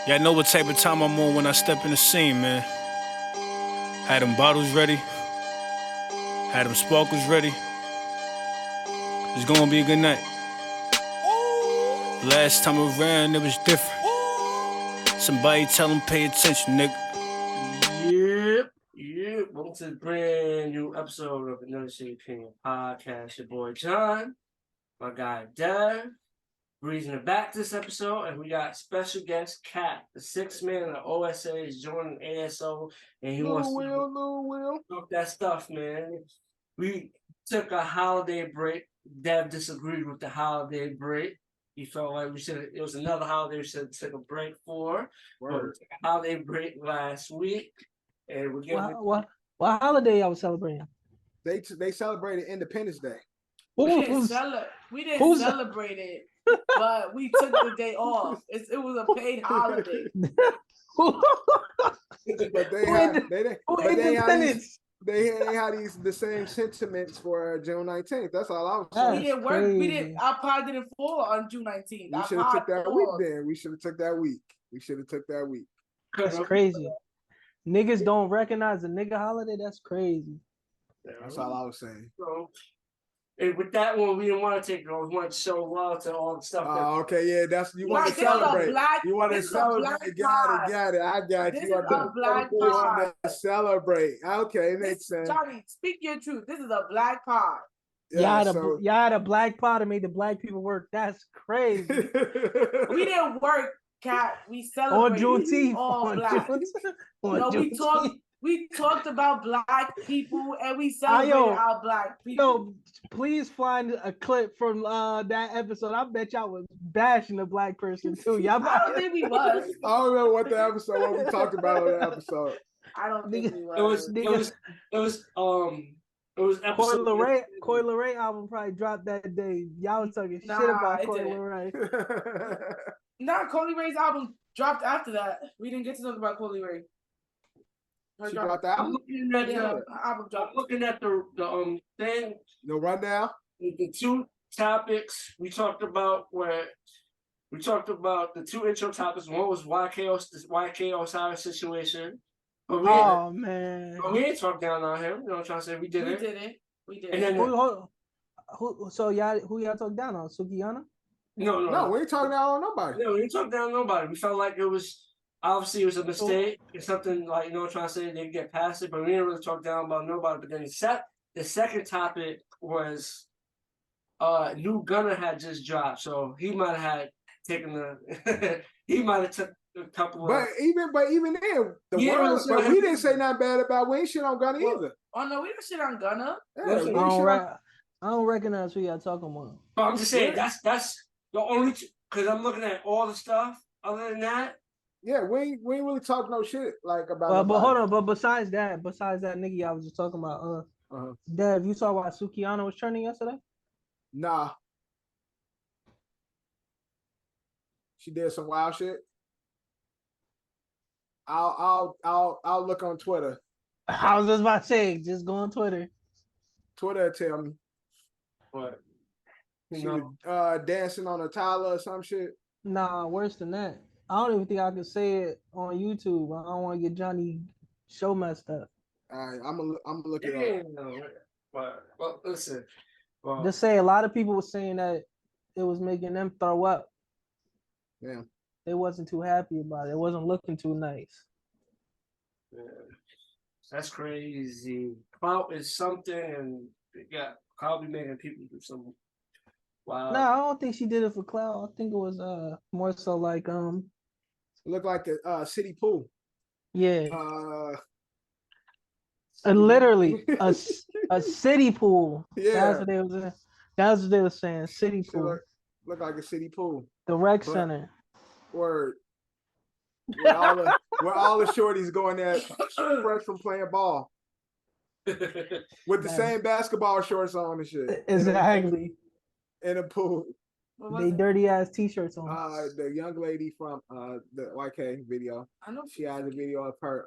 Yeah, I know what type of time I'm on when I step in the scene, man. Had them bottles ready, had them sparkles ready. It's gonna be a good night. Last time around, it was different. Somebody tell them pay attention, nigga. Yep. Welcome to the brand new episode of Another City Opinion Podcast. Your boy John, my guy Dev, breezing it back this episode, and we got special guest Kat, the sixth man of the OSA is joining ASO, and he wants to talk that stuff, man. We took a holiday break. Dev disagreed with the holiday break. He felt like it was another holiday we should take a break for. But we took a holiday break last week. And we're getting what holiday y'all was celebrating? They celebrated Independence Day. We didn't celebrate it, but we took the day off. It was a paid holiday. But they had the same sentiments for June 19th. That's all I was saying. We didn't work. Crazy. Our pod didn't fall on June 19th. We should have took that week then. We should have took that week. That's crazy. Niggas don't recognize the nigga holiday. That's crazy. That's all I was saying. So, and with that one, we didn't want to take it on. We wanted to show love to all the stuff. Okay, yeah, that's you want to celebrate. You want to celebrate. Got it. I got you. This is a black pod. You want to celebrate. Okay, makes sense. Johnny, speak your truth. This is a black pod. Yeah, y'all had a black pod and made the black people work. That's crazy. We didn't work, Kat. We celebrated on Juneteenth. All black. We talked about black people and we celebrated our black people. Yo, please find a clip from that episode. I bet y'all was bashing the black person too. Y'all I don't think we was. I don't know what we talked about on the episode. I don't think we was. It was episode. Coi Leray album probably dropped that day. Y'all was talking shit about Coi Leray. Coi Leray's album dropped after that. We didn't get to talk about Coi Leray. She dropped the album. I'm looking at the thing. No rundown. The two topics we talked about the two intro topics. One was YK Osiris situation. But man. But we ain't talked down on him. You know what I'm trying to say? We did it. And then who y'all talked down on? Sukihana? No, we ain't talking down on nobody. No, we ain't talking down on nobody. We felt like it was a mistake. It's something like, you know what I'm trying to say, they can get past it, but we didn't really talk down about nobody. But then the second topic was New Gunner had just dropped, so he might have took a couple of even then we didn't say nothing bad about. We ain't shit on Gunner either. Oh no, we didn't shit on Gunner. Yeah, I don't recognize who y'all talking about. But I'm just saying that's the only because I'm looking at all the stuff. Other than that, yeah, we ain't really talk no shit like about. But hold on, but besides that nigga I was just talking about, Dev, you saw why Sukihana was trending yesterday? Nah, she did some wild shit. I'll look on Twitter. I was just about to say, just go on Twitter. Twitter tell me. What? She was dancing on a Tyler or some shit. Nah, worse than that. I don't even think I could say it on YouTube. I don't want to get Johnny show messed up. All right, I'm gonna look it up. Well, listen. Just say a lot of people were saying that it was making them throw up. Yeah. They wasn't too happy about it. It wasn't looking too nice. Yeah. That's crazy. Clout is something, and clout be making people do some wild. No, I don't think she did it for clout. I think it was more so like It looked like a city pool. Yeah. Literally a city pool. Yeah. That's what they were saying. City pool. Look like a city pool. The rec center. Word. Where all the shorties going there fresh from playing ball. With the same basketball shorts on and shit. Exactly. In a pool. They dirty ass t-shirts on. The young lady from the YK video. I know she has a video of her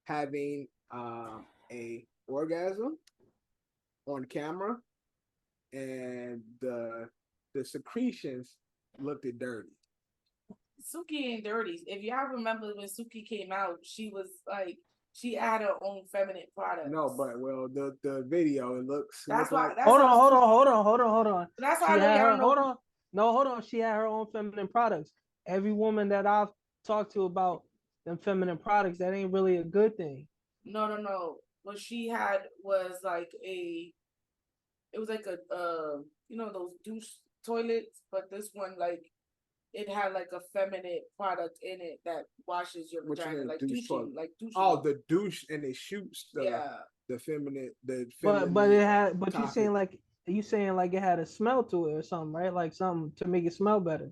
having a orgasm on camera, and the secretions looked dirty. Suki ain't dirty. If y'all remember when Suki came out, she was like she had her own feminine product. No, but well, the video it looks. That's why. Like, That's Hold how on. That's She why I know had y'all her. don't know. Hold on. She had her own feminine products. Every woman that I've talked to about them feminine products, that ain't really a good thing. No. What she had was like it was like a those douche toilets, but this one like it had like a feminine product in it that washes your vagina, like douching, like douching. Oh, the douche and it shoots the feminine. But it had. But topic. you saying like it had a smell to it or something, right? Like something to make it smell better.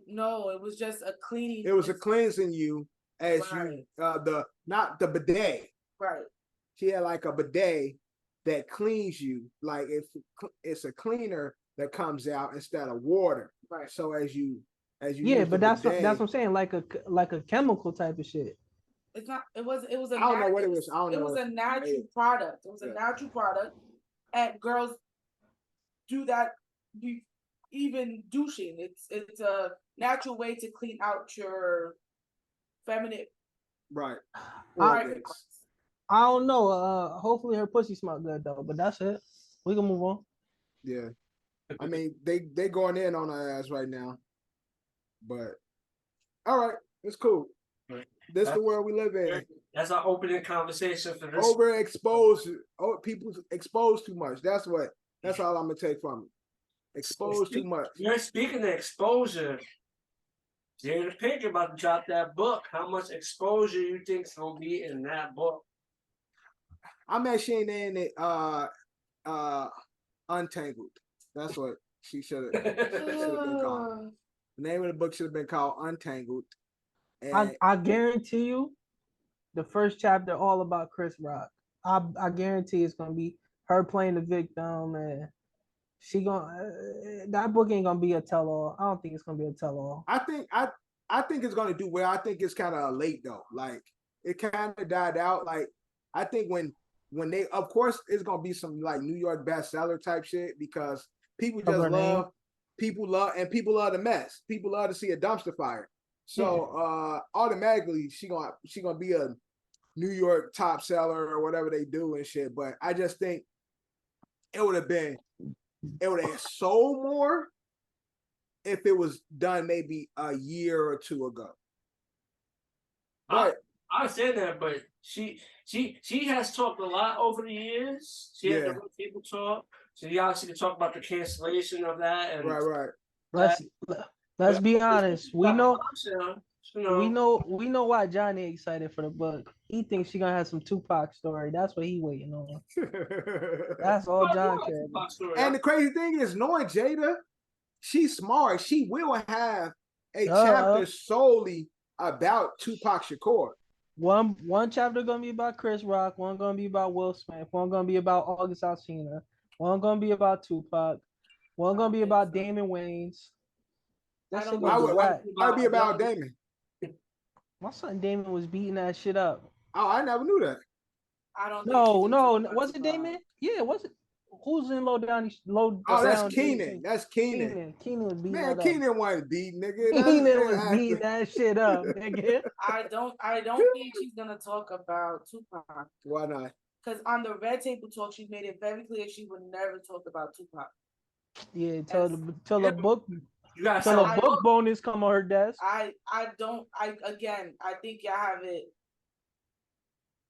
No, it was just a cleaning. It was a cleansing you as you not the bidet. Right. She had like a bidet that cleans you, like it's a cleaner that comes out instead of water. Right. So as you yeah, but that's what I'm saying, like a chemical type of shit. It's not. It was. It was a. I don't know what it was. I don't know. It was a natural product. It was a natural product, and girls do that. Even douching. It's a natural way to clean out your feminine. Right. I don't know. Hopefully her pussy smell good though. But that's it. We can move on. Yeah. I mean, they going in on her ass right now. But all right, it's cool. Right. This is the world we live in. That's our opening conversation for this. Overexposed. Oh, people exposed too much. That's all I'm gonna take from it. Exposed too much. You're speaking of exposure. Jada Pinkett about to drop that book. How much exposure you think's gonna be in that book? I'm actually in it. Untangled. That's what she should have been called. The name of the book should have been called Untangled. And I guarantee you, the first chapter all about Chris Rock. I guarantee it's gonna be her playing the victim, and she gonna that book ain't gonna be a tell-all. I don't think it's gonna be a tell-all. I think it's gonna do well. I think it's kind of late though. Like it kind of died out. Like I think when they, of course, it's gonna be some like New York bestseller type shit because people just love the mess. People love to see a dumpster fire. So automatically she gonna be a New York top seller or whatever they do and shit. But I just think it would have sold more if it was done maybe a year or two ago. But I said that, but she has talked a lot over the years. She had the people talk. So you obviously can talk about the cancellation of that. And right. Let's be honest. We know why Johnny excited for the book. He thinks she gonna have some Tupac story. That's what he waiting on. That's all John cares about. And the crazy thing is, knowing Jada, she's smart. She will have a chapter solely about Tupac Shakur. One chapter gonna be about Chris Rock. One gonna be about Will Smith. One gonna be about August Alsina. One gonna be about Tupac. One gonna be about Damon Wayans. That shit gonna be about Damon. My son Damon was beating that shit up. Oh, I never knew that. I don't. No. Was it Damon? Yeah. Was it? Who's in low down? That's Keenan. That's Keenan. Keenan was beating. Man, Keenan wasn't beat, nigga. Keenan was beating that shit up, nigga. I don't think she's gonna talk about Tupac. Why not? Because on the Red Table Talk, she made it very clear she would never talk about Tupac. Yeah, till the book. You got till a book bonus come on her desk. I think y'all have it.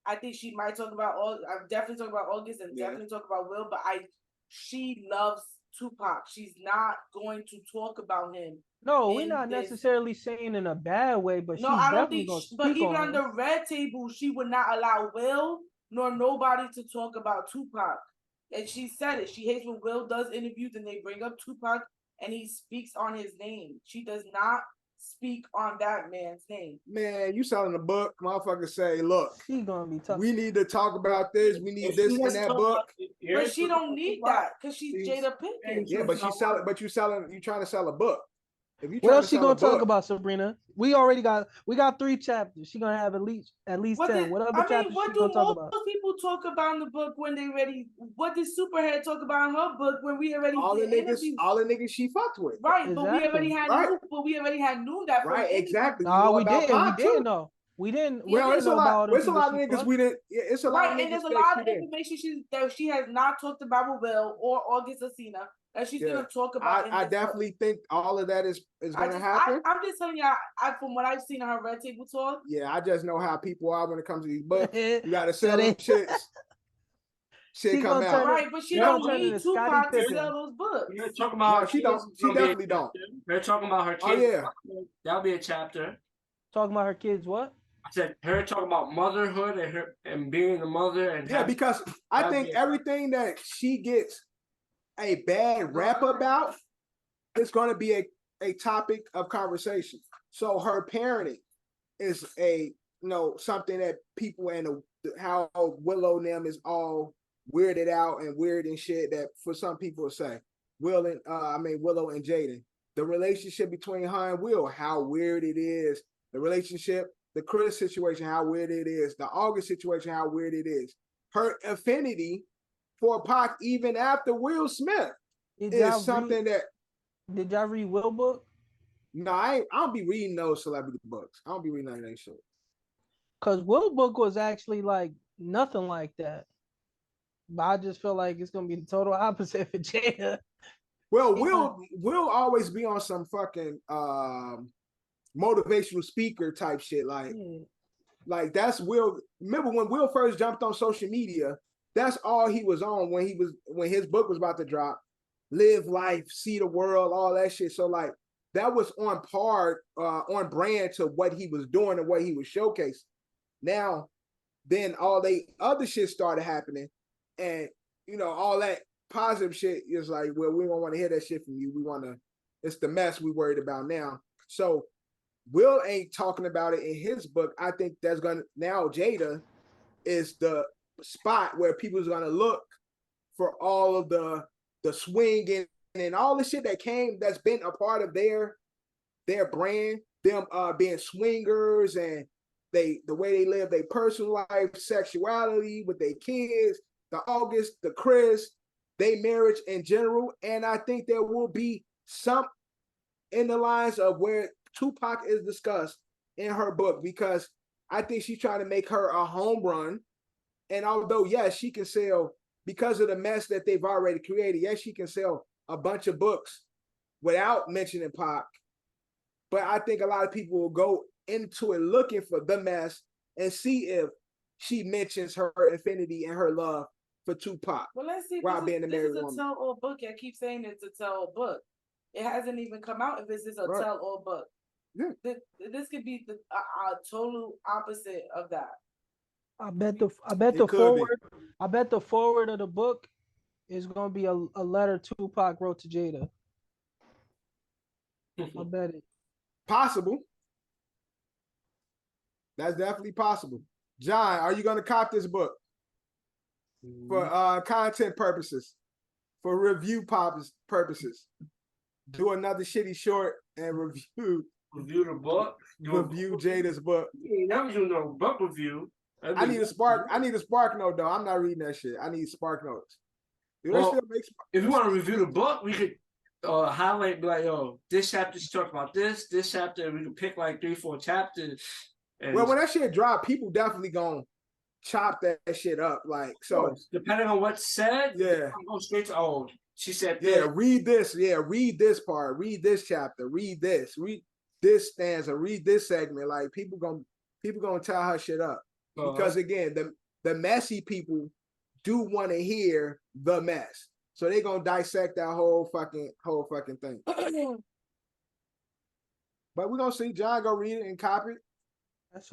I think she might talk about I'm definitely talking about August and definitely talk about Will, but she loves Tupac. She's not going to talk about him. No, we're not necessarily saying in a bad way, but I don't think. But even on the Red Table, she would not allow Will nor nobody to talk about Tupac. And she said it. She hates when Will does interviews and they bring up Tupac and he speaks on his name. She does not speak on that man's name. Man, you selling a book, motherfuckers say, look, she gonna be tough. We need to talk about this. We need this in that book. But she don't need that because she's Jada Pinkett. Yeah, but you trying to sell a book. If you What trying else to she sell a gonna talk book, about, Sabrina? We got 3 chapters. She gonna have at least 10. What other chapters what she do gonna talk most about? people talk about in the book when they ready? What did Superhead talk about in her book when we already all the did niggas, interviews? all the niggas she fucked with. Right, but we already Exactly. had Right. knew that from Right, the interview. exactly. We Nah, know we about didn't. We Pac didn't too. know. We didn't. We Well, didn't it's a know about all lot. them It's a people lot she of niggas fucked. we didn't. Yeah, it's a lot Right, of and niggas there's a that lot she of didn't. information that she has not talked about with Will or August Asina that she's gonna talk about. I definitely think all of that is gonna happen. I'm just telling you, from what I've seen on her Red Table Talk. Yeah, I just know how people are when it comes to these books. You gotta So sell them shits. Shit She come gonna out. turn Right, but she she don't gonna turn need into Scottie Tupac to Pippen. sell those books. You're talking about No, she don't. She definitely don't. They're talking about her Oh, kids. yeah. That'll be a chapter. Talking about her kids, what? I said her talking about motherhood and her and being a mother and Yeah, because I that'd think be a- everything that she gets a bad rap about is going to be a topic of conversation. So her parenting is something that people and how Willow and them is all weirded out and weird and shit that for some people say. Willow and Jaden. The relationship between her and Will, how weird it is. The relationship, the Chris situation, how weird it is. The August situation, how weird it is. Her affinity for Pac, even after Will Smith, is something that. Did y'all read Will book? No, I don't be reading those celebrity books. I don't be reading that shit. Cause Will book was actually like nothing like that. But I just feel like it's gonna be the total opposite for Jada. Well, Will always be on some fucking motivational speaker type shit. Like that's Will. Remember when Will first jumped on social media? That's all he was on when his book was about to drop. Live life, see the world, all that shit. So like that was on brand to what he was doing and what he was showcasing. Now, then all the other shit started happening, and all that positive shit is like, well, we don't want to hear that shit from you. It's the mess we worried about now. So Will ain't talking about it in his book. I think now Jada is the spot where people's gonna look for all of the swinging and all the shit that's been a part of their brand, them being swingers and the way they live their personal life, sexuality with their kids, the August, the Chris, their marriage in general. And I think there will be some in the lines of where Tupac is discussed in her book, because I think she's trying to make her a home run. And although, yes, she can sell, because of the mess that they've already created, yes, she can sell a bunch of books without mentioning Pac. But I think a lot of people will go into it looking for the mess and see if she mentions her affinity and her love for Tupac. Well, let's see. While being a married this is woman. a tell-all book. I keep saying it's a tell-all book. It hasn't even come out if this is a tell-all book. Yeah. This could be the total opposite of that. I bet the forward of the book is gonna be a letter Tupac wrote to Jada. I bet it. Possible. That's definitely possible. John, are you gonna cop this book for content purposes, for review purposes? Do another shitty short and review the book. Review Jada's book. You never do no book review. I need a spark note though. I'm not reading that shit. I need spark notes. If you want to review the book, we could highlight, be like, yo, this chapter she talked about this chapter. We could pick like 3-4 chapters. Well, when that shit drop, people definitely gonna chop that shit up. Like, so depending on what's said, yeah, go straight to she said this. Yeah, read this. Yeah, read this part. Read this chapter. Read this. Read this stanza. Read this segment. Like people gonna tie her shit up. Because again, the messy people do want to hear the mess, so they're gonna dissect that whole fucking thing. But we're gonna see John go read it and copy it.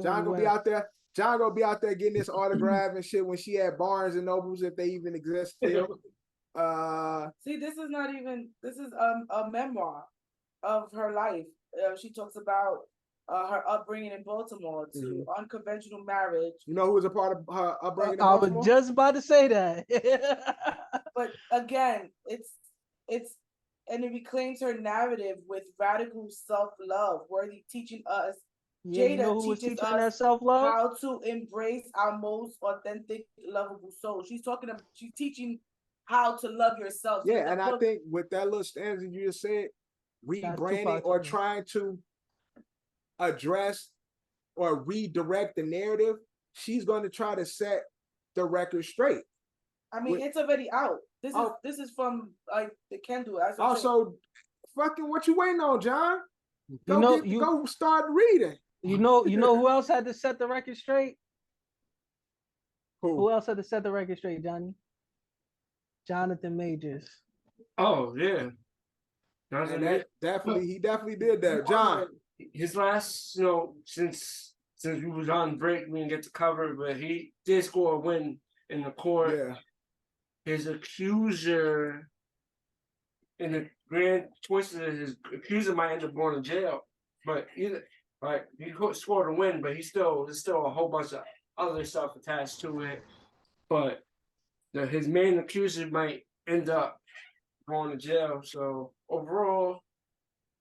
John gonna be out there. John gonna be out there getting this autograph and shit when she had Barnes and Nobles, if they even exist still. See, this is not even. This is a memoir of her life. She talks about her upbringing in Baltimore to unconventional marriage. You know who was a part of her upbringing in Baltimore? I was just about to say that. But again, it's and it reclaims her narrative with radical self-love, worthy teaching us. Yeah, Jada you know who was teaches teaching us that self-love? how to embrace our most authentic, lovable soul. She's teaching how to love yourself. So Yeah, and I think with that little stanza you just said, rebranding or trying to address or redirect the narrative, she's going to try to set the record straight. I mean, it's already out. This is from like the Kindle. Also, fucking what you waiting on, John? Go start reading. You know who else had to set the record straight? Who else had to set the record straight, Johnny? Jonathan Majors. Oh yeah. And he definitely did that. John. His last, since we was on break, we didn't get to cover, but he did score a win in the court. Yeah. His accuser, in the grand choices, his accuser might end up going to jail. But either he scored a win, but there's still a whole bunch of other stuff attached to it. But his main accuser might end up going to jail. So overall,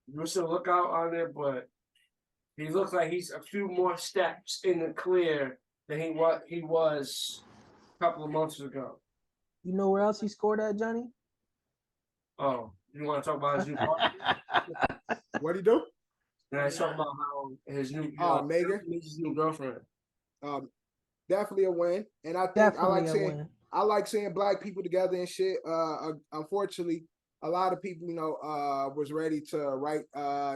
we'll still look out on it, but he looks like he's a few more steps in the clear than he was a couple of months ago. You know where else he scored at, Johnny? Oh, you want to talk about his new partner? What'd he do? And I talk about how his new Megan, his new girlfriend. Definitely a win, and I think I like seeing black people together and shit. Unfortunately, a lot of people, was ready to write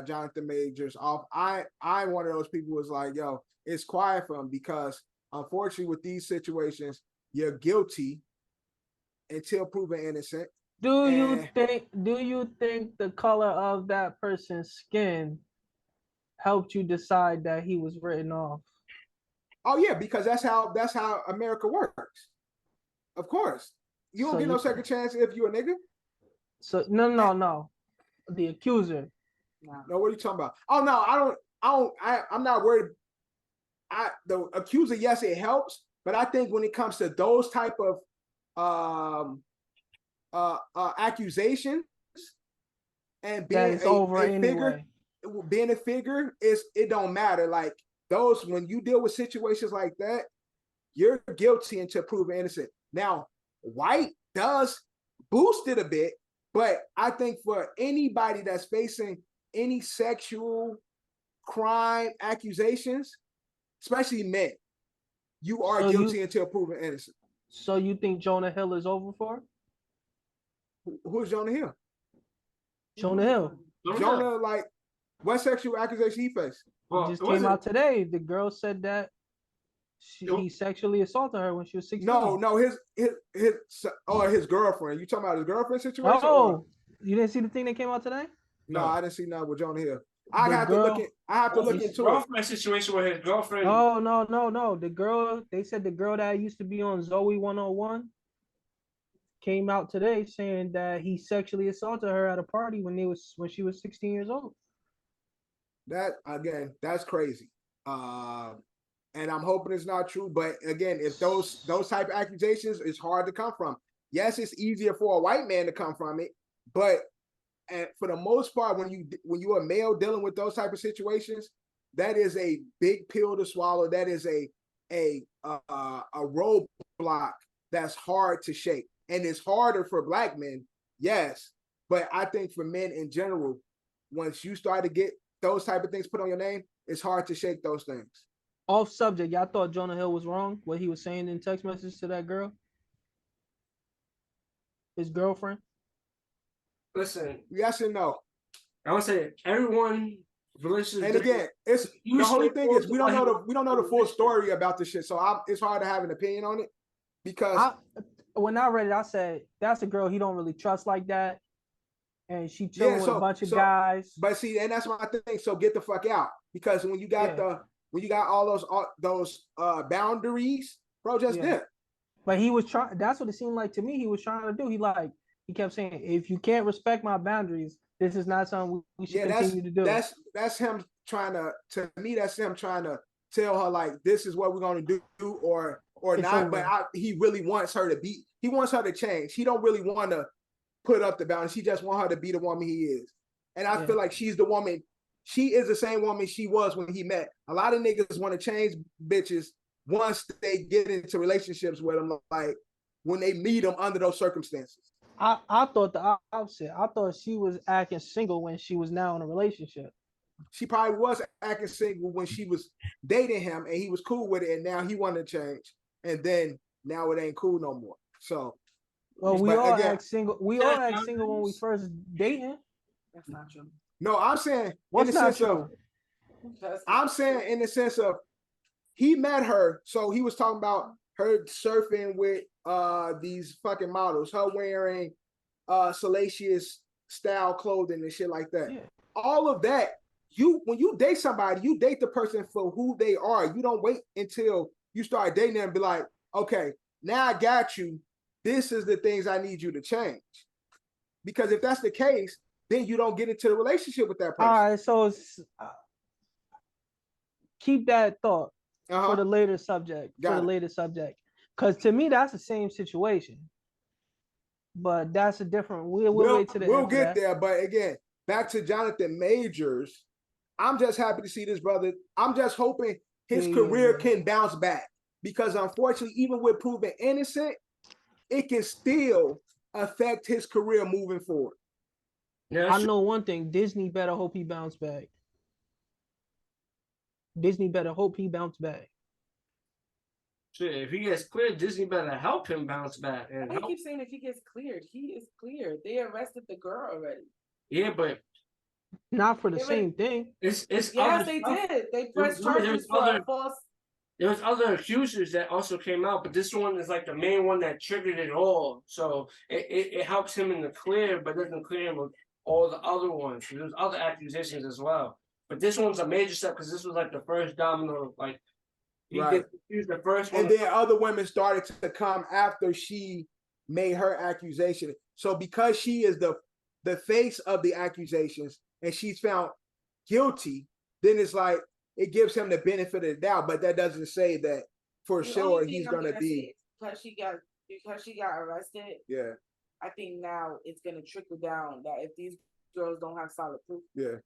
Jonathan Majors off. I'm one of those people who was like, yo, it's quiet for him because unfortunately with these situations, you're guilty until proven innocent. Do you think the color of that person's skin helped you decide that he was written off? Oh yeah, because that's how America works. Of course. You don't get no second chance if you a nigga. So no. The accuser. No, what are you talking about? Oh no, I'm not worried. The accuser, yes, it helps, but I think when it comes to those type of accusations and being a figure, it don't matter. Like those, when you deal with situations like that, you're guilty until proven innocent. Now, white does boost it a bit, but I think for anybody that's facing any sexual crime accusations, especially men, you are guilty until proven innocent. So you think Jonah Hill is over for? Who's Jonah Hill? Jonah Hill. Jonah, like, what sexual accusation he faced? It just came out today. The girl said that he sexually assaulted her when she was 16. No, his girlfriend. You talking about his girlfriend situation? Oh, you didn't see the thing that came out today? No, I didn't see nothing with Jonah Hill. I have to look into it. Girlfriend situation with his girlfriend. Oh no. The girl, they said the girl that used to be on Zoe 101 came out today saying that he sexually assaulted her at a party when she was 16 years old. That again, that's crazy. And I'm hoping it's not true. But again, if those type of accusations, it's hard to come from. Yes, it's easier for a white man to come from it, but for the most part, when you're a male dealing with those type of situations, that is a big pill to swallow. That is a roadblock that's hard to shake, and it's harder for black men. Yes, but I think for men in general, once you start to get those type of things put on your name, it's hard to shake those things. Off subject, y'all thought Jonah Hill was wrong? What he was saying in text message to that girl? His girlfriend? Listen. Yes and no. I want to say everyone relationship. And again, it's the only thing is we don't know the full story about this shit. So it's hard to have an opinion on it because when I read it, I said that's a girl he don't really trust like that. And she chilling with a bunch of guys. But see, and that's my thing. So get the fuck out. Because when you got all those boundaries, bro, just dip. But he was trying. That's what it seemed like to me. He was trying to do. He kept saying, "If you can't respect my boundaries, this is not something we should continue to do." That's him trying to. To me, that's him trying to tell her like, "This is what we're going to do," or not. But he really wants her to be. He wants her to change. He don't really want to put up the boundaries. She just want her to be the woman he is. And I feel like she's the woman. She is the same woman she was when he met. A lot of niggas want to change bitches once they get into relationships with them, like when they meet them under those circumstances. I thought the opposite. I thought she was acting single when she was now in a relationship. She probably was acting single when she was dating him and he was cool with it, and now he wanted to change. And then now it ain't cool no more. So well, we all act single. We all act single when we first dating. That's not true. No, I'm saying what's not true? I'm saying in the sense of he met her, so he was talking about her surfing with these fucking models, her wearing salacious style clothing and shit like that. Yeah. All of that, when you date somebody, you date the person for who they are. You don't wait until you start dating them and be like, okay, now I got you. This is the things I need you to change. Because if that's the case, then you don't get into the relationship with that person. All right, so keep that thought for the later subject. Because to me, that's the same situation. But that's a different. We'll wait to the end. We'll get there. But again, back to Jonathan Majors. I'm just happy to see this brother. I'm just hoping his career can bounce back. Because unfortunately, even with proven innocent, it can still affect his career moving forward. Yeah, I know one thing. Disney better hope he bounce back. Disney better hope he bounce back. Shit, if he gets cleared, Disney better help him bounce back. And I keep saying if he gets cleared, he is cleared. They arrested the girl already. Yeah, but not for the same thing. It's yes, they did. They pressed charges for false. There was other accusers that also came out, but this one is like the main one that triggered it all. So it helps him in the clear, but doesn't clear him with all the other ones. There's other accusations as well. But this one's a major step because this was like the first domino. Like he was the first one. And then other women started to come after she made her accusation. So because she is the face of the accusations and she's found guilty, then it's like it gives him the benefit of the doubt, but that doesn't say that for sure he's gonna be. Because she got arrested. Yeah. I think now it's gonna trickle down that if these girls don't have solid proof. Yeah.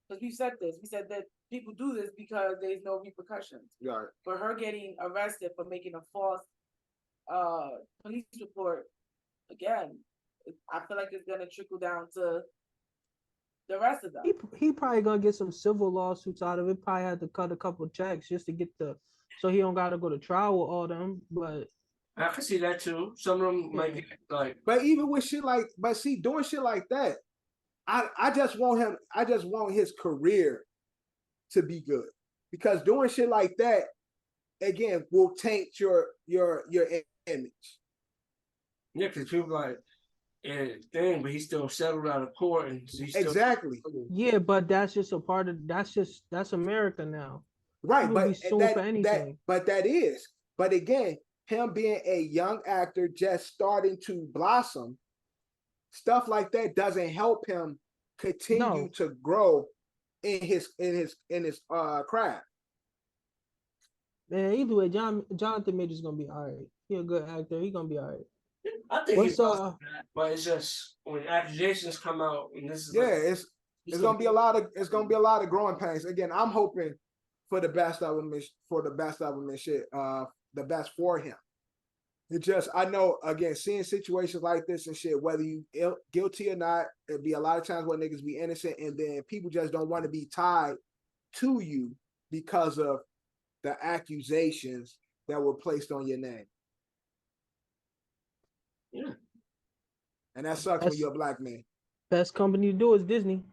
Because we said this. We said that people do this because there's no repercussions. Right. For her getting arrested for making a false police report, again, I feel like it's gonna trickle down to the rest of them. He probably gonna get some civil lawsuits out of it. Probably had to cut a couple checks just to get so he don't gotta go to trial with all them. But I can see that too. Some of them might get like. But even with shit like, doing shit like that, I just want his career to be good, because doing shit like that again will taint your image. Yeah, because people like. Thing, but he still settled out of court, and exactly. Yeah, but that's just a part of that's America now, right? But but again, him being a young actor just starting to blossom, stuff like that doesn't help him continue to grow in his craft. Man, either way, Jonathan Major's gonna be all right. He's a good actor. He's gonna be all right. I think he's that, but it's just when accusations come out, and this is it's gonna be a lot of growing pains. Again, I'm hoping for the best of him, and shit, the best for him. It just, I know, again, seeing situations like this and shit, whether you guilty or not, it'd be a lot of times where niggas be innocent, and then people just don't want to be tied to you because of the accusations that were placed on your name. Yeah. And that sucks when you're a black man. Best company to do is Disney.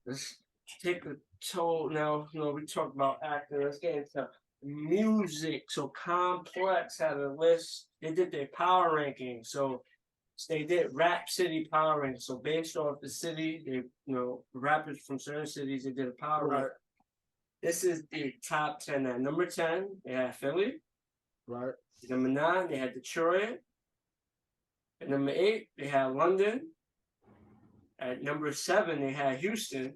Let's take a toll now. We talked about acting. Let's get into music. So Complex had a list. They did their power ranking. So they did Rap City power ranking. So based off the city, they rappers from certain cities, they did a power ranking. This is the top 10. At number 10, they had Philly. Right. Number 9, they had Detroit. At number 8, they had London. At number 7, they had Houston.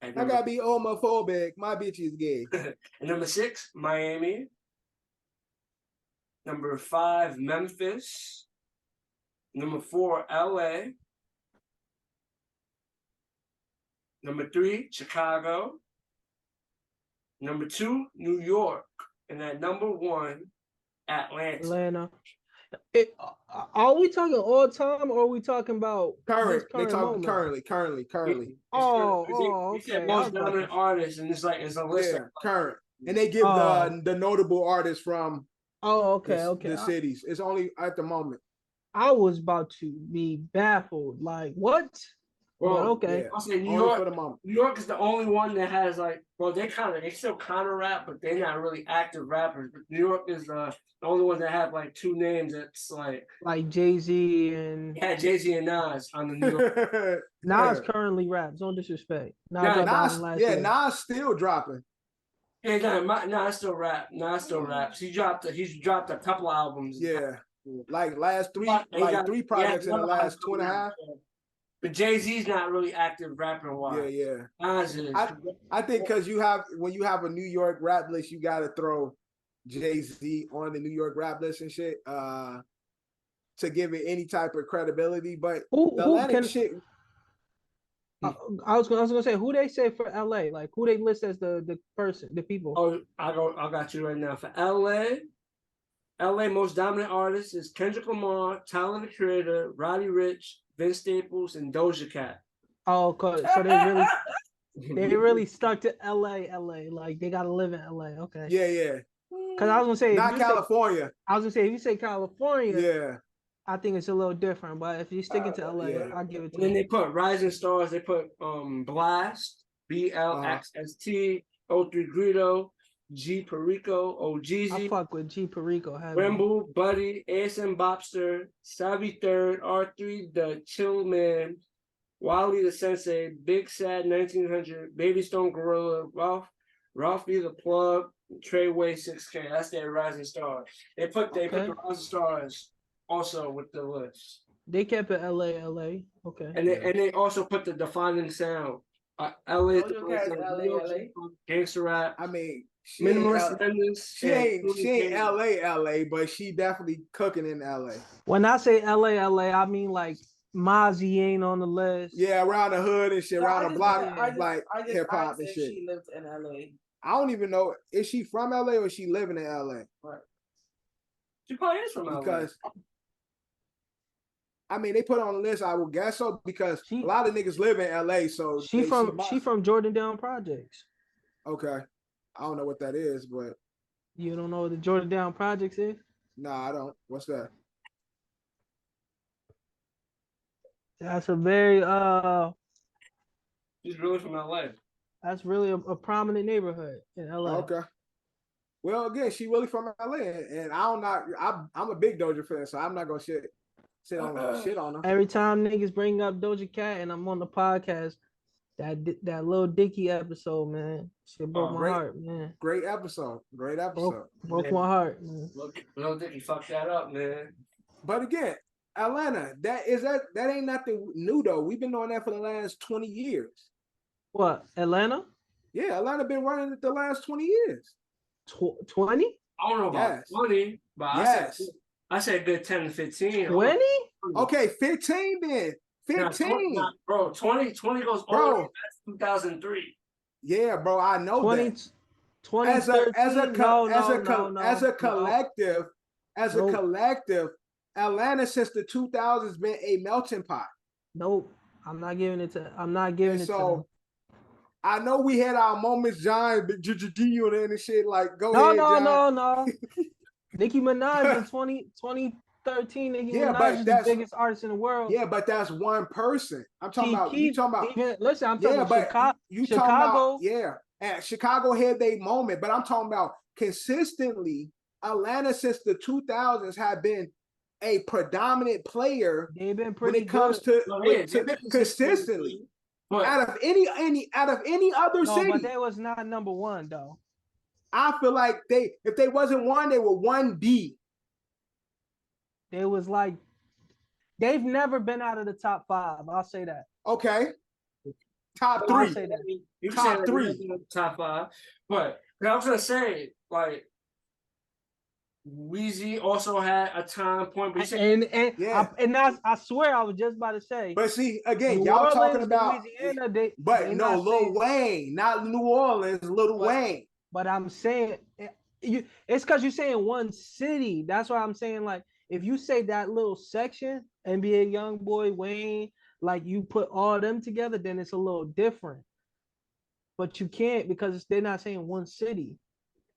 I gotta be homophobic. My bitch is gay. At number 6, Miami. Number 5, Memphis. Number 4, LA. Number 3, Chicago. Number 2, New York. And at number 1, Atlanta. Are we talking all time or are we talking about Current. this current moment? Currently. Oh, They said okay. most dominant artists, and it's a list. Yeah, current. And they give the notable artists from the cities. It's only at the moment. I was about to be baffled. Like, what? Well, but okay. Yeah, I'll say New only York. for the moment. New York is the only one that has they still kind of rap, but they're not really active rappers. But New York is the only one that have like 2 names that's like Jay-Z and Jay-Z and Nas on the New York. Nas currently raps. No disrespect. Nas still dropping. Yeah, Nas still rap. Nas still raps. He's dropped a couple albums. Yeah, like last 3 projects in the last 2.5. But Jay-Z's not really active rapping wise. Yeah. Nas is. I think because when you have a New York rap list, you got to throw Jay-Z on the New York rap list and shit to give it any type of credibility. But the Atlantic shit. I was gonna say who they say for LA, like who they list as the person, the people. Oh, I got you right now for LA most dominant artist is Kendrick Lamar, Tyler the Creator, Roddy Ricch, Vince Staples, and Doja Cat. Oh, so they really stuck to LA. Like they gotta live in LA. Okay. Yeah. Because I was gonna say not California. I was gonna say if you say California, yeah, I think it's a little different. But if you're sticking to LA, I'll give it to you. Then they put Rising Stars. They put Blast, BLXST, O3 Greedo, G Perico, OGZ. I fuck with G Perico. Wimble, Buddy, ASM Bopster, Savvy Third, R3 the Chill Man, Wally the Sensei, Big Sad 1900, Baby Stone Gorilla, Ralphie the Plug, Treyway 6K. That's their Rising Stars. They put the Rising Stars also with the list. They kept it LA. Okay. And they also put the Defining Sound. LA, Gangster Rap. I mean, she ain't LA, but she definitely cooking in LA. When I say LA, I mean like Mozzie ain't on the list. Yeah, around the hood and shit, around the block, like hip hop and shit. She lived in LA. I don't even know, is she from LA or is she living in LA? Right. She probably is from LA. Because I mean, they put her on the list. I would guess so because a lot of niggas live in LA. So she from Jordan Projects. Okay, I don't know what that is, but you don't know what the Jordan Projects is? Nah, I don't. What's that? That's a very She's really from LA. That's really a prominent neighborhood in LA. Okay. Well, again, she really from LA, and I'm a big Doja fan, so I'm not gonna shit on her. Every time niggas bring up Doja Cat and I'm on the podcast, that Lil Dicky episode, man, shit broke my heart, man. Great episode. Broke my heart, man. Lil Dicky fucked that up, man. But again, Atlanta, that ain't nothing new though. We've been doing that for the last 20 years. What, Atlanta? Yeah, Atlanta been running it the last 20 years. 20? I don't know about 20, but I said good 10 to 15. 20? Okay, 15 then. 15. Bro, 20 goes over. That's 2003. Yeah, bro, I know 20, that. 2013, as a collective, Atlanta since the 2000s been a melting pot. Nope, I'm not giving it to them. I know we had our moments, John, and shit. Like, go ahead, John. No. Nicki Minaj in 2013. Nicki Minaj is the biggest artist in the world. Yeah, but that's one person. I'm talking about. I'm talking about Chicago. And Chicago had their moment, but I'm talking about consistently. Atlanta since the 2000s have been a predominant player. They've been pretty when it comes to consistently. Out of any other city. But they was not number one though. I feel like if they wasn't one, they were 1B. They was like, they've never been out of the top 5. I'll say that. Okay. Top 3. I'll say that. Top 3. Top 5. But I was gonna say, like, Weezy also had a time point, but I swear I was just about to say. But see, again, New y'all Orleans, talking about Louisiana, but they no, not Lil saying, Wayne, not New Orleans, Lil Wayne. But I'm saying it's because you're saying one city. That's why I'm saying, like, if you say that little section, NBA YoungBoy, Wayne, like you put all them together, then it's a little different. But you can't because they're not saying one city.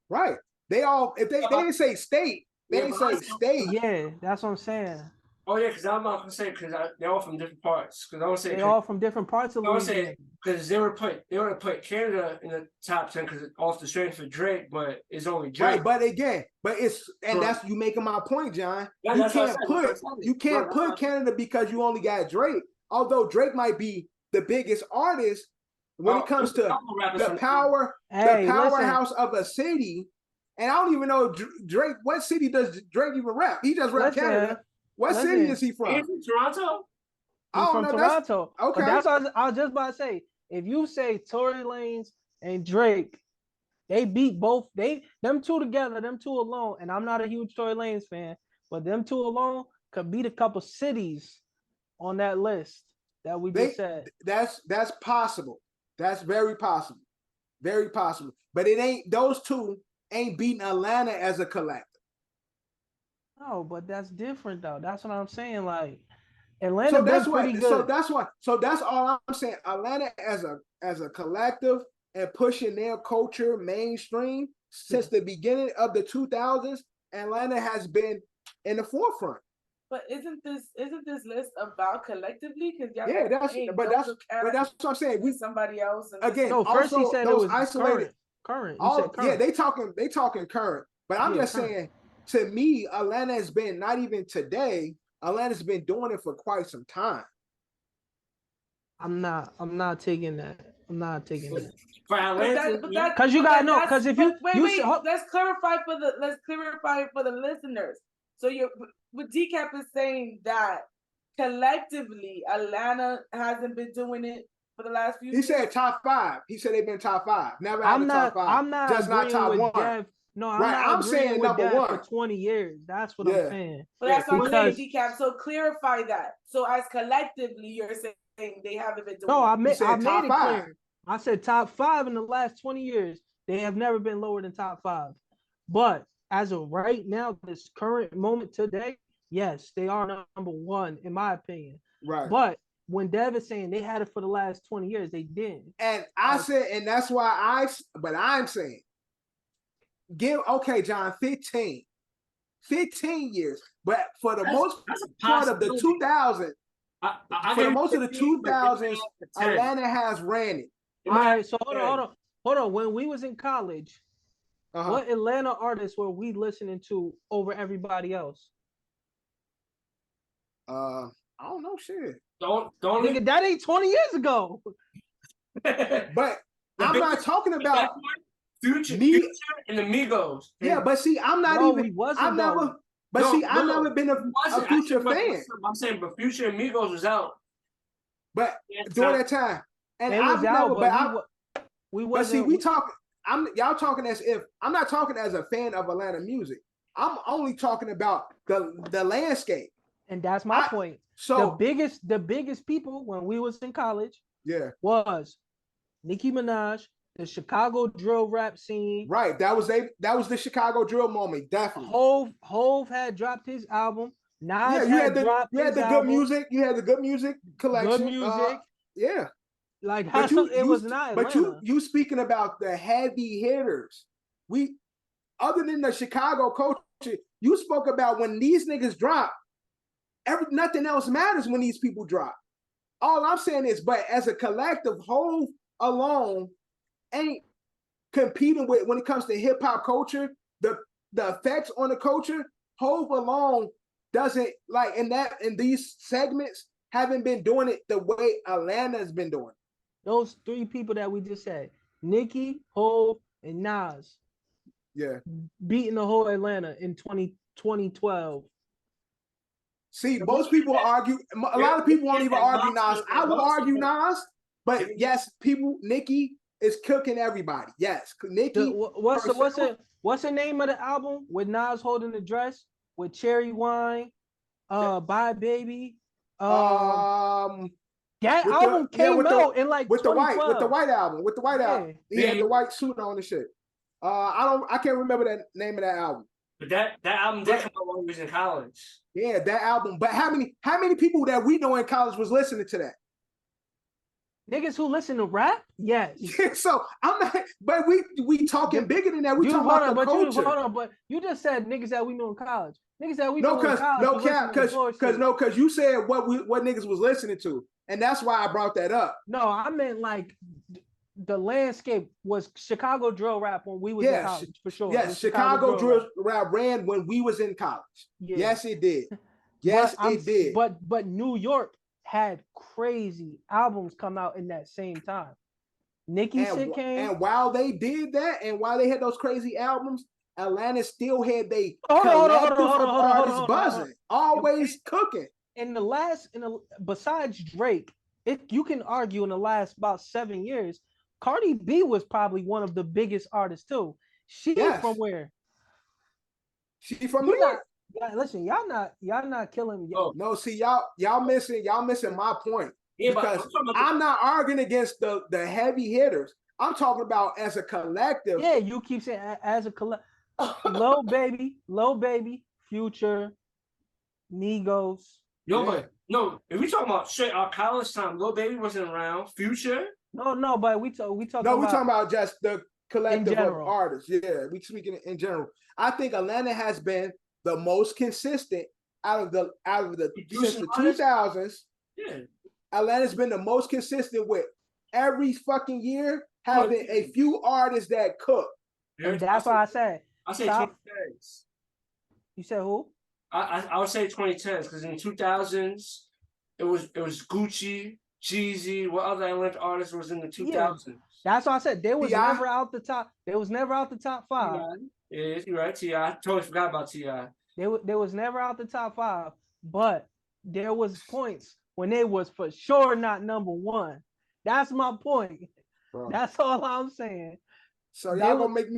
Right. They all if they didn't say state, they didn't say state. Yeah, that's what I'm saying. Oh yeah, because I'm not gonna say because they're all from different parts. Because I want to say they all from different parts of Louisiana. Because they would put Canada in the top 10 because off the strength for Drake, but it's only Drake. Right, but again, that's you making my point, John. You can't put Canada because you only got Drake. Although Drake might be the biggest artist when it comes to the powerhouse of a city. And I don't even know Drake. What city does Drake even rap? He just rap Canada. What city is he from? He's from Toronto. He's from Toronto. Okay. But that's what I was just about to say. If you say Tory Lanez and Drake, they beat both. Them two together, them two alone. And I'm not a huge Tory Lanez fan, but them two alone could beat a couple cities on that list that we just said. That's possible. That's very possible. Very possible. But it ain't, those two ain't beating Atlanta as a collective. No, but that's different though. That's what I'm saying. Like Atlanta been pretty good. So that's all I'm saying. Atlanta as a collective and pushing their culture mainstream since the beginning of the 2000s, Atlanta has been in the forefront. But isn't this list about collectively? Because that's what I'm saying. We somebody else again. No, first he said it was isolated. Current. Yeah, they talking current. But I'm just saying, to me, Atlanta has been, not even today, Atlanta's been doing it for quite some time. I'm not taking that. I'm not taking that. For Atlanta, because you gotta know. Because if let's clarify for the listeners. So what Decap is saying that collectively Atlanta hasn't been doing it for the last few years. He said top 5. He said they've been top 5. Never had the top 5. I'm not just not top 1. Dev. No, I'm saying number 1 for 20 years. That's what I'm saying. But that's what I'm saying, Decap. So clarify that. So as collectively, you're saying they haven't been doing. No, I made it clear. I said top 5 in the last 20 years. They have never been lower than top 5. But as of right now, this current moment today, yes, they are number 1 in my opinion. Right. But when Dev is saying they had it for the last 20 years, they didn't. And I said, and that's why I'm saying, John, 15 years. But for the most part of the 2000s, for the most of the 2000s, Atlanta has ran it. All right, so hold on. When we was in college, what Atlanta artists were we listening to over everybody else? I don't know shit. Nigga, that ain't 20 years ago. But I'm not talking about Future and the Migos. Yeah, but see, I'm not even. I've never. But I've never been a Future fan. I'm saying, but Future and Migos was out. But during that time, and I've never. But see, we talk. Y'all talking as if I'm not talking as a fan of Atlanta music. I'm only talking about the landscape. And that's my point. So the biggest people when we was in college, was Nicki Minaj, the Chicago drill rap scene. Right. That was the Chicago drill moment, definitely. Hove had dropped his album. Nas you had the good music. You had the good music collection. Good music. Yeah. Like it was not Atlanta. But you speaking about the heavy hitters. Other than the Chicago culture, you spoke about when these niggas drop, nothing else matters when these people drop. All I'm saying is, but as a collective, Hove alone ain't competing with when it comes to hip hop culture, the effects on the culture. Hove alone doesn't like in these segments haven't been doing it the way Atlanta has been doing. Those 3 people that we just said, Nicki, Hove, and Nas, beating the whole Atlanta in 2012. See, most people argue. A lot of people won't even argue Nas. I will argue Nas, but yes, Nicki is cooking everybody. Yes, Nicki. What's the name of the album with Nas holding the dress with Cherry Wine, Bye Baby? That album came out in like with the 2012. white album. He had the white suit on and shit. I can't remember the name of that album. But that album did come out when we was in college. Yeah, that album. But how many people that we know in college was listening to that? Niggas who listen to rap? Yes. Yeah, so I'm not, but we talking bigger than that. We talking about the culture. But you just said niggas that we know in college. Niggas that we know in college. Because you said what niggas was listening to, and that's why I brought that up. No, I meant like the landscape was Chicago drill rap when we was in college, for sure. Yes, Chicago drill rap ran when we was in college. Yeah. Yes, it did. Yes, it did. But New York had crazy albums come out in that same time. Nicki shit came. And while they did that, and while they had those crazy albums, Atlanta still had they collective of artists buzzing, always cooking. Besides Drake, you can argue in the last about 7 years, Cardi B was probably one of the biggest artists too. She from where? She from New York. Listen, y'all not killing me. No, see y'all missing my point. Yeah, because I'm not arguing against the heavy hitters. I'm talking about as a collective. Yeah, you keep saying as a collective. Low baby, Future, Migos. No, if we talking about straight our college time, Lil Baby wasn't around. Future. No, but we talking about just the collective of artists. Yeah, we speaking in general. I think Atlanta has been the most consistent out of the since the 2000s. Yeah, Atlanta's been the most consistent with every fucking year having a few artists that cook. And that's why I said 2010s. You said who? I would say 2010s because in the 2000s it was Gucci, Jeezy. What other Atlanta artists was in the 2000s? Yeah, that's why I said they was never out the top. They was never out the top 5. Yeah, you're right. T.I. Totally forgot about T.I. They was never out the top 5, but there was points when they was for sure not number 1. That's my point. Bro. That's all I'm saying. So y'all gonna make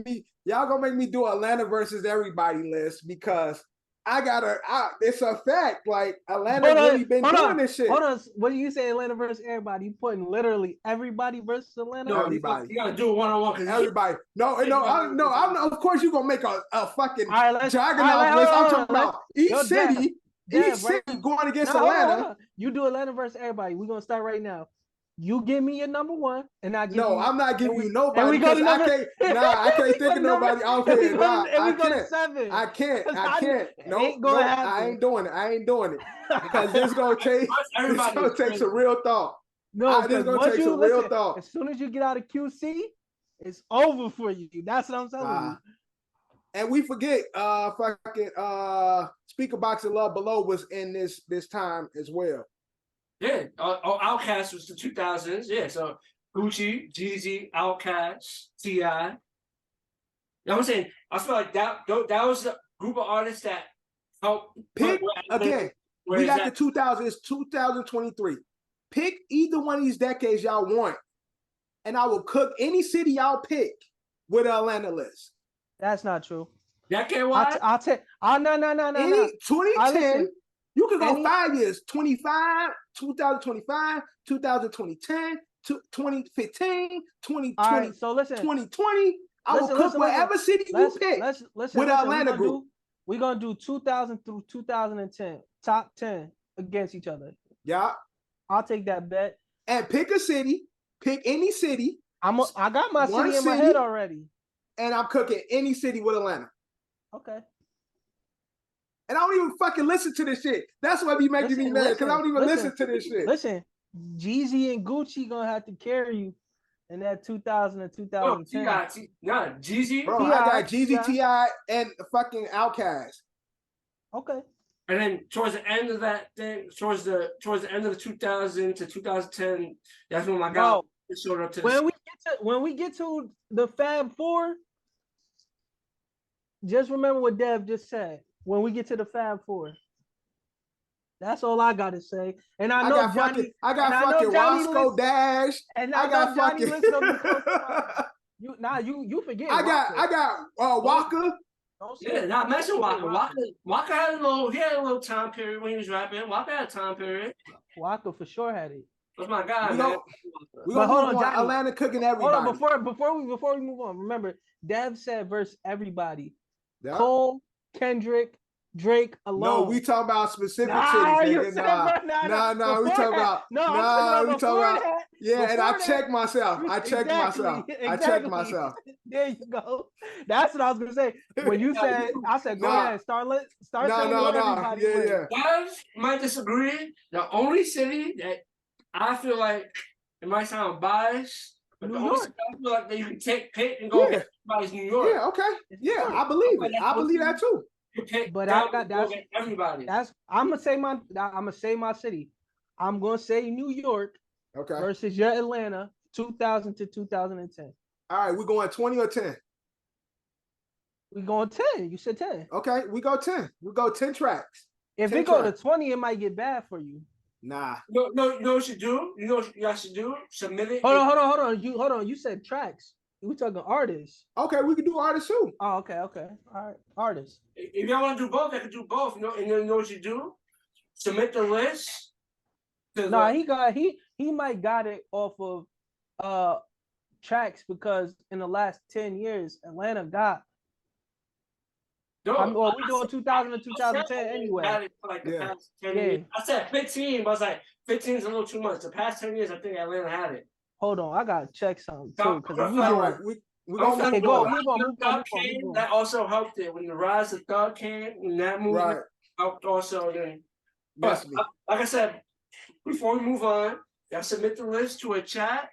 me do Atlanta versus everybody list because it's a fact. Like Atlanta really been doing this shit. Hold on. What do you say Atlanta versus everybody? You putting literally everybody versus Atlanta? No, everybody. You gotta do it one-on-one. Everybody. No. Of course you're gonna make a fucking juggernaut list. I'm talking about each city going against Atlanta. Hold on. You do Atlanta versus everybody. We're gonna start right now. You give me your number 1, and I give you. No, I'm not giving you nobody. I can't think of nobody out there. I can't. No, I ain't doing it. Because this gonna take some real thought. No, this gonna take some real thought. As soon as you get out of QC, it's over for you. That's what I'm telling you. And we forget, Speaker Box and Love Below was in this time as well. Yeah, Outkast was the 2000s. Yeah, so Gucci, Jeezy, Outkast, T.I. You know what I'm saying? I feel like that was a group of artists that helped pick again. We got the 2000s, 2023. Pick either one of these decades y'all want, and I will cook any city y'all pick with an Atlanta list. That's not true. Decade-wise? I'll take. No. 2010. You could go 5 years, 2025, 2010, 2015, 2020. Right, so listen, 2020. I will cook whatever city you pick with Atlanta group. We're going to do 2000 through 2010, top 10 against each other. Yeah. I'll take that bet. And pick a city, pick any city. I got my city in my head already. And I'm cooking any city with Atlanta. Okay. And I don't even fucking listen to this shit. That's why be making me mad, because I don't even listen to this shit. Listen, Jeezy and Gucci gonna have to carry you in that 2000 and 2010. Jeezy. Bro, I got Jeezy, T.I., and fucking Outkast. Okay. And then towards the end of that thing, towards the end of the 2000 to 2010, that's when my guy showed up to when we get to the Fab Four, just remember what Dev just said. When we get to the Fab Four, That's all I gotta say. And I I know got Johnny. I got and I know fucking Johnny Roscoe Dash. And I I got know Johnny fucking. listen to me close to my. You forget. I got Walker. Don't say Yeah, not mention Walker. Walker. Walker had a little time period when he was rapping. Walker had a time period. Walker for sure had it. That's my guy, We man. We But gonna hold move on, on. Johnny. Atlanta cooking Hold everybody. on, before we move on. Remember, Dev said versus everybody. Yeah. Cole, Kendrick, Drake alone. No, we talking about specific Nah, cities. you Nigga. said Nah. We talking about. I'm we talking about. that. Yeah, and I Before checked that- myself. I checked myself. I checked myself. There you go. That's what I was gonna say. When you said, I said, go ahead, start saying what everybody wins. Yeah. Guys might disagree. The only city that I feel like it might sound biased, but the only city I feel like that you can pick and go get everybody's New York. Yeah, okay. Yeah, I believe it. I believe that too. But I got that's everybody. I'm gonna say my city. I'm gonna say New York versus your Atlanta, 2000 to 2010. All right, we going 20 or 10? We going 10. You said 10. Okay, we go 10. We go 10 tracks. If 10 it go tracks. to 20, it might get bad for you. No, you know what you should do? You know what you guys should do? Submit it. Hold on. You said tracks. We talking artists. Okay, we can do artists too. Oh, okay. All right, artists. If y'all want to do both, I can do both. You know, and then you know what you do? Submit the list. No, he might got it off of tracks because in the last 10 years, Atlanta got. We're doing 2000 to 2010 anyway. Had it for like the past 10 years. I said 15, but I was like, 15 is a little too much. The past 10 years, I think Atlanta had it. Hold on, I gotta check something too. Because we're gonna move on. That also helped it when the Rise of Thug came. When that movement helped also. Then, but like I said, before we move on, y'all submit the list to a chat,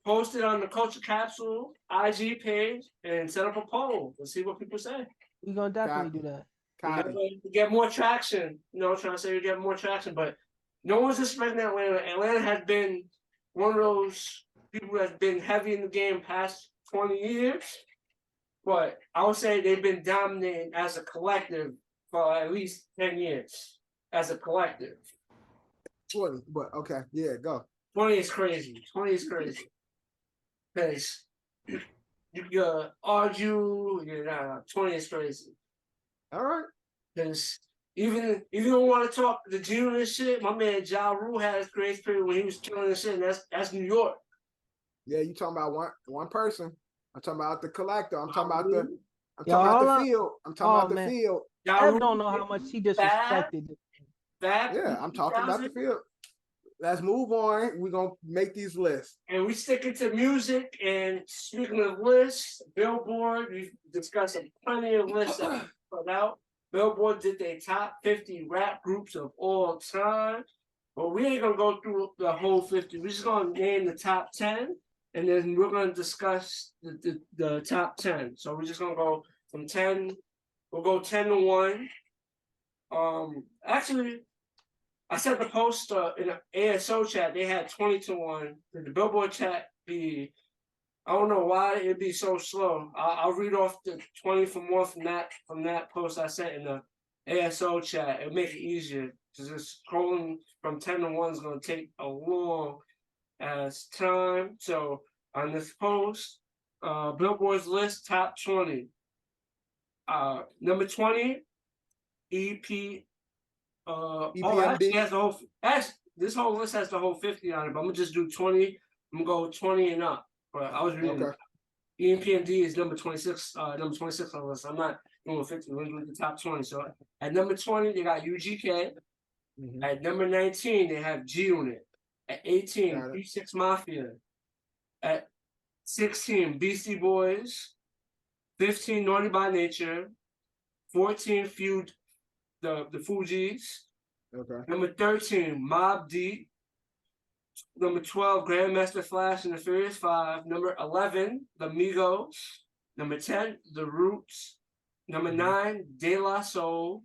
post it on the Culture Capsule IG page, and set up a poll. Let's see what people say. We're gonna definitely do that. We get more traction. You know, trying to say we get more traction, but no one's expecting Atlanta. Atlanta has been one of those people that's been heavy in the game past 20 years, but I would say they've been dominating as a collective for at least 10 years as a collective. 20, but okay, yeah, go. 20 is crazy. 20 is crazy. Because you argue, 20 is crazy. All right. Because even if you don't want to talk the June and shit, my man Ja Rule had his grace period when he was killing the shit, and that's New York. Yeah, you talking about one person. I'm talking about the collector. I'm talking about the field. I'm talking about the field. I don't know how much he disrespected. Yeah, I'm talking about the field. Let's move on. We're gonna make these lists. And we sticking to music. And speaking of lists, Billboard, we've discussed plenty of lists that we put out. Billboard did their top 50 rap groups of all time. But we ain't gonna go through the whole 50. We're just gonna name the top 10, and then we're gonna discuss the top 10. So we're just gonna go from 10. We'll go 10 to 1. Actually, I sent the post in the ASO chat. They had 20 to 1. The Billboard chat be, I don't know why it'd be so slow. I'll read off the 20 for more from that post I sent in the ASO chat. It'll make it easier. Because just scrolling from 10 to 1 is going to take a long as time. So on this post, Billboard's list top 20. Number 20, EP. Actually has the whole. This whole list has the whole 50 on it, but I'm gonna just do 20. I'm gonna go 20 and up. But I was reading. EMPMD is number 26. Number 26 on the list. I'm not doing 50. We're doing the top 20. So at number 20, they got UGK. Mm-hmm. At number 19, they have G Unit. At 18, P6 Mafia. At 16, Beastie Boys. 15, Naughty by Nature. 14, Feud. The Fugees. Okay. Number 13, Mobb Deep. Number 12, Grandmaster Flash and the Furious 5. Number 11, The Migos. Number 10, The Roots. Number 9, De La Soul.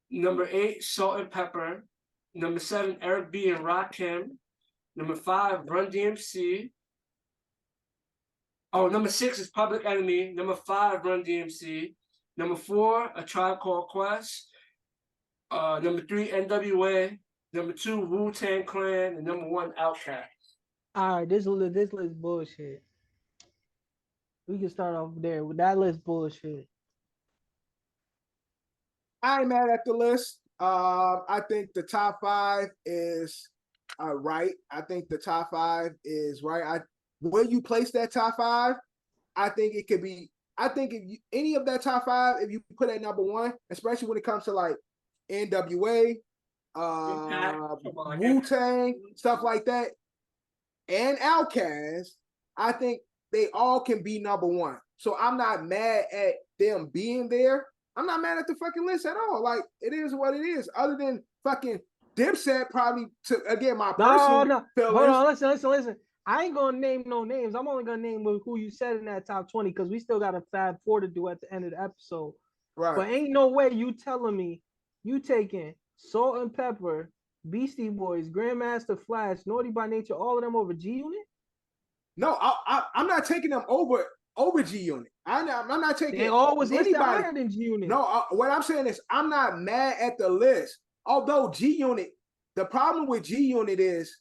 Number 8, Salt and Pepper. Number 7, Eric B. and Rakim. Number 5, Run DMC. Oh, number 6 is Public Enemy. Number 5, Run DMC. Number 4, A Tribe Called Quest. Number 3, NWA. Number 2, Wu-Tang Clan, and number 1, Outkast. All right, this list bullshit. We can start off there with that list bullshit. I ain't mad at the list. I think the top 5 is right. I think the top 5 is right. Where you place that top 5, I think it could be. I think if any of that top 5, if you put at number 1, especially when it comes to like NWA, Wu-Tang, stuff like that, and Outkast, I think they all can be number 1. So I'm not mad at them being there. I'm not mad at the fucking list at all. Like, it is what it is. Other than fucking Dipset probably took, again, my personal feelings. Hold on, listen. I ain't gonna name no names. I'm only gonna name who you said in that top 20 because we still got a Fab 4 to do at the end of the episode. Right. But ain't no way you telling me you taking Salt and Pepper, Beastie Boys, Grandmaster Flash, Naughty by Nature, all of them over G Unit? No, I'm not taking them over G Unit. I'm not taking. They always listed anybody higher than G Unit. No, what I'm saying is I'm not mad at the list. Although G Unit, the problem with G Unit is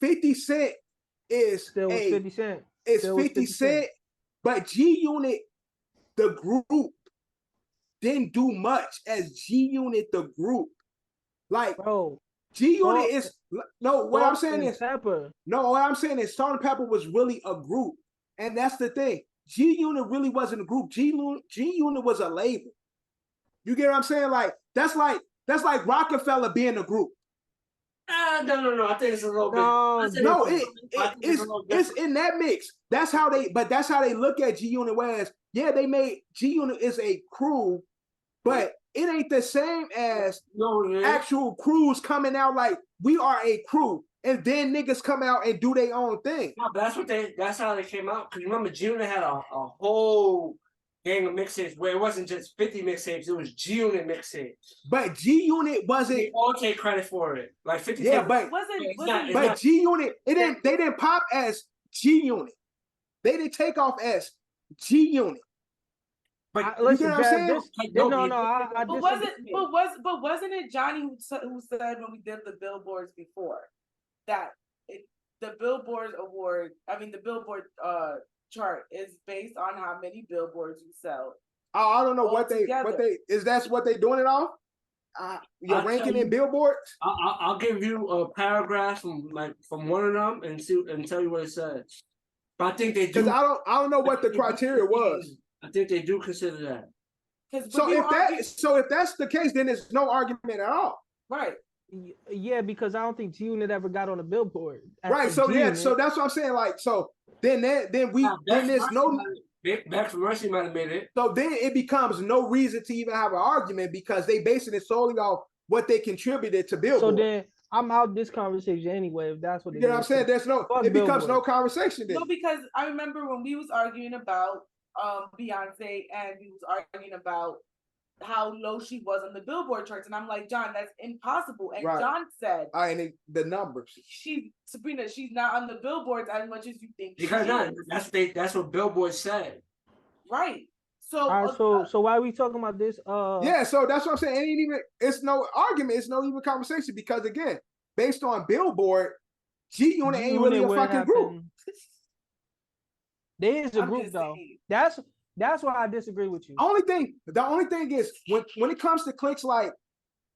50 Cent is still 50 Cent. It's 50 Cent, but G Unit, the group, didn't do much as G Unit, the group. Like, bro, G Unit is no. What I'm saying is Pepper. No, what I'm saying is Salt and Pepper was really a group, and that's the thing. G Unit really wasn't a group. G Unit was a label. You get what I'm saying? Like that's like Rockefeller being a group. No. I think it's a little bit. No, it's in that mix. That's how they look at G Unit. Whereas, yeah, they made G Unit is a crew, but it ain't the same as actual crews coming out like we are a crew, and then niggas come out and do their own thing. No, but that's how they came out. Because remember, G Unit had a whole gang of mixtapes where it wasn't just 50 mixtapes, it was G Unit mixtapes. But G Unit wasn't. They all take credit for it. Like 50. Yeah, but G Unit, they didn't pop as G Unit. They didn't take off as G Unit. But listen, you know what I'm saying? But wasn't it Johnny who said when we did the Billboards before that the Billboard chart is based on how many billboards you sell? I don't know what they that's what they doing it off. You're ranking in Billboards. I'll give you a paragraph from one of them and tell you what it says. But I think they do. Because I don't know what the criteria was. I think they do consider that. So if that's the case, then there's no argument at all. Right. Yeah, because I don't think G Unit ever got on a Billboard. Right. So so that's what I'm saying. Like, so then there's no. Back for Mercy might have made it. So then it becomes no reason to even have an argument because they basing it solely off what they contributed to Billboard. So then I'm out this conversation anyway. If that's what you know, what I'm saying, there's no. It becomes no conversation then. No, because I remember when we was arguing about Beyonce and we was arguing about how low she was on the Billboard charts, and I'm like, John, that's impossible. And right. John said, and the numbers. Sabrina, she's not on the Billboards as much as you think. Because that's what Billboard said. Right. So so why are we talking about this? Yeah, so that's what I'm saying. It's no argument, it's no even conversation because again, based on Billboard, G Unit ain't really a fucking group. There is a group though. That's why I disagree with you. The only thing is when it comes to clicks like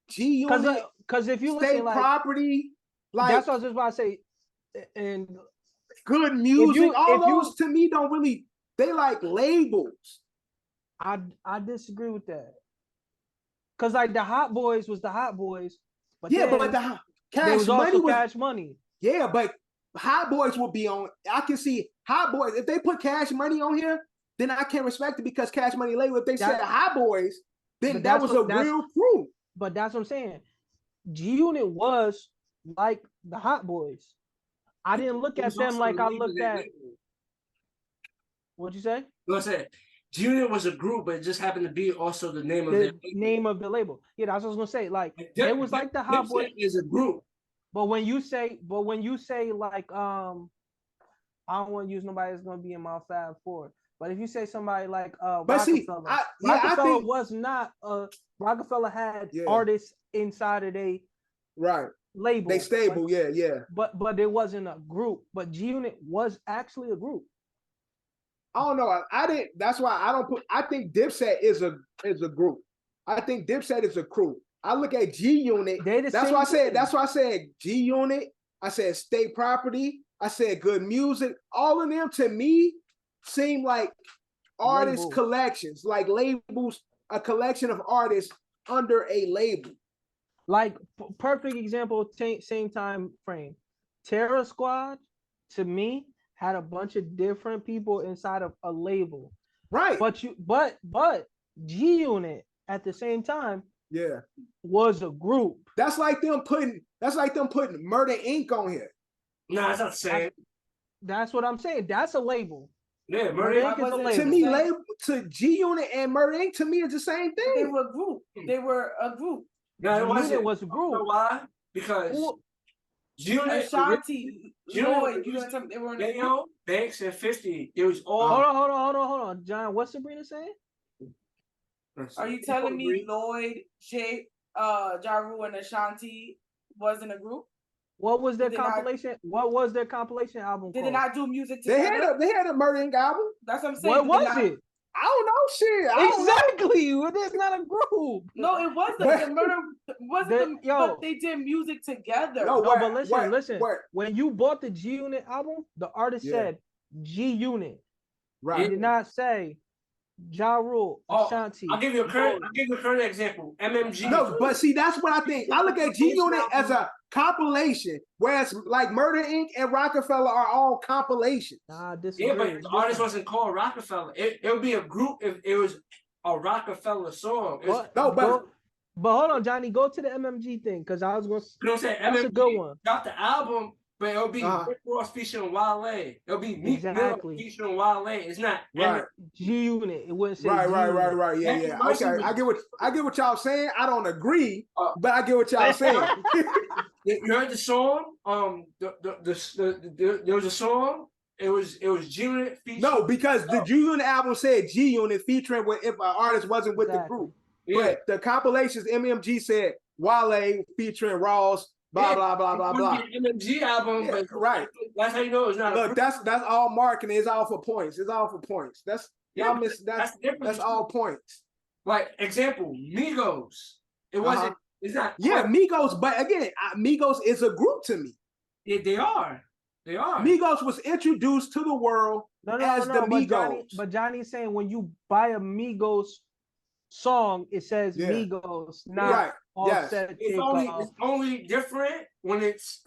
G Unit, because if you State listen, Property, like that's what I was just about to say, and good music, those to me don't really. They like labels. I disagree with that. Cause like the Hot Boys was the Hot Boys, but yeah, but the Cash Money was Cash Money. Yeah, but Hot Boys will be on. I can see Hot Boys if they put Cash Money on here. Then I can't respect it because Cash Money label. If they said Hot Boys, then that was a real crew. But that's what I'm saying. G Unit was like the Hot Boys. I didn't look at them like I looked at. What'd you say? I said G Unit was a group, but it just happened to be also the name of the name of the label. Yeah, that's what I was gonna say. Like it was like the Hot Boys is a group. But when you say like I don't want to use nobody that's gonna be in my Fab 4. But if you say somebody like But see, Rockefeller, I Rockefeller think was not Rockefeller had Yeah. artists inside of a right. label. They stable, yeah. But it wasn't a group. But G Unit was actually a group. I don't know. I didn't. That's why I don't put. I think Dipset is a group. I think Dipset is a crew. I look at G Unit. That's why I said. That's why I said G Unit. I said State Property. I said Good Music. All of them to me seem like artist collections, like labels, a collection of artists under a label. Like perfect example, same time frame. Terror Squad to me had a bunch of different people inside of a label. Right. But G Unit at the same time was a group. That's like them putting Murder Inc. on here. No, that's not the same. That's what I'm saying. That's a label. Yeah, Murder Inc. is a label. To me, label to G Unit and Murder Inc. to me is the same thing. They were a group. They were a group. No, it wasn't. Unit was a group. You know why? Because G Unit, Ashanti, Lloyd, you know something. They were in a group. Banks and 50. It was all. Hold on. John, what's Sabrina saying? Are you telling me Lloyd, Jay, Ja Rule, and Ashanti was in a group? What was their compilation? What was their compilation album? Did they not do music together? They had a Murder Inc. album. That's what I'm saying. What was it? I don't know shit. Exactly. It's not a group. No, it wasn't. The murder wasn't. But they did music together. But listen. When you bought the G Unit album, the artist said G Unit. Right. He did not say Ja Rule, Ashanti. I'll give you a current example. MMG. No, but see, that's what I think. I look at G Unit as a compilation, whereas like Murder Inc. and Rockefeller are all compilations. Yeah, but the artist wasn't called Rockefeller. It would be a group if it was a Rockefeller song. But hold on, Johnny, go to the MMG thing because I was going to. You know what I'm saying? That's MMG a good one. Got the album, but it'll be Rick Ross featuring Wale. It'll be Meek Mill featuring Wale. It's not G Unit. It wouldn't say right. Yeah. Okay, I get what y'all saying. I don't agree, but I get what y'all saying. You heard the song? There was a song. It was G Unit featuring. No, because the G Unit album said G Unit featuring with if an artist wasn't with the group. Yeah. But the compilations MMG said Wale featuring Ross. Blah blah blah blah blah. MMG album, but right. That's how you know it's not. Look, that's all marketing. It's all for points. It's all for points. That's all points. Like example, Migos. It wasn't. It's not. Yeah, Migos. But again, Migos is a group to me. Yeah, they are. They are. Migos was introduced to the world as the Migos. But Johnny's saying when you buy a Migos song, it says Migos, not Offset. It's only different when it's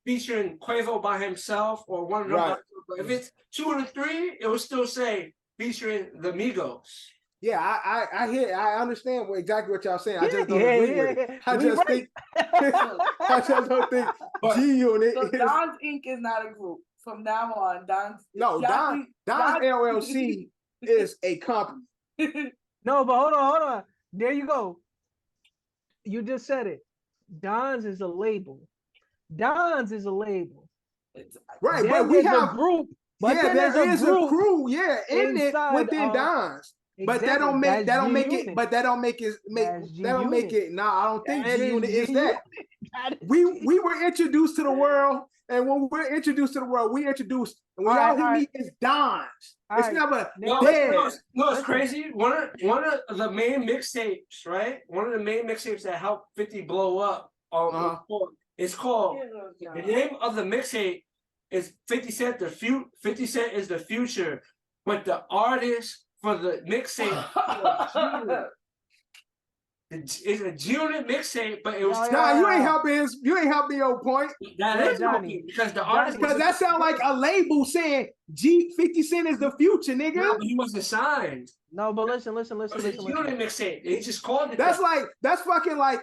featuring Quavo by himself or one of them. Right. But if it's 2 or 3, it will still say featuring the Migos. Yeah, I understand exactly what y'all saying. I just don't agree with it. I just don't think G Unit. So Don's Inc. is not a group. From now on, Don's LLC is a company. No, but hold on. There you go. You just said it. Don's is a label. Right, but we have a group. But there is a crew, in it within Don's. But that don't make it. But that don't make it. No, I don't think G Unit is that. We were introduced to the world, and when we're introduced to the world, we introduced. And when y'all hear me, it's Don's. It's never there. No, it's crazy. One of the main mixtapes, right? One of the main mixtapes that helped 50 blow up. It's called. The name of the mixtape is 50 Cent. 50 Cent is the future, but the artist for the mixtape. It's a G Unit mixtape, but it was. You ain't helping your point. That is Johnny, because the artist. Because that sounds like a label saying 50 Cent is the future, nigga. No, but he wasn't signed. No, but listen. It was a G Unit mixtape. They just called it. That's fucking like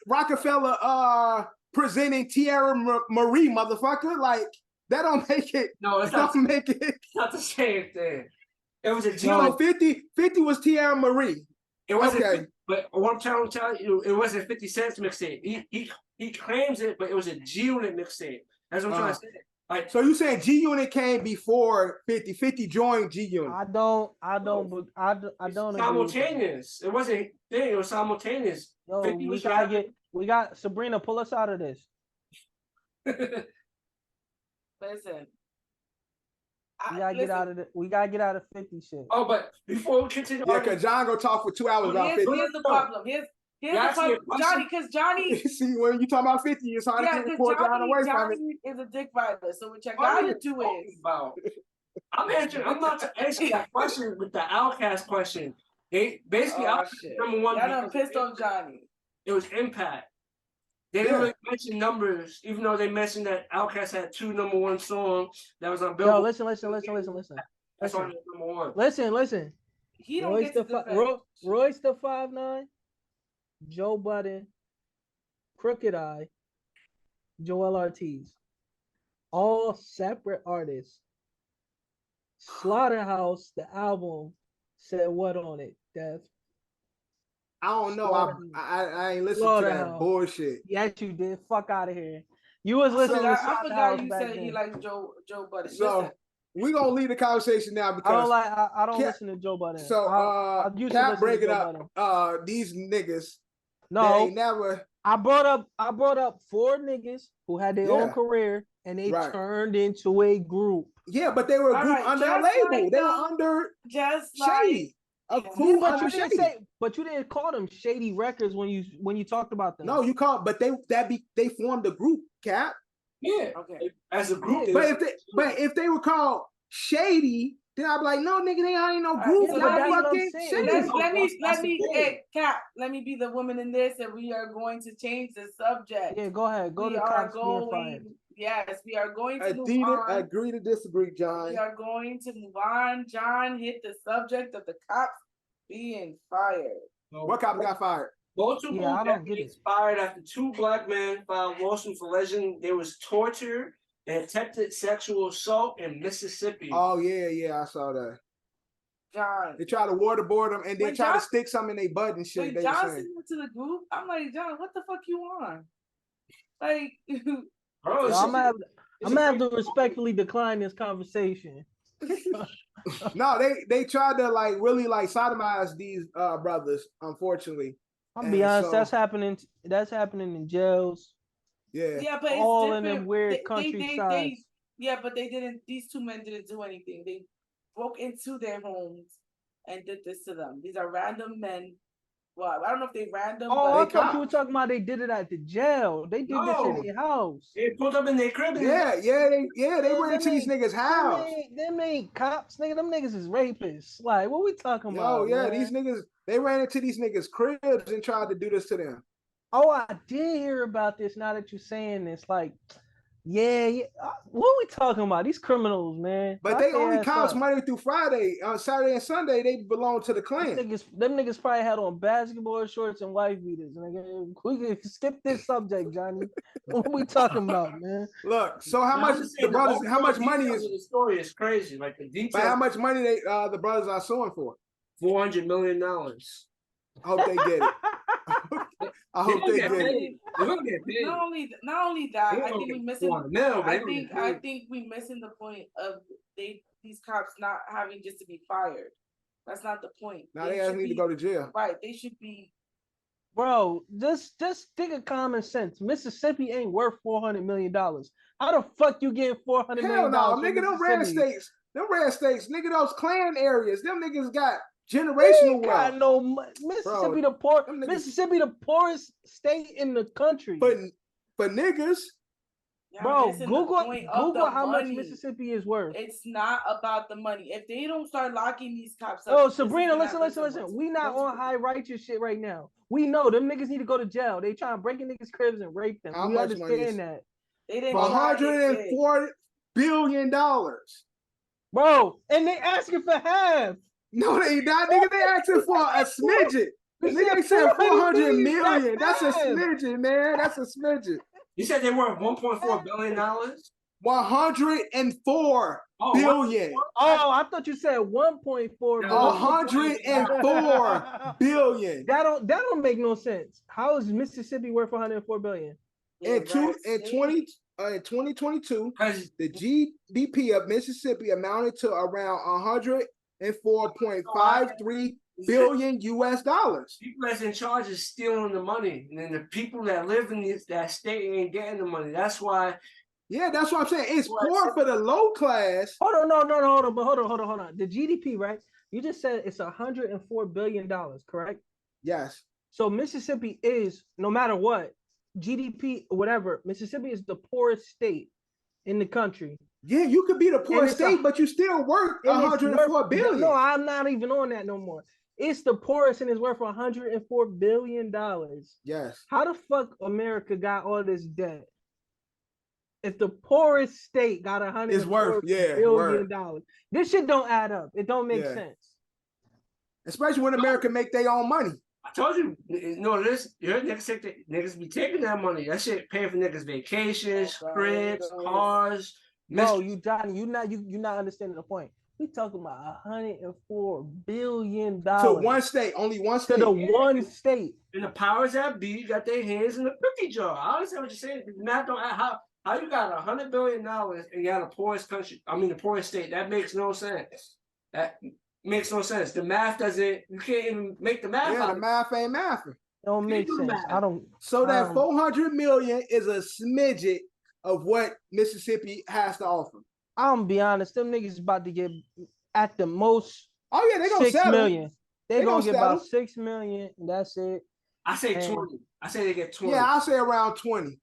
Rockefeller presenting Tierra Marie, motherfucker. Like that don't make it. No, it's not. It's not the same thing. It was a G Unit. No, 50 was Tierra Marie. It wasn't, but what I'm trying to tell you, it wasn't 50 Cent's mixtape. He claims it, but it was a G Unit mixtape. That's what I'm trying to say. Like, so you saying G Unit came before 50? 50 joined G Unit. I don't agree with that. simultaneous. It wasn't thing. It was simultaneous. Yo, 50 was rapping. we got Sabrina, pull us out of this. Listen. We gotta get out of it. We gotta get out of 50 shit. Oh, but before we continue, Yeah, because John gonna talk for 2 hours about 50. Here's the problem. Here's the problem, Johnny, because Johnny. See, when you talk about 50, it's hard to pull John away from it. Johnny is a dick rider. So what you gotta do is. I'm about to answer that question with the Outcast question. They basically number one. Y'all done pissed off Johnny. It was impact. They didn't really mention numbers, even though they mentioned that Outkast had 2 number 1 songs that was on Billboard. Yo, listen. That's on number 1. Listen. He don't get to defend. Royce the 5'9", Joe Budden, Crooked Eye, Joel Ortiz, all separate artists. Slaughterhouse, the album, said what on it, Dev? I don't know. I ain't listened to that bullshit. Yes, you did. Fuck out of here. You was listening to I forgot you back said then. he likes Joe Budden. So we're gonna leave the conversation now because I don't listen to Joe Budden. So Cap breaking up these niggas. No, they never. I brought up 4 niggas who had their own career and they turned into a group. Yeah, but they were a group under a label. They were under Shady. But you didn't call them Shady Records when you talked about them. No, you called, but they formed a group, Cap. Yeah, okay. As a group. But if they were called Shady, then I'd be like, no, nigga, they ain't no group. So let me be the woman in this, and we are going to change the subject. Yeah, go ahead. We are going to move on. Agree to disagree, John. We are going to move on. John hit the subject of the cops being fired. What cops got fired? Multiple deputies fired after 2 black men filed lawsuits alleging there was torture and attempted sexual assault in Mississippi. Oh yeah, I saw that. John, they try to waterboard them and then try to stick some in their butt and shit. When John sent into the group, I'm like, John, what the fuck you on? Like, bro, I'm gonna have to respectfully decline this conversation. No, they tried to really sodomize these brothers, unfortunately. I'll be honest, that's happening in jails. Yeah, but all in them weird countrysides. Yeah, but they didn't. These 2 men didn't do anything. They broke into their homes and did this to them. These are random men. Well, I don't know if they random. Oh, I thought you were talking about they did it at the jail. They did this in their house. They pulled up in their crib. They went into these niggas' house. Them ain't cops, nigga. Them niggas is rapists. Like, what we talking about? Yeah, man? these niggas. They ran into these niggas' cribs and tried to do this to them. Oh, I did hear about this. Now that you're saying this, like, yeah. What we talking about? These criminals, man. But they only cops Monday through Friday. On Saturday and Sunday, they belong to the Klan. Them niggas probably had on basketball shorts and wife beaters. Nigga. We can skip this subject, Johnny. What we talking about, man? Look, so how much the brothers? How much money is the story? Is crazy. Like the details. But how much money the brothers are suing for? $400 million. I hope they get it. I hope they get it. Not only that, I think we missing. I think we missing the point of these cops not having just to be fired. That's not the point. Now they need to go to jail. Right? They should be. Bro, just think of common sense. Mississippi ain't worth $400 million. How the fuck you getting $400 million? Hell no, nigga. Them red states, nigga. Those Klan areas, them niggas got generational wealth. No, Mississippi, Mississippi, the poorest state in the country. But for niggas, bro, Google how much Mississippi is worth. It's not about the money. If they don't start locking these cops up. Oh, Sabrina, listen. We not on high righteous shit right now. We know them niggas need to go to jail. They trying to break in niggas' cribs and rape them. We understand that. They didn't $104 billion. Bro, and they asking for half. No, they not, nigga. They asking for a smidget. Nigga, they said 400 million. That's a smidget, man. That's a smidget. You said they were $1.4 billion? 104 billion. Oh, I thought you said 1.4 billion. 104 billion. That don't make no sense. How is Mississippi worth 104 billion? In in 2022, 'Cause the GDP of Mississippi amounted to around 104.53 billion US dollars. people that's in charge is stealing the money, and then the people that live in that state ain't getting the money. That's why. Yeah, that's what I'm saying. It's poor for the low class. Hold on. Hold on. The GDP, right? You just said it's $104 billion, correct? Yes. So Mississippi is, no matter what, GDP, whatever, Mississippi is the poorest state in the country. Yeah, you could be the poorest state, but you still worth 104 billion. No, I'm not even on that no more. It's the poorest and it's worth $104 billion. Yes. How the fuck America got all this debt? If the poorest state got $104 billion, this shit don't add up. It don't make sense. Especially when America make their own money. I told you, niggas be taking that money. That shit paying for niggas' vacations, cribs, cars. No, Johnny, you not understanding the point. We talking about $104 billion to one state, only one state. To the one state. And the powers that be got their hands in the cookie jar. I understand what you're saying. Math don't how you got $100 billion and you got the poorest country. I mean, the poorest state. That makes no sense. That makes no sense. The math doesn't. You can't even make the math. Yeah, the math ain't mathing. Don't make sense. I don't. So that 400 million is a smidget of what Mississippi has to offer. I'm gonna be honest. Them niggas about to get at the most. Oh yeah, they gonna 6 settle. million. They gonna get about 6 million. And that's it. I say 20. I say they get 20. Yeah, I say around 20.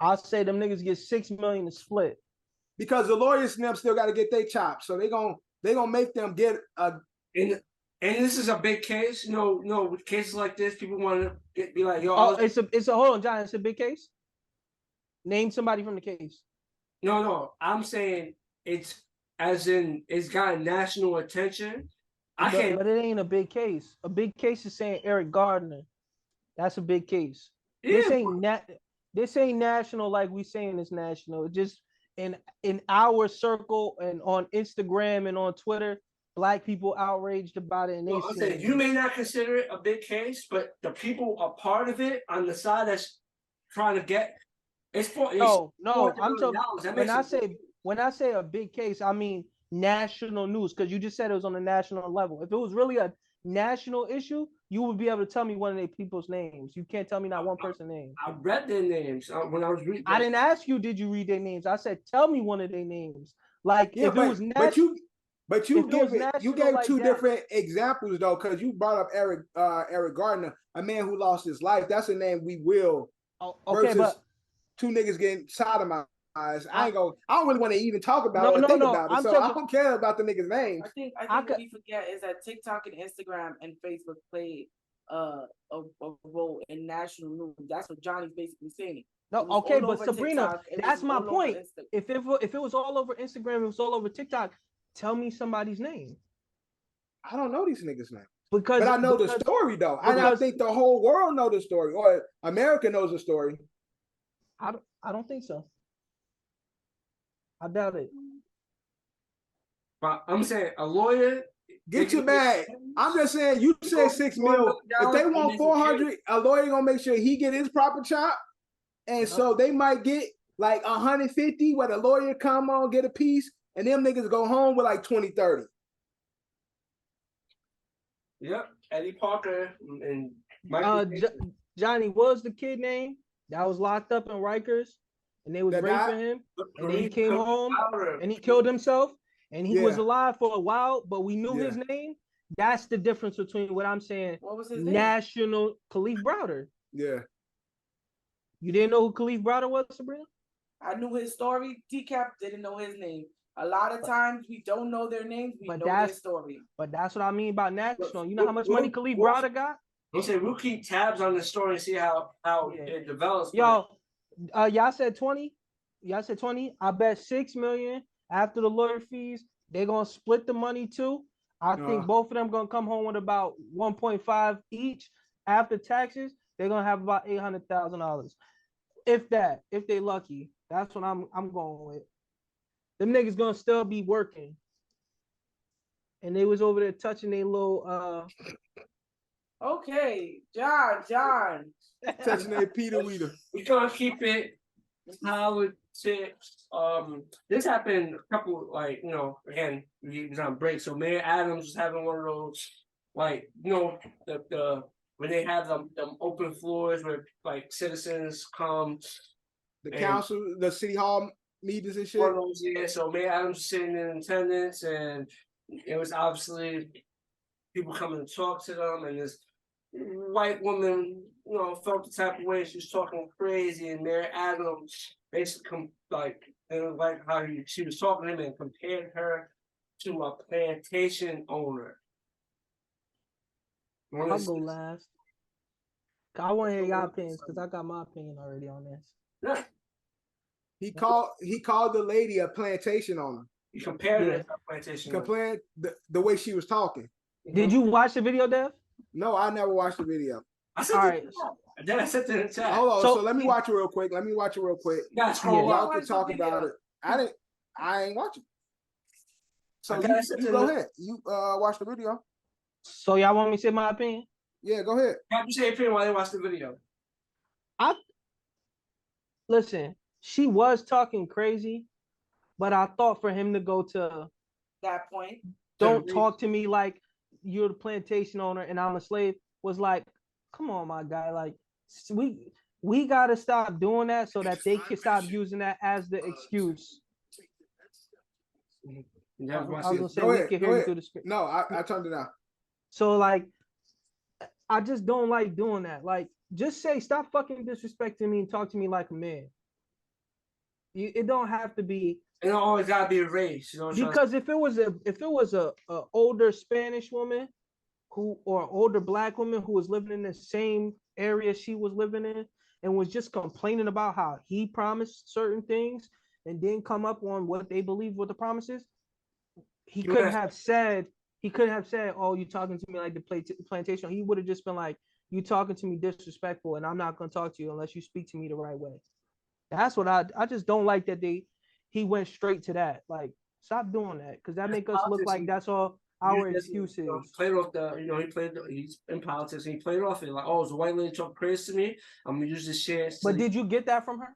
I'll say them niggas get 6 million to split. Because the lawyers and them still got to get their chops, so they gonna make them get a. And this is a big case. With cases like this, people want to be like, yo. Oh, it's a hold on, John. It's a big case. Name somebody from the case. No. I'm saying it's as in it's got national attention. But it ain't a big case. A big case is saying Eric Gardner. That's a big case. Yeah, this ain't national like we saying it's national. It's just in our circle and on Instagram and on Twitter, Black people outraged about it. And you may not consider it a big case, but the people are part of it on the side that's trying to get. No. I'm talking. When I say a big case, I mean national news, because you just said it was on a national level. If it was really a national issue, you would be able to tell me one of their people's names. You can't tell me not one person's name. I read their names when I was reading. I didn't ask you, did you read their names? I said, tell me one of their names. Like, yeah, if it was national. But you gave two different examples though, because you brought up Eric Gardner, a man who lost his life. That's a name we will. Okay, but two niggas getting sodomized. I don't really want to even talk about it or think about it. I don't care about the niggas' names. I think what we forget is that TikTok and Instagram and Facebook played a role in national news. That's what Johnny's basically saying. No, okay, but Sabrina, that's my point. If it was all over Instagram, it was all over TikTok, tell me somebody's name. I don't know these niggas' names. But I know the story though. I think the whole world knows the story, or America knows the story. I don't think so. I doubt it. But I'm saying a lawyer. Get your bag. I'm just saying, you said 6 mil. If they want 400, a lawyer gonna make sure he get his proper chop. And so they might get like 150 where the lawyer come on, get a piece, and them niggas go home with like 20, 30. Yep. Eddie Parker and Johnny, what was the kid name that was locked up in Rikers? And they was raping him, and then he came home and he killed himself, and he was alive for a while, but we knew his name. That's the difference between what I'm saying. What was his name? Khalif Browder. Yeah. You didn't know who Khalif Browder was, Sabrina? I knew his story. T-Cap didn't know his name. A lot of times we don't know their names. We know their story. But that's what I mean by national. You know how much money Khalif Browder got? We'll keep tabs on the story and see how it develops. Y'all said 20. Y'all said 20. I bet 6 million after the lawyer fees. They're gonna split the money too. I think both of them gonna come home with about 1.5 each after taxes. They're gonna have about $800,000, if they lucky. That's what I'm going with. Them niggas gonna still be working, and they was over there touching their little. Okay, John. Touching their Peter Weeder. We gonna keep it how see, this happened a couple, like, again, we was on break. So Mayor Adams was having one of those, like, the when they have them open floors where like citizens come. The council, the city hall meetings and shit. Yeah, so Mayor Adams was sitting in attendance, and it was obviously people coming to talk to them, and this white woman, felt the type of way. She was talking crazy, and Mayor Adams basically like how she was talking to him and compared her to a plantation owner. I'll go last. I want to hear your opinions because I got my opinion already on this. Yeah. He called the lady a plantation owner. He compared her to a plantation owner. Compared the way she was talking. Did you watch the video, Dev? No, I never watched the video. I said then I said to the chat. Hold on, so let me watch it real quick. Y'all can talk about it. I ain't watching. So you go ahead. You watch the video. So y'all want me to say my opinion? Yeah, go ahead. Have you say your opinion while they watch the video? Listen, she was talking crazy, but I thought for him to go to that point, don't talk to me like you're the plantation owner and I'm a slave, was like, come on, my guy. Like, we gotta stop doing that so that they can stop using that as the excuse. Yeah, I was gonna say we can hear you through the screen. No, I turned it off. So like, I just don't like doing that. Like, just say stop fucking disrespecting me and talk to me like a man. It don't have to be. It don't always gotta be a race, Because if it was a older Spanish woman or older black woman who was living in the same area she was living in and was just complaining about how he promised certain things and didn't come up on what they believe were the promises, he couldn't have said, oh, you talking to me like the plantation. He would have just been like, you talking to me disrespectful and I'm not going to talk to you unless you speak to me the right way. That's what I just don't like that he went straight to that. Like, stop doing that because that make us look like that's all our excuses. Played off he's in politics and he played off it like, oh, it's a white lady talking crazy to me. I'm gonna use this shit. But did you get that from her?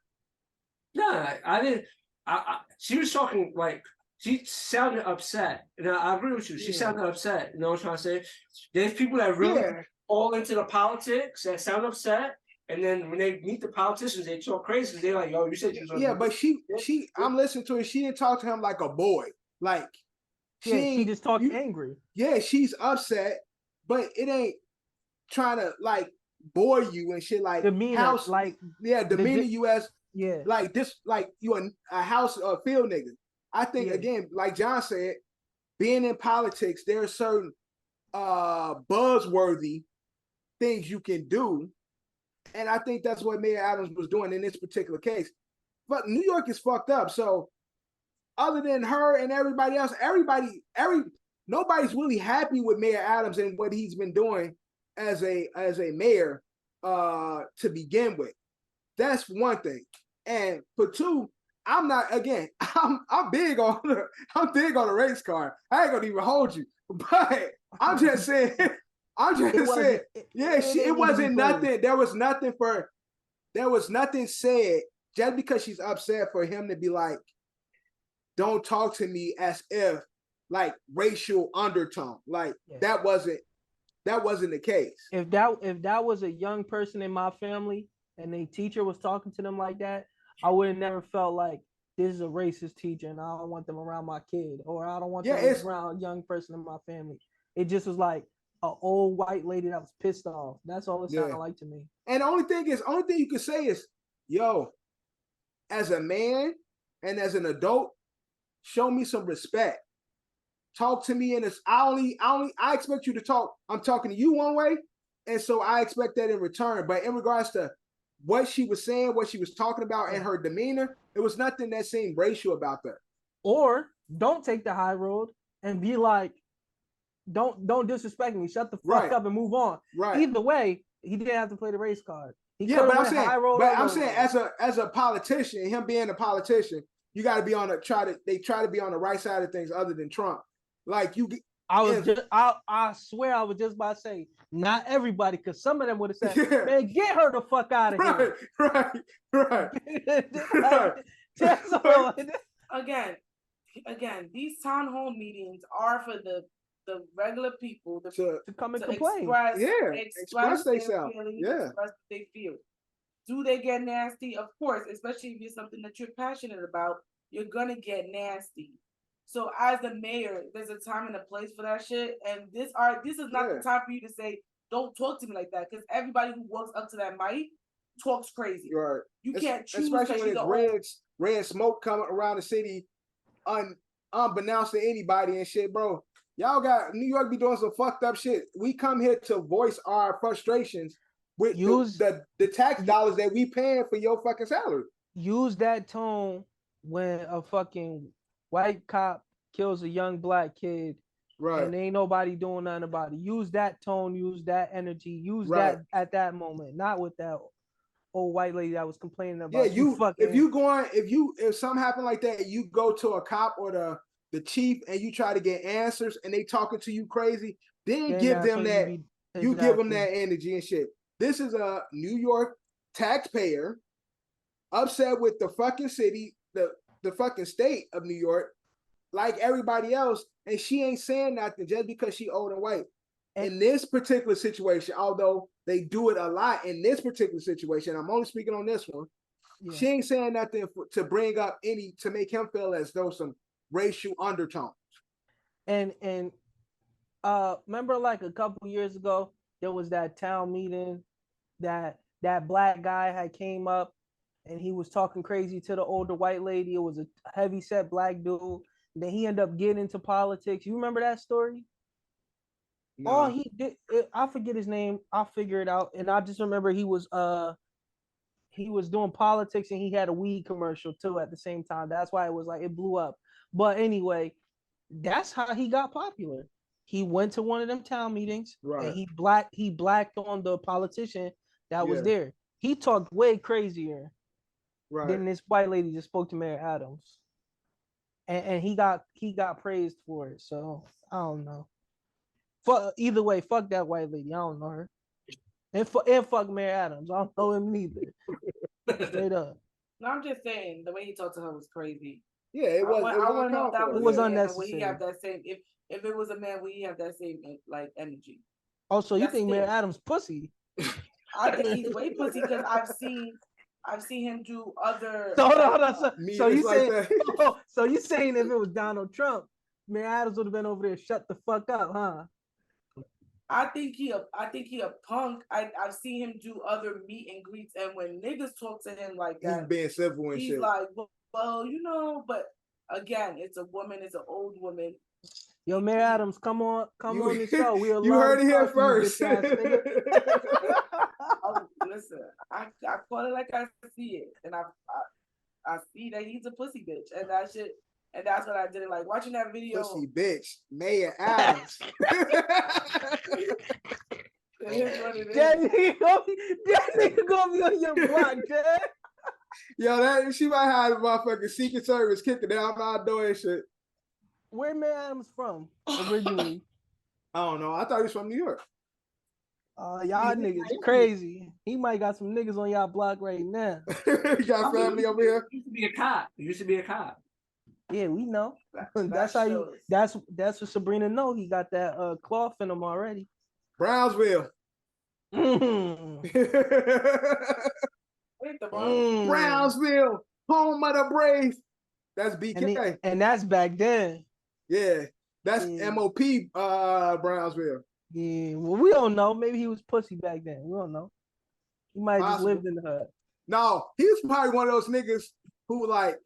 No, I didn't. She was talking like she sounded upset. And I agree with you. She sounded upset. You know what I'm trying to say? There's people that really fall into the politics that sound upset. And then when they meet the politicians, they talk crazy because they're like, "Yo, you said you was." Yeah, but she, I'm listening to her. She didn't talk to him like a boy. Like she just talked angry. Yeah, she's upset, but it ain't trying to like bore you and shit. Like demeanor, demeanor you as like this, like you a house field nigga. I think again, like John said, being in politics, there are certain buzzworthy things you can do. And I think that's what Mayor Adams was doing in this particular case. But New York is fucked up. So other than her and everybody else, nobody's really happy with Mayor Adams and what he's been doing as a mayor to begin with. That's one thing. And for two, I'm big on the race car. I ain't gonna even hold you. But I'm just saying it wasn't nothing. There was nothing said just because she's upset for him to be like, don't talk to me as if like racial undertone. Like that wasn't the case. If that was a young person in my family and a teacher was talking to them like that, I would have never felt like this is a racist teacher and I don't want them around my kid or I don't want them around a young person in my family. It just was like an old white lady that was pissed off. That's all it sounded like to me. And the only thing you can say is, yo, as a man and as an adult, show me some respect. Talk to me in this. I expect you to talk. I'm talking to you one way, and so I expect that in return. But in regards to what she was saying, what she was talking about, and her demeanor, it was nothing that seemed racial about that. Or don't take the high road and be like, don't disrespect me. Shut the fuck up and move on. Right. Either way, he didn't have to play the race card. But I'm saying as a politician, him being a politician, you got to be they try to be on the right side of things other than Trump. Like I swear I was just about to say not everybody, because some of them would have said, man, get her the fuck out of here. Right. That's all. Again, these town hall meetings are for the regular people to come and to complain. express their themselves. feelings, express what they feel. Do they get nasty? Of course, especially if it's something that you're passionate about, you're gonna get nasty. So as the mayor, there's a time and a place for that shit. And this is not the time for you to say, don't talk to me like that, because everybody who walks up to that mic talks crazy. Right. You can't choose, especially when it's red smoke coming around the city, unbeknownst to anybody and shit, bro. Y'all got New York be doing some fucked up shit. We come here to voice our frustrations with the tax dollars that we paying for your fucking salary. Use that tone when a fucking white cop kills a young black kid, right? And ain't nobody doing nothing about it. Use that tone, use that energy, use that at that moment, not with that old white lady that was complaining about. If something happened like that, you go to a cop or the chief and you try to get answers and they talking to you crazy, then give them that. You give them that energy and shit. This is a New York taxpayer upset with the fucking city, the fucking state of New York, like everybody else, and she ain't saying nothing just because she old and white. In this particular situation, although they do it a lot in this particular situation, I'm only speaking on this one. Yeah. She ain't saying nothing to bring up to make him feel as though some racial undertones. And remember, like a couple years ago, there was that town meeting that black guy had came up and he was talking crazy to the older white lady. It was a heavy set black dude. Then he ended up getting into politics. You remember that story? No. Oh, he did. I forget his name. I'll figure it out. And I just remember he was doing politics and he had a weed commercial too at the same time. That's why it was like it blew up. But anyway, that's how he got popular. He went to one of them town meetings and he blacked on the politician that was there. He talked way crazier than this white lady just spoke to Mayor Adams. And he got praised for it. So I don't know. Either way, fuck that white lady. I don't know her. And fuck Mayor Adams. I don't know him neither. Straight up. No, I'm just saying the way he talked to her was crazy. Yeah, it was. I want to know if that was unnecessary. Would he have that same? If it was a man, would he have that same like energy? Oh, so you think Mayor Adams pussy? I think he's way pussy because I've seen him do other. Hold on. So you saying? So you saying if it was Donald Trump, Mayor Adams would have been over there, shut the fuck up, huh? I think he a punk. I've seen him do other meet and greets, and when niggas talk to him like that, he's being civil and he's shit. Like, well, you know, but again, it's a woman, it's an old woman. Yo, Mayor Adams, come on the show. You heard it here first. Listen, I call it like I see it, and I see that he's a pussy bitch, and that shit. And that's what I didn't like watching that video. Pussy bitch, Mayor Adams. That nigga gonna be on your block, Dad. Yo, she might have a motherfucking Secret Service kicking down my door and shit. Where Mayor Adams from originally? I don't know. I thought he was from New York. Y'all niggas crazy. He might got some niggas on y'all block right now. You got family over here? He used to be a cop. Yeah, we know. That's how that's what Sabrina know. He got that cloth in him already. Brownsville. Brownsville, home of the Braves. That's BK. And that's back then. Yeah. That's MOP Brownsville. Yeah. Well, we don't know. Maybe he was pussy back then. We don't know. He might have just lived in the hood. No, he was probably one of those niggas who like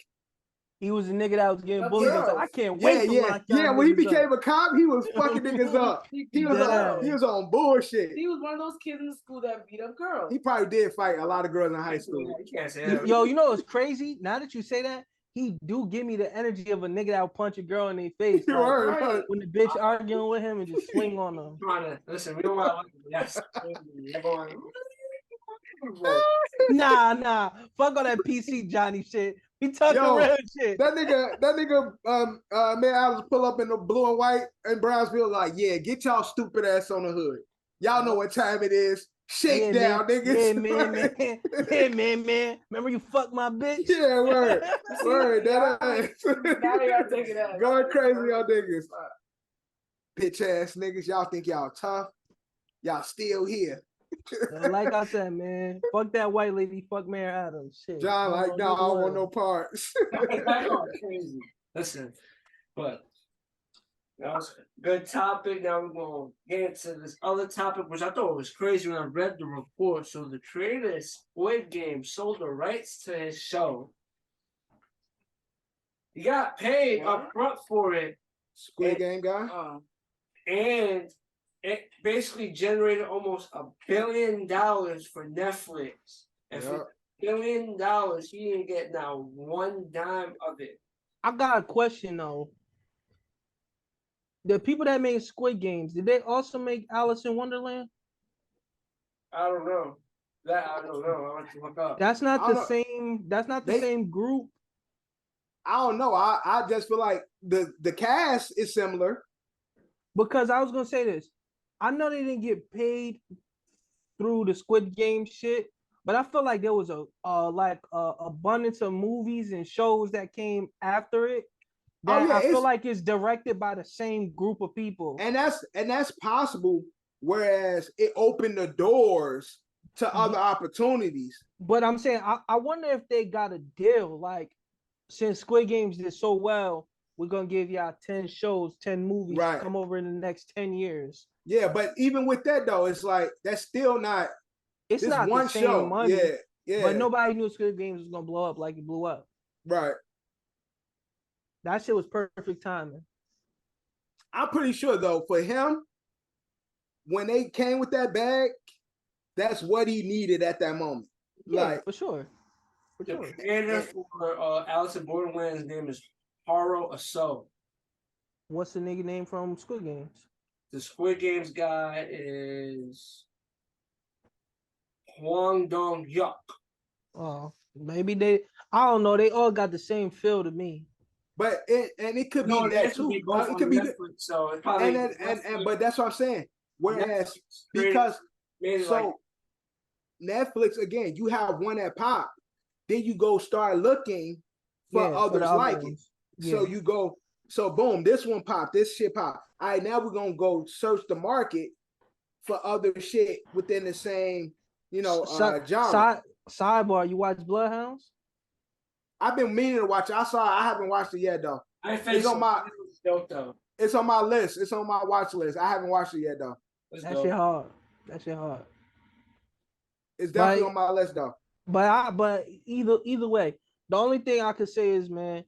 he was a nigga that was getting bullied. Like, I can't wait to lock y'all when he became a cop, he was fucking niggas up. He was on bullshit. He was one of those kids in the school that beat up girls. He probably did fight a lot of girls in high school. You can't say that. Yo, you know what's crazy? Now that you say that, he do give me the energy of a nigga that will punch a girl in their face. Like, when the bitch arguing with him and just swing on them. Listen, we don't want to. Yes. Nah. Fuck all that PC Johnny shit. We talking real shit. That nigga, Mayor Adams pull up in the blue and white in Brownsville, like, yeah, get y'all stupid ass on the hood. Y'all know what time it is. Shakedown, niggas. Yeah, man. Remember you fucked my bitch? Yeah, word. Word. Now That y'all taking that. going crazy, y'all niggas. Bitch ass niggas. Y'all think y'all tough. Y'all still here. Like I said, man, fuck that white lady, fuck Mayor Adams. Shit. John, like, no, I don't want no parts. Crazy. Listen, but that was a good topic. Now we're going to get into this other topic, which I thought was crazy when I read the report. So the creator of Squid Game sold the rights to his show. He got paid up front for it. Squid Game guy? And it basically generated almost $1 billion for Netflix. And for $1 billion, he didn't get now one dime of it. I got a question though. The people that made Squid Games, did they also make Alice in Wonderland? I don't know. I don't know. I have to look up. That's not the same. That's not the same group. I don't know. I just feel like the cast is similar. Because I was gonna say this. I know they didn't get paid through the Squid Game shit, but I feel like there was a abundance of movies and shows that came after it that I feel like it's directed by the same group of people. And that's possible. Whereas it opened the doors to other opportunities. But I'm saying I wonder if they got a deal, like since Squid Games did so well, we're gonna give y'all 10 shows, 10 movies to come over in the next 10 years. Yeah, but even with that though, it's like that's still not. It's not one the same show. money. Yeah. But nobody knew Squid Games was gonna blow up like it blew up. Right. That shit was perfect timing. I'm pretty sure though, for him, when they came with that bag, that's what he needed at that moment. Yeah, like for sure. The creator for Alice in Borderland's name is Haro Aso. What's the nigga name from Squid Games? The Squid Games guy is Hwang Dong-hyuk. Oh, maybe I don't know. They all got the same feel to me. But it could be that too. It could be Netflix, so it probably and but that's what I'm saying. Whereas because Netflix again, you have one that pop, then you go start looking for others like it. Yeah. So you go, so boom, this one pop, this shit pop. All right, now we're gonna go search the market for other shit within the same, genre. Sidebar, you watch Bloodhounds? I've been meaning to watch it. I haven't watched it yet though. It's on my list. It's on my watch list. I haven't watched it yet though. That shit hard. It's definitely on my list though. But either way, the only thing I could say is, man,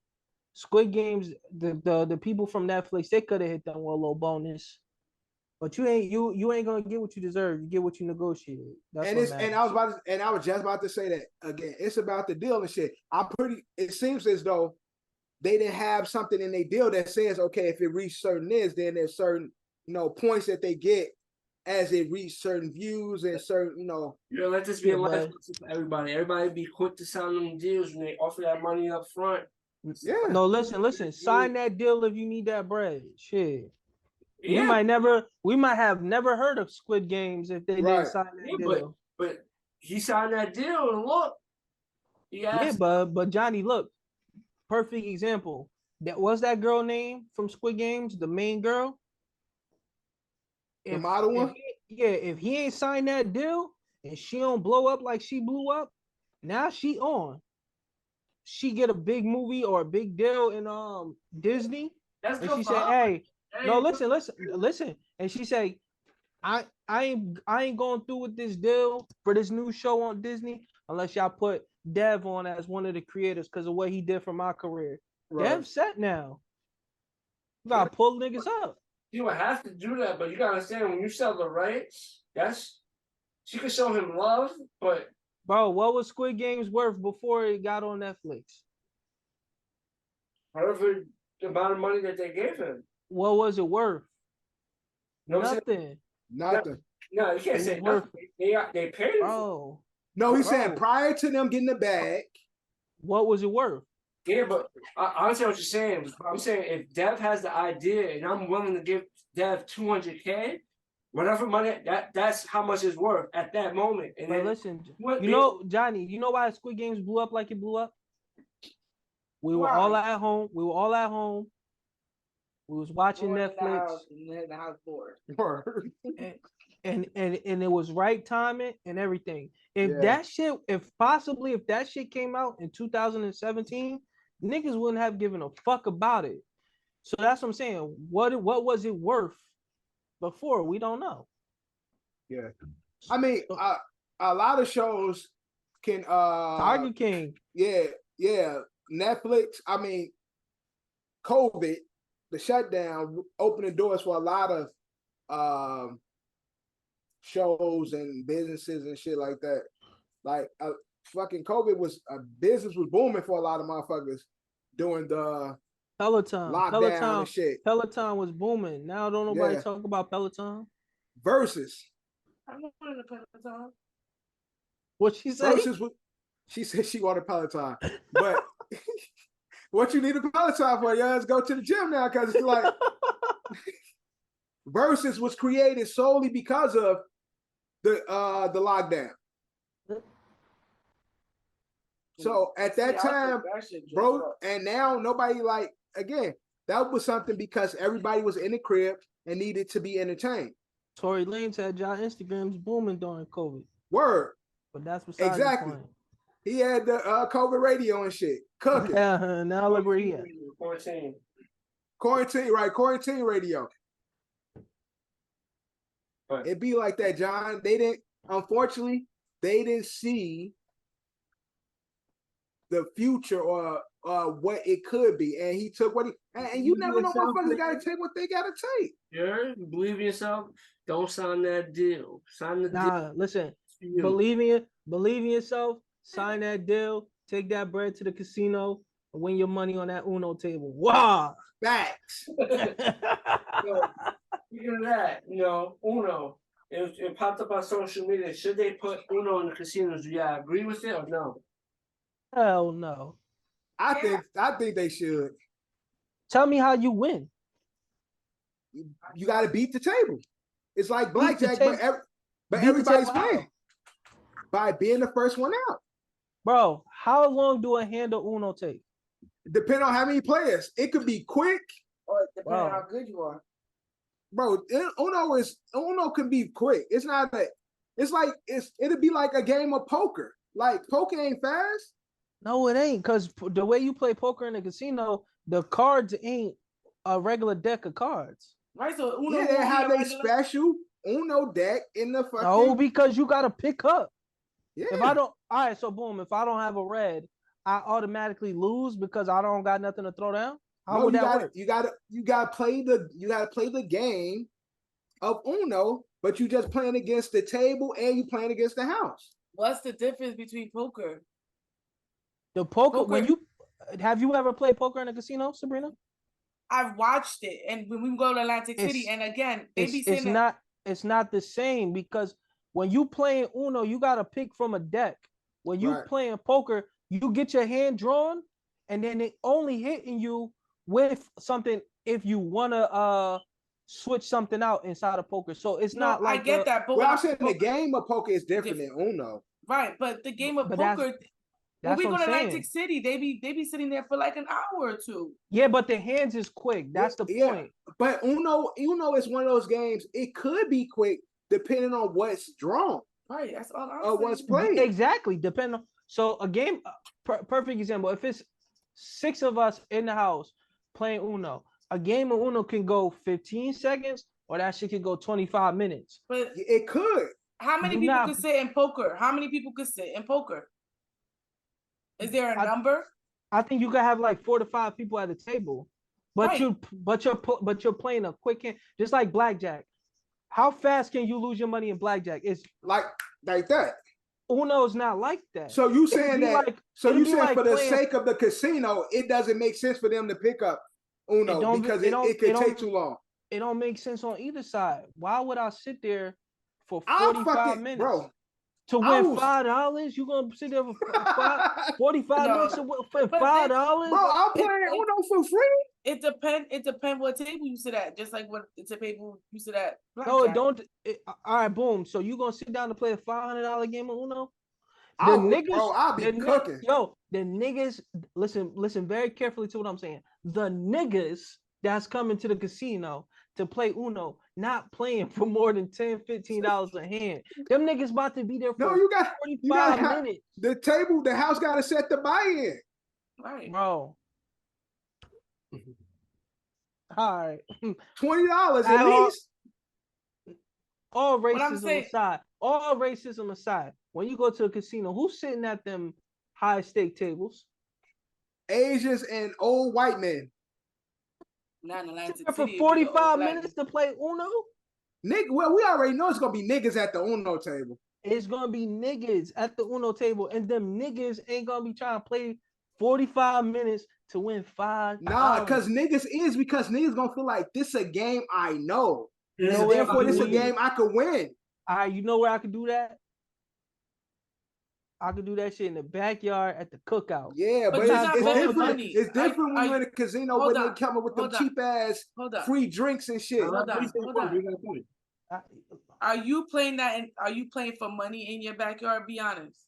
Squid Games, the people from Netflix, they could have hit them with a little bonus. But you ain't gonna get what you deserve. You get what you negotiated. I was just about to say that again. It's about the deal and shit. It seems as though they didn't have something in their deal that says, okay, if it reaches certain this, then there's certain points that they get as it reaches certain views and certain let this be a life lesson for everybody. Everybody be quick to sign them deals when they offer that money up front. Yeah. No, listen. Sign that deal if you need that bread. Shit. Yeah. We might have never heard of Squid Games if they didn't sign that deal. But he signed that deal and look. But Johnny, look, perfect example. What's that girl name from Squid Games? The main girl? The model one? If he ain't signed that deal and she don't blow up like she blew up, now she on. She get a big movie or a big deal in Disney. That's and she said, hey, no, listen. And she say, I ain't going through with this deal for this new show on Disney unless y'all put Dev on as one of the creators because of what he did for my career. Right. Dev set now. You gotta pull niggas up. You would have to do that, but you gotta understand when you sell the rights, she could show him love, but bro, what was Squid Games worth before it got on Netflix? Whatever the amount of money that they gave him. What was it worth? Nothing. No, you can't say nothing. They paid him. Bro. No, he's saying prior to them getting the bag. What was it worth? Yeah, but I understand what you're saying. I'm saying if Dev has the idea and I'm willing to give Dev $200K, Whatever money that's how much it's worth at that moment. And But then listen, what you know, Johnny, you know why Squid Games blew up like it blew up? We were all Why? at home. We were all at home. We was watching Going in the Netflix, house and had the house board. Word. and it was right timing and everything. If Yeah. that shit, if that shit came out in 2017, niggas wouldn't have given a fuck about it. So that's what I'm saying. What was it worth before? We don't know. Yeah. I mean, a lot of shows can Tiger King. Yeah. Netflix, I mean, COVID, the shutdown opened the doors for a lot of shows and businesses and shit like that. Like fucking COVID business was booming for a lot of motherfuckers during the lockdown and shit. Peloton was booming. Now don't nobody talk about Peloton. Versus. I don't want to Peloton. What she say? She said she wanted Peloton, but what you need a Peloton for? Yeah, let's go to the gym now because it's like Versus was created solely because of the lockdown. So at that time, bro, and now nobody like again. That was something because everybody was in the crib and needed to be entertained. Tory Lanez had y'all Instagrams booming during COVID. Word. But that's besides exactly. The point. He had the COVID radio and shit cooking. Yeah, now look where he at. Quarantine radio. Right. It'd be like that, John. Unfortunately, they didn't see the future or what it could be, and he took what he. And you never know, motherfuckers gotta take what they gotta take. Yeah, believe in yourself. Don't sign that deal. Sign the deal. Listen. Believe in yourself. Sign that deal. Take that bread to the casino and win your money on that Uno table. Wow. Facts. So, speaking of that, Uno. It popped up on social media. Should they put Uno in the casinos? Do y'all agree with it or no? Hell no. I think they should. Tell me how you win. You got to beat the table. It's like blackjack, but everybody's winning by being the first one out. Bro, how long do a hand of Uno take? Depending on how many players. It could be quick. Or depending on how good you are. Bro, Uno can be quick. It's not that. It'll be like a game of poker. Like poker ain't fast. No, it ain't. Because the way you play poker in the casino, the cards ain't a regular deck of cards. Right, so Uno. Yeah, they have a special Uno deck in the fucking. No, because you gotta pick up. Yeah. If I don't, all right. So boom. If I don't have a red, I automatically lose because I don't got nothing to throw down. How would that work? You gotta play the game of Uno, but you just playing against the table and you playing against the house. What's the difference between poker? The poker. When have you ever played poker in a casino, Sabrina? I've watched it, and when we go to Atlantic City, and again, it's not the same because when you playing Uno, you gotta pick from a deck. When you playing poker, you get your hand drawn, and then it only hitting you with something if you wanna switch something out inside of poker. So it's not like I get that, but I'm saying the game of poker is different than Uno. Right, but the game of poker. When we go to Atlantic City, they be sitting there for like an hour or two. Yeah, but the hands is quick. That's the point. But Uno is one of those games. It could be quick depending on what's drawn. Right, that's all I'm saying. What's played. Exactly, depending on. So a game, perfect example. If it's 6 of us in the house playing Uno, a game of Uno can go 15 seconds, or that shit can go 25 minutes. But it could. How many people could sit in poker? How many people could sit in poker? Is there a number? I think you could have like 4 to 5 people at the table, but you're playing a quick hand, just like blackjack. How fast can you lose your money in blackjack? It's like that. Uno's not like that. So you saying that? For the sake of the casino, it doesn't make sense for them to pick up Uno because it could take too long. It don't make sense on either side. Why would I sit there for 45 minutes, bro? To win $5, you gonna sit there for 45 minutes for $5? Bro, I'm playing Uno for free. It depends what table you sit at. Just like what it's a table you sit at. No, it don't. All right, boom. So you gonna sit down to play a $500 game of Uno? The I'll be cooking. The niggas, listen very carefully to what I'm saying. The niggas that's coming to the casino to play Uno, not playing for more than $10, $15 a hand. Them niggas about to be there for 45 minutes. The table, the house got to set the buy-in. Right. Bro. All right. $20 at least. All racism aside, when you go to a casino, who's sitting at them high stake tables? Asians and old white men. Not in Atlantic for City, 45 minutes to play Uno? Well, we already know it's gonna be niggas at the Uno table. It's gonna be niggas at the Uno table, and them niggas ain't gonna be trying to play 45 minutes to win $5. Nah, because niggas gonna feel like this a game I know. Therefore, this a game I could win. All right, you know where I could do that? I could do that shit in the backyard at the cookout. Yeah, but it's different. It's different when you're in a casino when they come up with them cheap ass free drinks and shit. Hold on. Are you playing that? And are you playing for money in your backyard? Be honest,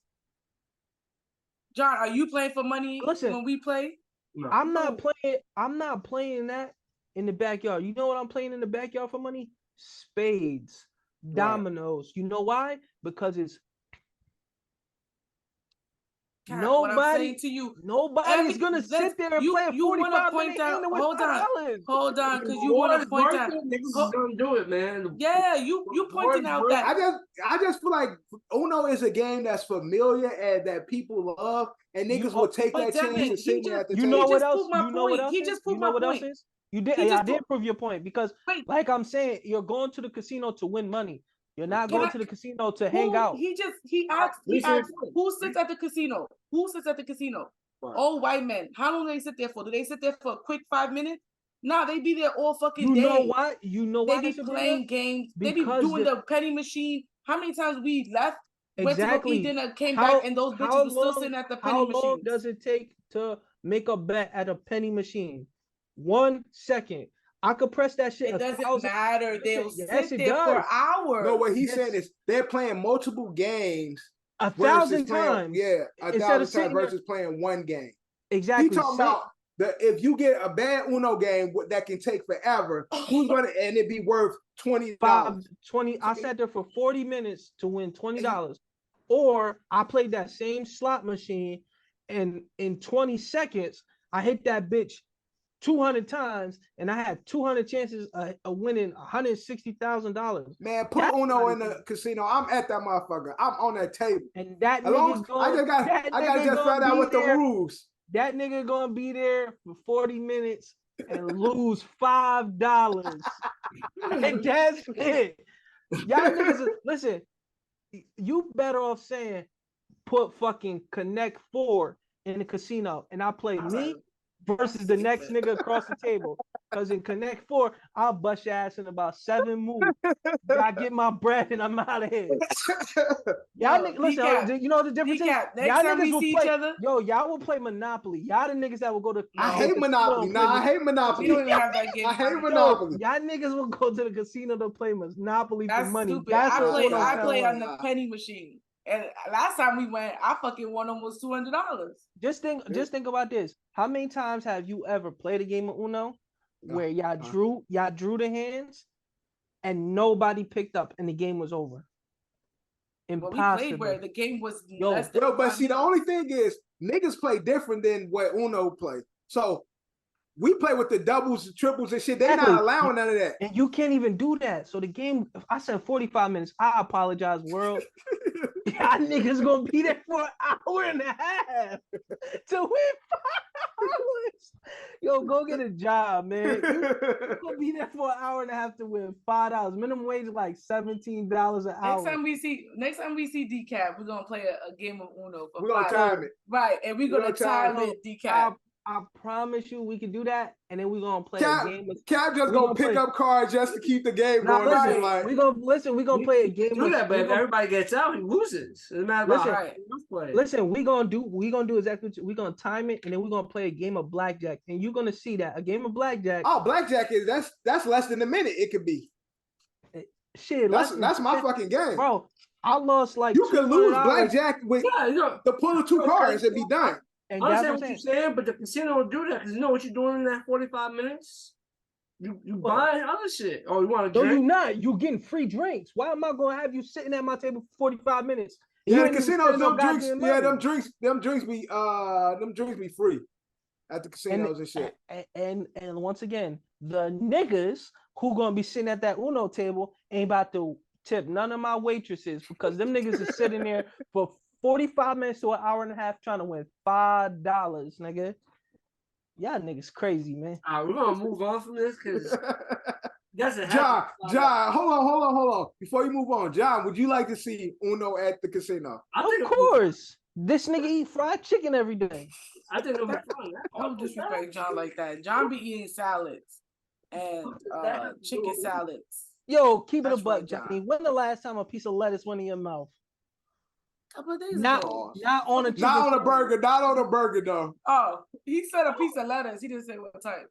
John. Are you playing for money when we play? No. I'm not playing that in the backyard. You know what I'm playing in the backyard for money? Spades, dominoes. You know why? Because it's nobody's gonna sit there and play a 45 minute game with $5. Hold on, because you want to point out niggas is gonna do it, man. Yeah, you pointing out that I just feel like Uno is a game that's familiar and that people love, and niggas will take that chance to sit there at the table. You know what else? You know what else? He just proved my point. You did. I did prove your point because, like I'm saying, you're going to the casino to win money. You're not going to the casino to hang out. He asked who sits at the casino? Who sits at the casino? Right. Old white men. How long do they sit there for? Do they sit there for a quick 5 minutes? Nah, they be there all fucking day. You know what? You know why they be playing games. They be doing the penny machine. How many times we left, went to go eat dinner, came back, and those bitches were still sitting at the penny machine? How long does it take to make a bet at a penny machine? 1 second. I could press that shit. It doesn't matter. They'll sit there for hours. No, what he's saying is they're playing multiple games 1,000 times. Yeah, 1,000 times versus playing one game. Exactly. He talking about if you get a bad Uno game that can take forever, who's gonna and it be worth $20? I sat there for 40 minutes to win $20, or I played that same slot machine, and in 20 seconds I hit that bitch 200 times, and I had 200 chances of winning $160,000. Man, put Uno in the casino. I'm at that motherfucker. I'm on that table. And that I gotta just find out what the rules. That nigga gonna be there for 40 minutes and lose $5. And that's it. Y'all niggas, listen, you better off saying put fucking Connect 4 in the casino, and I play me versus the next nigga across the table. Because in Connect 4, I'll bust your ass in about 7 moves. I get my bread and I'm out of here. Y'all listen, you know the difference is y'all niggas will play. Y'all will play Monopoly. Y'all the niggas that will go to. I hate Monopoly. I hate Monopoly. We don't even have that game. I hate Monopoly. Y'all niggas will go to the casino to play Monopoly for money. Stupid. I play on the penny machine. And last time we went, I fucking won almost $200. Just think about this. How many times have you ever played a game of Uno where y'all drew the hands and nobody picked up and the game was over? Impossible. Well, we played where the game was less than but see, the only thing is niggas play different than what Uno play. So we play with the doubles, the triples, and shit. They're not allowing none of that. And you can't even do that. So the game, if I said 45 minutes, I apologize, world. Y'all niggas gonna be there for an hour and a half to win $5. Yo, go get a job, man. You're gonna be there for an hour and a half to win $5. Minimum wage is like $17 an hour. Next time we see Decap, we're gonna play a game of Uno. We're gonna time it. Right, and we're gonna time it, Decap. I promise you, we can do that, and then we're gonna play a Cap game. Cap just gonna pick up cards just to keep the game Nah, going. listen, Like we gonna play a game. Do that, but if everybody gets out, he loses. It doesn't matter about listen, we gonna do exactly. We're gonna time it, and then we're gonna play a game of blackjack, and you're gonna see that a game of blackjack. Oh, blackjack is that's less than a minute. It could be. Shit, that's my fucking game, bro. I lost like you can lose blackjack with the pull of 2 cards and be done. And I understand what you're saying, but the casino will do that because you know what you're doing in that 45 minutes? You buying other shit. Oh, you want to drink? No, you not. You getting free drinks. Why am I going to have you sitting at my table for 45 minutes? Yeah, the casinos, them drinks, them drinks be free at the casinos and shit. And once again, the niggas who gonna be sitting at that Uno table ain't about to tip none of my waitresses because them niggas is sitting there for 45 minutes to an hour and a half trying to win $5, nigga. Y'all niggas crazy, man. All right, we're gonna move on from this because John, hold on. Before you move on, John, would you like to see Uno at the casino? Of course. This nigga eat fried chicken every day. I think it'll be fun. Don't disrespect John like that. John be eating salads and chicken salads. Yo, keep it a That's buck, right, Johnny. John. When the last time a piece of lettuce went in your mouth? Couple of days Not ago. on a chicken. Not on a burger though. Oh, he said a piece of lettuce. He didn't say what type.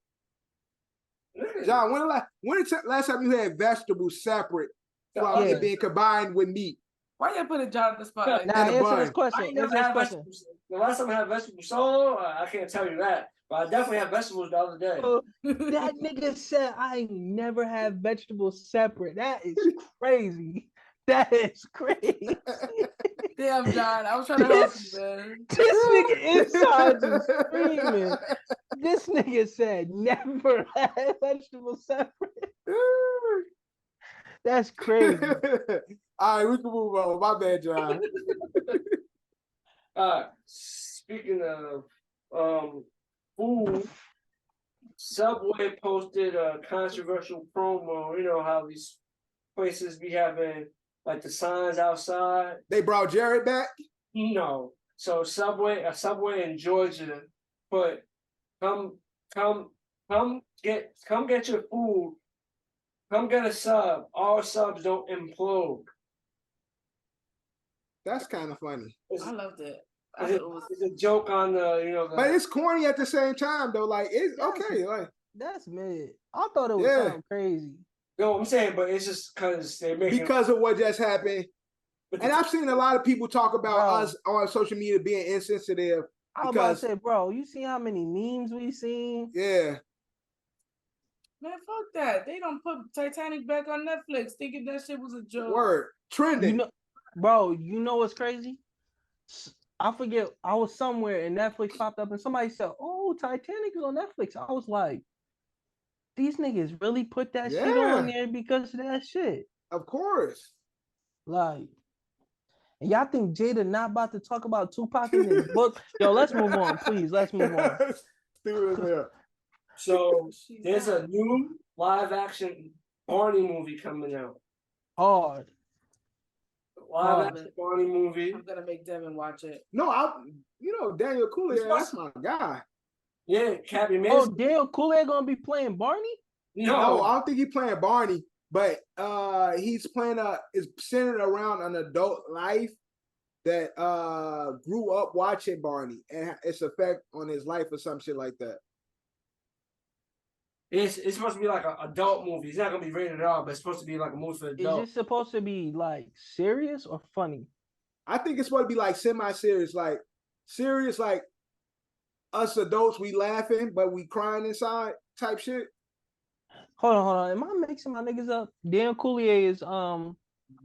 John, when the last time you had vegetables separate from it being combined with meat? Why you put a John on the spot like Now that? answer this question. The last time I had vegetables solo, I can't tell you that. But I definitely had vegetables the other day. That nigga said I never had vegetables separate. That is crazy. That is crazy. Damn, John. I was trying to help you, man. This nigga inside is screaming. This nigga said never had vegetables separate. That's crazy. All right, we can move on. My bad, John. Speaking of food, Subway posted a controversial promo. You know how these places be having like the signs outside. They brought Jared back? No. So a Subway in Georgia put come get your food. Come get a sub. All subs don't implode. That's kind of funny. I loved it. It's a joke on the. But it's corny at the same time though. Like it's okay. Like that's mid. I thought it was something crazy. No, I'm saying, but it's just because they're making because of what just happened. And I've seen a lot of people talk about us on social media being insensitive. I was about to say, bro, you see how many memes we seen? Yeah. Man, fuck that. They don't put Titanic back on Netflix thinking that shit was a joke. Word. Trending. You know what's crazy? I forget, I was somewhere and Netflix popped up and somebody said, oh, Titanic is on Netflix. I was like, these niggas really put that shit on there because of that shit. Of course. Like, and y'all think Jada not about to talk about Tupac in his book? Yo, let's move on, please. Let's move on. So there's a new live action Barney movie coming out. Hard. Live action Barney movie. I'm gonna make Devin watch it. No, Daniel Coolidge, that's my guy. Yeah, Captain Man. Oh, Daniel Coolidge gonna be playing Barney? No, I don't think he's playing Barney, but he's playing is centered around an adult life that grew up watching Barney and its effect on his life or some shit like that. It's supposed to be like an adult movie. It's not gonna be rated R, but it's supposed to be like a movie for adults. Is it supposed to be like serious or funny? I think it's supposed to be like semi-serious, like serious, like us adults we laughing but we crying inside type shit. Hold on. Am I mixing my niggas up? Dan Coulier is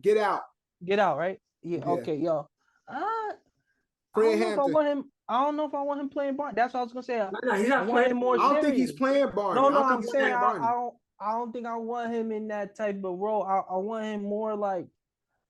Get Out. Get Out, right? Yeah. Okay, yo. I don't know if I want him playing Barney. That's what I was gonna say. No, he's not playing more. I don't think he's playing Barney. No, I'm saying I don't think I want him in that type of role. I want him more like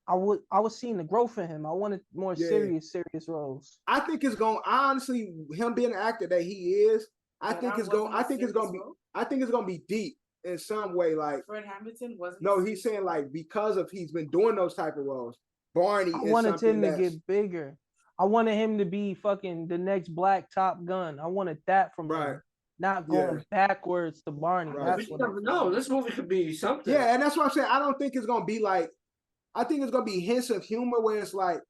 I was seeing the growth in him. I wanted more serious roles. I think it's going honestly, him being an actor that he is, I think it's gonna be deep in some way. Like Fred Hamilton wasn't. No, he's saying like because of he's been doing those type of roles. Barney. I wanted him to get bigger. I wanted him to be fucking the next Black Top Gun. I wanted that from Right. him, not going backwards to Barney. Right. That's But you what. never know. This movie could be something. Yeah, and that's what I'm saying. I don't think it's gonna be like. I think it's gonna be hints of humor where it's like,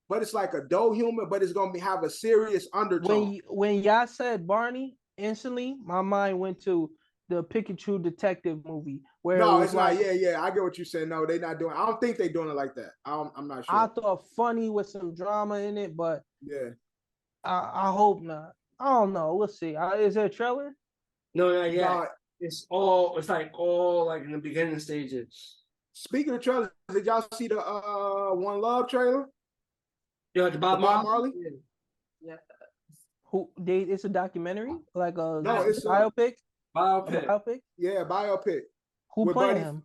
but it's like adult humor, but it's gonna have a serious undertone. When y'all said Barney, instantly my mind went to the Pikachu detective movie where No, it was it's like, not. Yeah, I get what you're saying. No, they're not doing. I don't think they're doing it like that. I'm not sure. I thought funny with some drama in it, but Yeah. I hope not. I don't know. We'll see. Is there a trailer? No, not yet. No, It's all like in the beginning stages. speaking of trailers, did y'all see the One Love trailer? Yo, the Bob Marley? Yeah. It's a documentary, like a No, it's biopic. Biopic. Biopic. Yeah, biopic. Who With playing Buddy, him?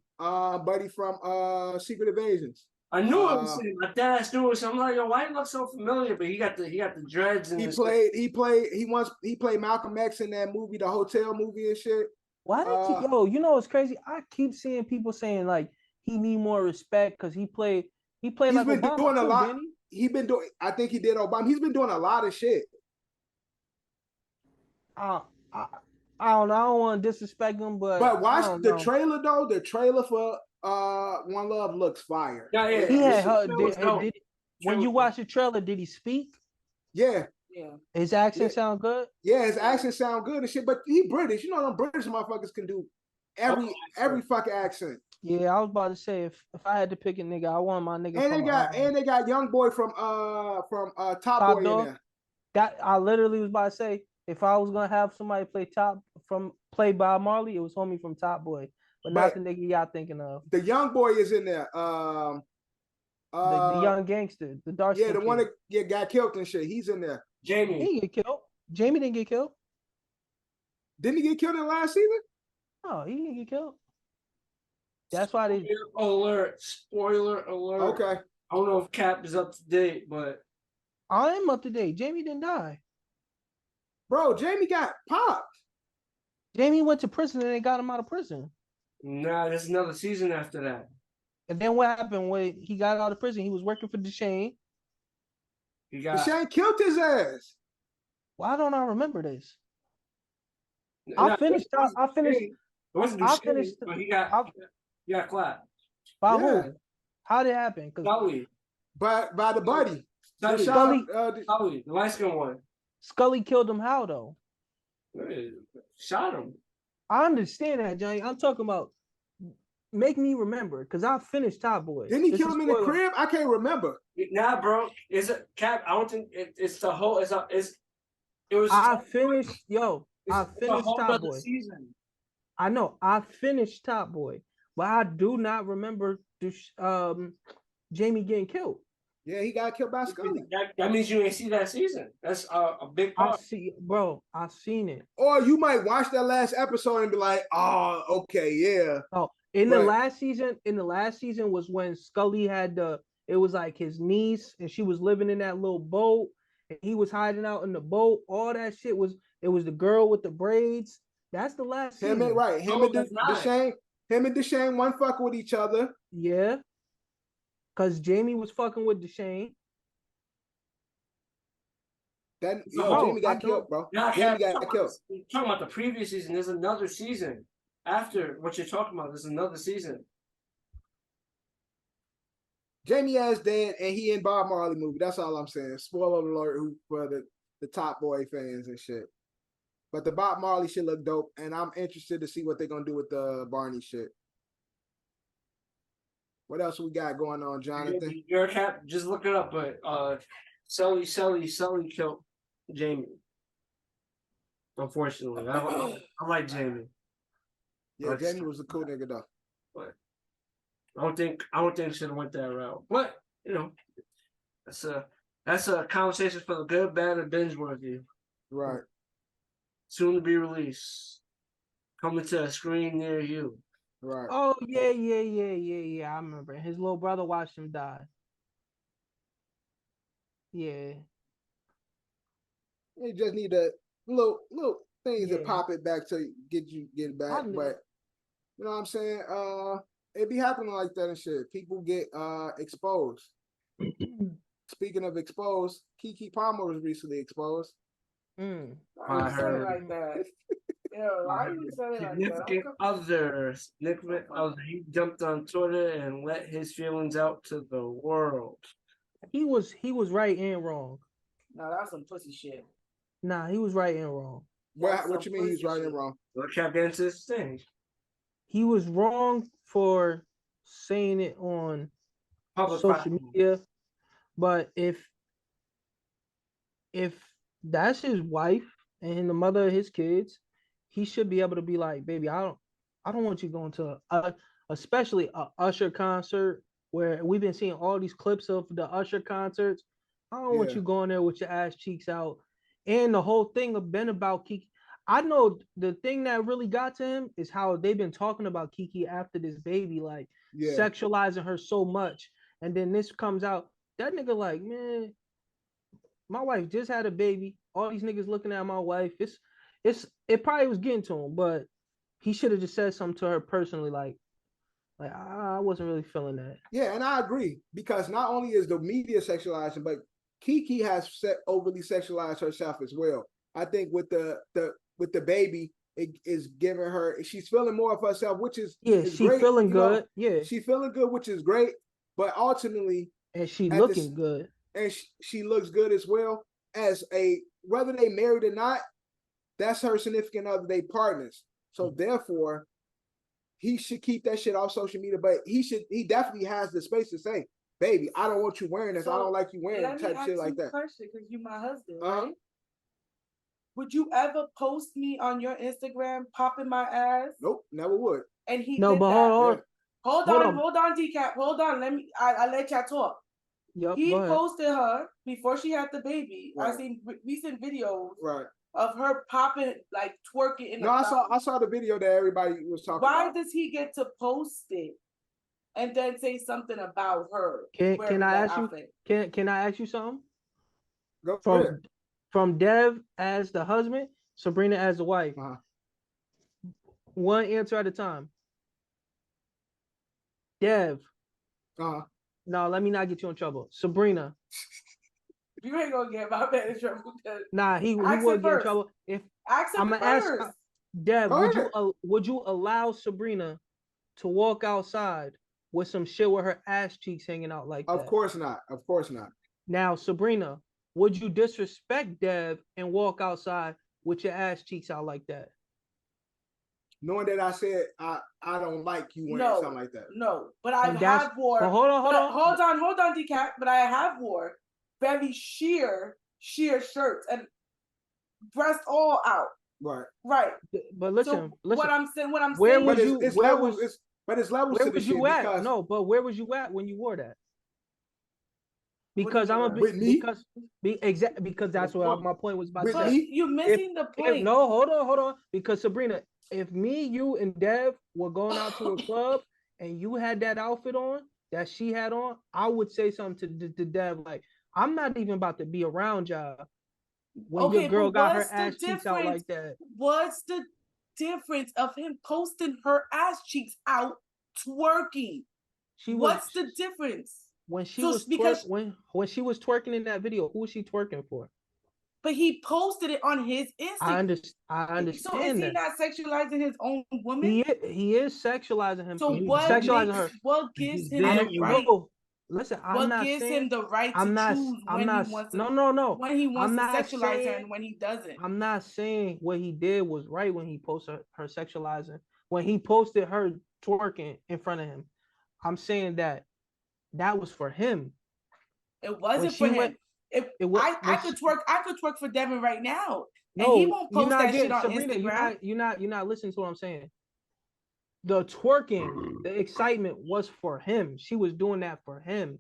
Buddy from Secret Invasions. I knew it was him. My dad's doing something. I'm like, yo, why he look so familiar? But he got the dreads and He played Malcolm X in that movie, the hotel movie and shit. Why did you know what's crazy? I keep seeing people saying like he need more respect because he played He's like been Obama doing a too, lot. didn't he? He been doing. I think he did Obama. He's been doing a lot of shit. I don't know. I don't want to disrespect him, but watch the know. trailer though. The trailer for One Love looks fire. Yeah. He had when you was watch the trailer, did he speak? Yeah. Yeah. His accent sound good? Yeah, his accent sound good and shit. But he British. You know them British motherfuckers can do every fucking accent. Yeah, I was about to say if I had to pick a nigga, I want my nigga And they got young boy from Top Boy Dog. in there. That I literally was about to say if I was gonna have somebody play Bob Marley, it was homie from Top Boy, but not the nigga y'all thinking of. The young boy is in there. The young gangster, the dark. Yeah, the one that got killed and shit. He's in there. Jamie. He didn't get killed. Jamie didn't get killed. Didn't he get killed in the last season? No, he didn't get killed. That's why they. Spoiler alert. Okay. I don't know if Cap is up to date, but I am up to date. Jamie didn't die. Bro, Jamie got popped. Jamie went to prison and they got him out of prison. Nah, there's another season after that. And then what happened when he got out of prison? He was working for Deshane. Deshane killed his ass. Why don't I remember this? I finished. It wasn't Deshane, but he got clapped. By who? How did it happen? Scully. By the buddy. Scully, the light skin one. Scully killed him how though? Shot him. I understand that, Johnny. I'm talking about make me remember because I finished Top Boy. Didn't he kill him in the crib? I can't remember. Nah, bro. Is it Cap? I don't think it's the whole. It was. I finished. I finished Top Boy. Season. I know. I finished Top Boy, but I do not remember Jamie getting killed. Yeah, he got killed by Scully. That means you ain't see that season. That's a big part. I've seen it. Or you might watch that last episode and be like, "Oh, okay, yeah." Oh, the last season was when Scully had it was like his niece and she was living in that little boat and he was hiding out in the boat. All that shit was the girl with the braids. That's the last season. Him and Deshane one fucking with each other. Yeah. Because Jamie was fucking with Deshane. Jamie got killed, bro. Jamie got killed. You're talking about the previous season. There's another season. After what you're talking about, there's another season. Jamie ass dead, and he in Bob Marley movie. That's all I'm saying. Spoiler alert for the Top Boy fans and shit. But the Bob Marley shit look dope, and I'm interested to see what they're gonna do with the Barney shit. What else we got going on, Jonathan? Your Cap, just look it up. But Sully killed Jamie. Unfortunately, I like Jamie. Yeah, Jamie was a cool nigga though. But I don't think should have went that route. But that's a conversation for the good, bad, and binge worthy. Right. Soon to be released. Coming to a screen near you. Right. Oh yeah. I remember. His little brother watched him die. Yeah. You just need a little things to pop it back to get back. But you know what I'm saying? It be happening like that and shit. People get exposed. speaking of exposed, Keke Palmer was recently exposed. Why I you say it heard. like that? Yo, why you say it like that? Significant other. He jumped on Twitter and let his feelings out to the world. He was right and wrong. No, that's some pussy shit. Nah, he was right and wrong. What you mean he's right and wrong? Look, kept into his thing. He was wrong for saying it on Public social platform. media, but if that's his wife and the mother of his kids, he should be able to be like, baby, I don't want you going to especially a Usher concert where we've been seeing all these clips of the Usher concerts. I don't want you going there with your ass cheeks out. And the whole thing have been about Keke. I know the thing that really got to him is how they've been talking about Keke after this baby, like sexualizing her so much. And then this comes out, that nigga like, man, my wife just had a baby. All these niggas looking at my wife. It probably was getting to him, but he should have just said something to her personally, like I wasn't really feeling that. Yeah, and I agree, because not only is the media sexualizing, but Keke has overly sexualized herself as well. I think with the baby, it is giving her, she's feeling more of herself, which is she's great, feeling good. Yeah, she's feeling good, which is great. But ultimately, and she looking good, and she looks good as well. As whether they married or not, that's her significant other, they partners. So therefore, he should keep that shit off social media. But he definitely has the space to say, baby, I don't want you wearing this. I don't like you wearing it, type shit like that. Question, because you my husband, right? Would you ever post me on your Instagram popping my ass? Nope, never would. And he no, did but that. hold on, decap. Hold on. I let y'all talk. Yep, he posted her before she had the baby. Right. I seen recent videos right. of her popping, like twerking in the I saw the video that everybody was talking about. Why does he get to post it and then say something about her? Can I ask you? Can I ask you something? Go ahead. From Dev as the husband, Sabrina as the wife. One answer at a time. Dev. No, let me not get you in trouble. Sabrina. You ain't gonna get my man in trouble. Nah, he would get in trouble. If I'm gonna ask Dev, would you allow Sabrina to walk outside with some shit with her ass cheeks hanging out like that? Of course not. Of course not. Now, Sabrina, would you disrespect Dev and walk outside with your ass cheeks out like that? Knowing that I said I don't like you wearing something like that. No, but I have wore. But hold on, decap. But I have wore very sheer shirts and breast all out. Right. But listen. What I'm saying. Where was you? It's levels to the shit. Because, no, but where was you at when you wore that? Because because that's what my point was about to say. You're missing the point. No, hold on. Because Sabrina, if me, you, and Dev were going out to a club and you had that outfit on that she had on, I would say something to Dev like, I'm not even about to be around y'all when your girl got her ass cheeks out like that. What's the difference of him posting her ass cheeks out twerking? What's the difference? When she was twerking in that video, who was she twerking for? But he posted it on his Instagram. I understand. So is he not sexualizing his own woman? He is sexualizing him. So what gives him the right? Listen, I'm not saying him the right to choose when he wants to sexualize her and when he doesn't. I'm not saying what he did was right when he posted her sexualizing. When he posted her twerking in front of him, I'm saying that was for him. It wasn't for him. I could twerk for Devin right now. No, and he won't post that shit on Sabrina, Instagram. You're not listening to what I'm saying. The twerking, the excitement was for him. She was doing that for him.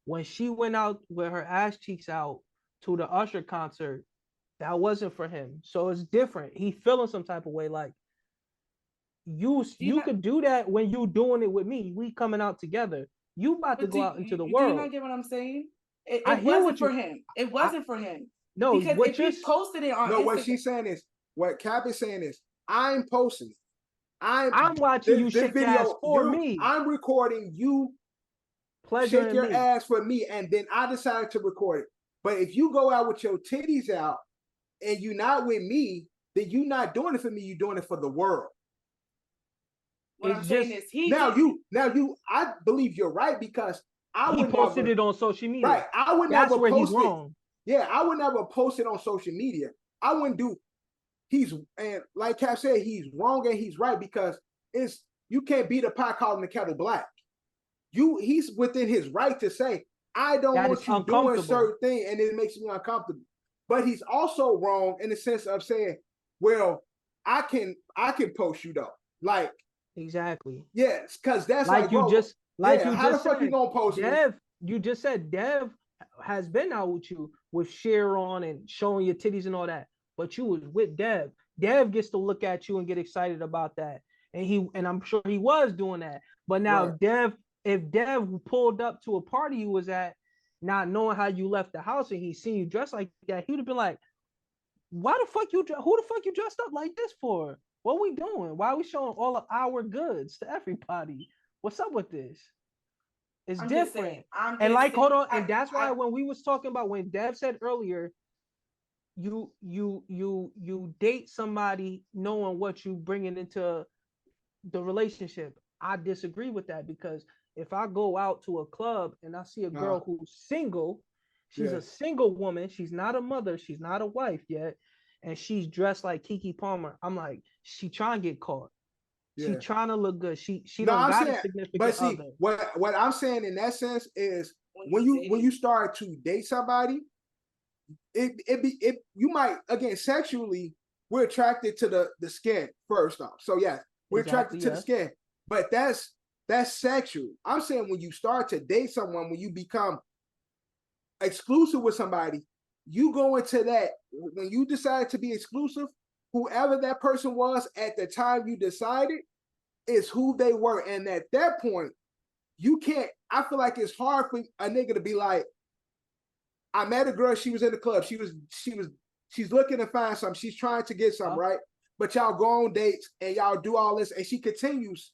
When she went out with her ass cheeks out to the Usher concert, that wasn't for him. So it's different. He feeling some type of way. Like you could do that when you doing it with me. We coming out together. You about to go out into the world. Do you not get what I'm saying? It wasn't for him. It wasn't for him. No, because if he posted it on Instagram. What she's saying is, what Cap is saying is, I'm posting it. I'm watching you shake your ass for me. I'm recording you Pleasure shake in your me. ass for me, and then I decided to record it. But if you go out with your titties out and you're not with me, then you're not doing it for me. You're doing it for the world. What I'm saying is I believe you're right because he posted it on social media. Right. I would That's never where post he's wrong. Yeah, I would never post it on social media. I wouldn't do and like Cap said, he's wrong and he's right because you can't beat a pot calling the kettle black. He's within his right to say, I don't want you doing a certain thing, and it makes me uncomfortable. But he's also wrong in the sense of saying, well, I can post you though. Like exactly. Yes, because that's how the fuck you gonna post Dev, me? You just said Dev has been out with you with Cher on and showing your titties and all that, but you was with Dev. Dev gets to look at you and get excited about that, and I'm sure he was doing that. But now if Dev pulled up to a party you was at, not knowing how you left the house, and he seen you dressed like that, he would have been like, who the fuck you dressed up like this for? What we doing? Why are we showing all of our goods to everybody? What's up with this? It's different. And like, hold on. And that's why when we was talking about, when Dev said earlier, you date somebody knowing what you bringing into the relationship. I disagree with that, because if I go out to a club and I see a girl who's single, she's a single woman, she's not a mother, she's not a wife yet, and she's dressed like Keke Palmer, I'm like, she trying to get caught. She trying to look good. She don't got a significant other. What I'm saying in that sense is when you start to date somebody, you might, again, sexually, we're attracted to the skin first off. So yes, we're attracted to the skin, but that's sexual. I'm saying when you start to date someone, when you become exclusive with somebody, you go into that, when you decide to be exclusive, whoever that person was at the time you decided is who they were. And at that point, you can't, I feel like it's hard for a nigga to be like, I met a girl, she was in the club, she's looking to find something, she's trying to get something, right? But y'all go on dates and y'all do all this, and she continues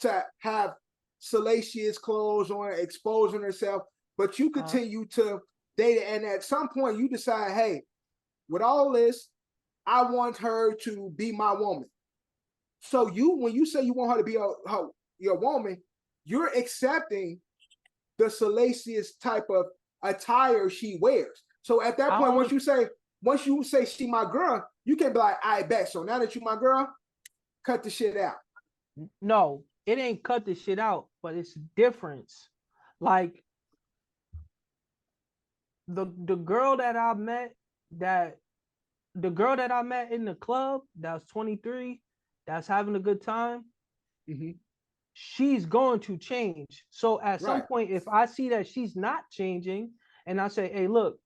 to have salacious clothes on, exposing herself, but you continue to date it, and at some point you decide, hey, with all this, I want her to be my woman. So when you say you want her to be your woman, you're accepting the salacious type of attire she wears. So at that point, once you say she my girl, you can be like, I bet. So now that you my girl, cut the shit out. No, it ain't cut the shit out, but it's difference. Like the girl that I met in the club that was 23, that's having a good time, she's going to change. So at some point, if I see that she's not changing, and I say, hey, look,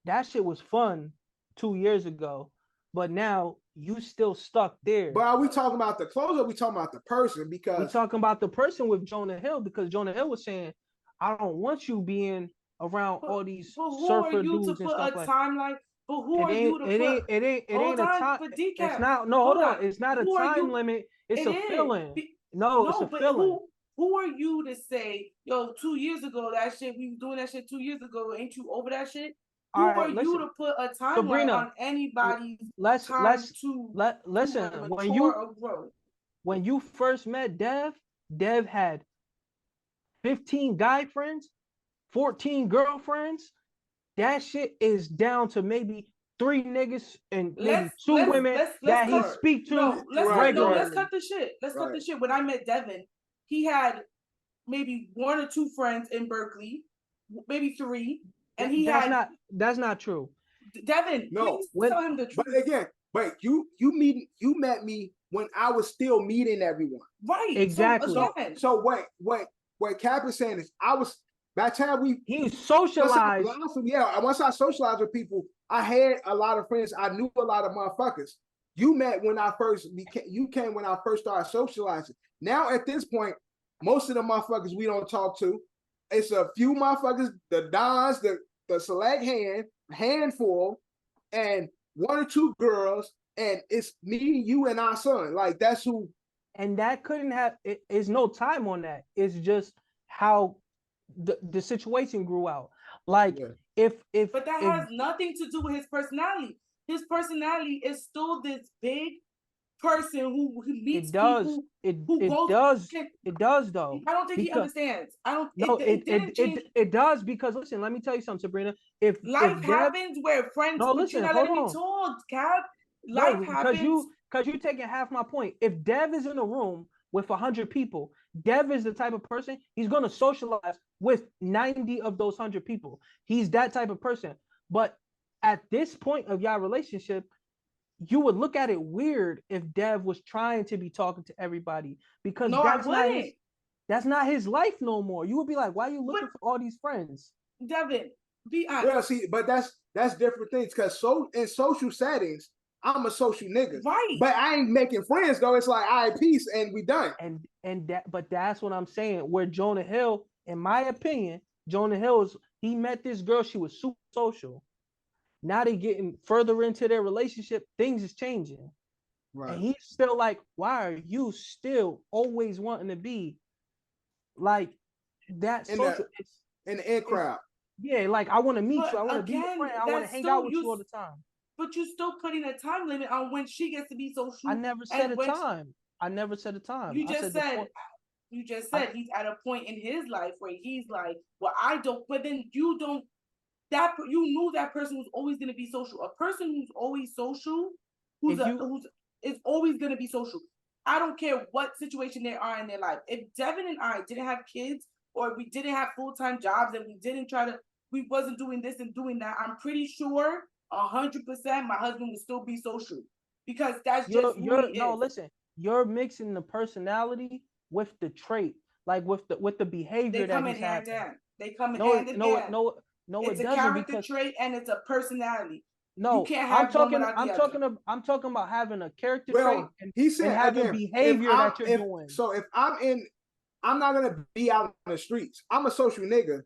that shit was fun 2 years ago, but now you still stuck there. But are we talking about the clothes, or are we talking about the person? Because we're talking about the person with Jonah Hill, because Jonah Hill was saying, I don't want you being around all these surfer dudes and stuff like that. But who are you to put? It ain't a time. It's not. No, hold on. It's not a time limit. It's a feeling. No, it's a feeling. Who are you to say, yo, 2 years ago, that shit, we were doing that shit 2 years ago, ain't you over that shit? Who are you to put a timeline on anybody's listen, when you first met Dev had 15 guy friends, 14 girlfriends. That shit is down to maybe 3 niggas and maybe 2 women that he speak to regularly. Let's cut the shit. Cut the shit. When I met Devin, he had maybe 1 or 2 friends in Berkeley, maybe 3, and that's not true. Devin, please tell him the truth. But you met me when I was still meeting everyone. Right. Exactly. So what Cap is saying is, by the time he socialized. Once I socialized with people, I had a lot of friends. I knew a lot of motherfuckers. You met when you came when I first started socializing. Now at this point, most of the motherfuckers we don't talk to. It's a few motherfuckers, the Dons, the select handful, and 1 or 2 girls, and it's me, you, and our son. Like, that's who. And that couldn't have. It's no time on that. It's just how the situation grew out. Like if but that has nothing to do with his personality. His personality is still this big person who meets people. It does though. I don't think he understands. I don't. No, it does, because listen, let me tell you something, Sabrina. If life happens where friends, no, listen, hold on. Told, Cap. Life happens because you taking half my point. If Dev is in a room with 100 people, Dev is the type of person, he's gonna socialize with 90 of those 100 people. He's that type of person. But at this point of y'all relationship, you would look at it weird if Dev was trying to be talking to everybody, because that's not his life no more. You would be like, why are you looking for all these friends? Devin, be honest. Well, see, but that's different things, because in social settings, I'm a social nigga. Right. But I ain't making friends though. It's like, all right, peace, and we done. But that's what I'm saying. Where Jonah Hill, in my opinion, he met this girl, she was super social. Now they getting further into their relationship, things is changing. Right. And he's still like, why are you still always wanting to be like that social in the in crowd? Yeah, like I want to meet you, I want to be your friend, I want to hang out with you all the time. But you're still putting a time limit on when she gets to be social. I never said a time. You just said he's at a point in his life where he's like, well, I don't, but then you don't, you knew that person was always going to be social. A person who's always social, is always going to be social. I don't care what situation they are in their life. If Devin and I didn't have kids, or we didn't have full-time jobs, and we wasn't doing this and doing that, I'm pretty sure 100% my husband would still be social, because that's just who he is. No, listen, you're mixing the personality with the trait, like with the behavior that he's having. They come in hand in hand. No, it's it doesn't. It's a character trait and it's a personality. No, you can't have I'm talking about having a character trait and, he said, and having behavior that you're doing. So if I'm not gonna be out on the streets. I'm a social nigga,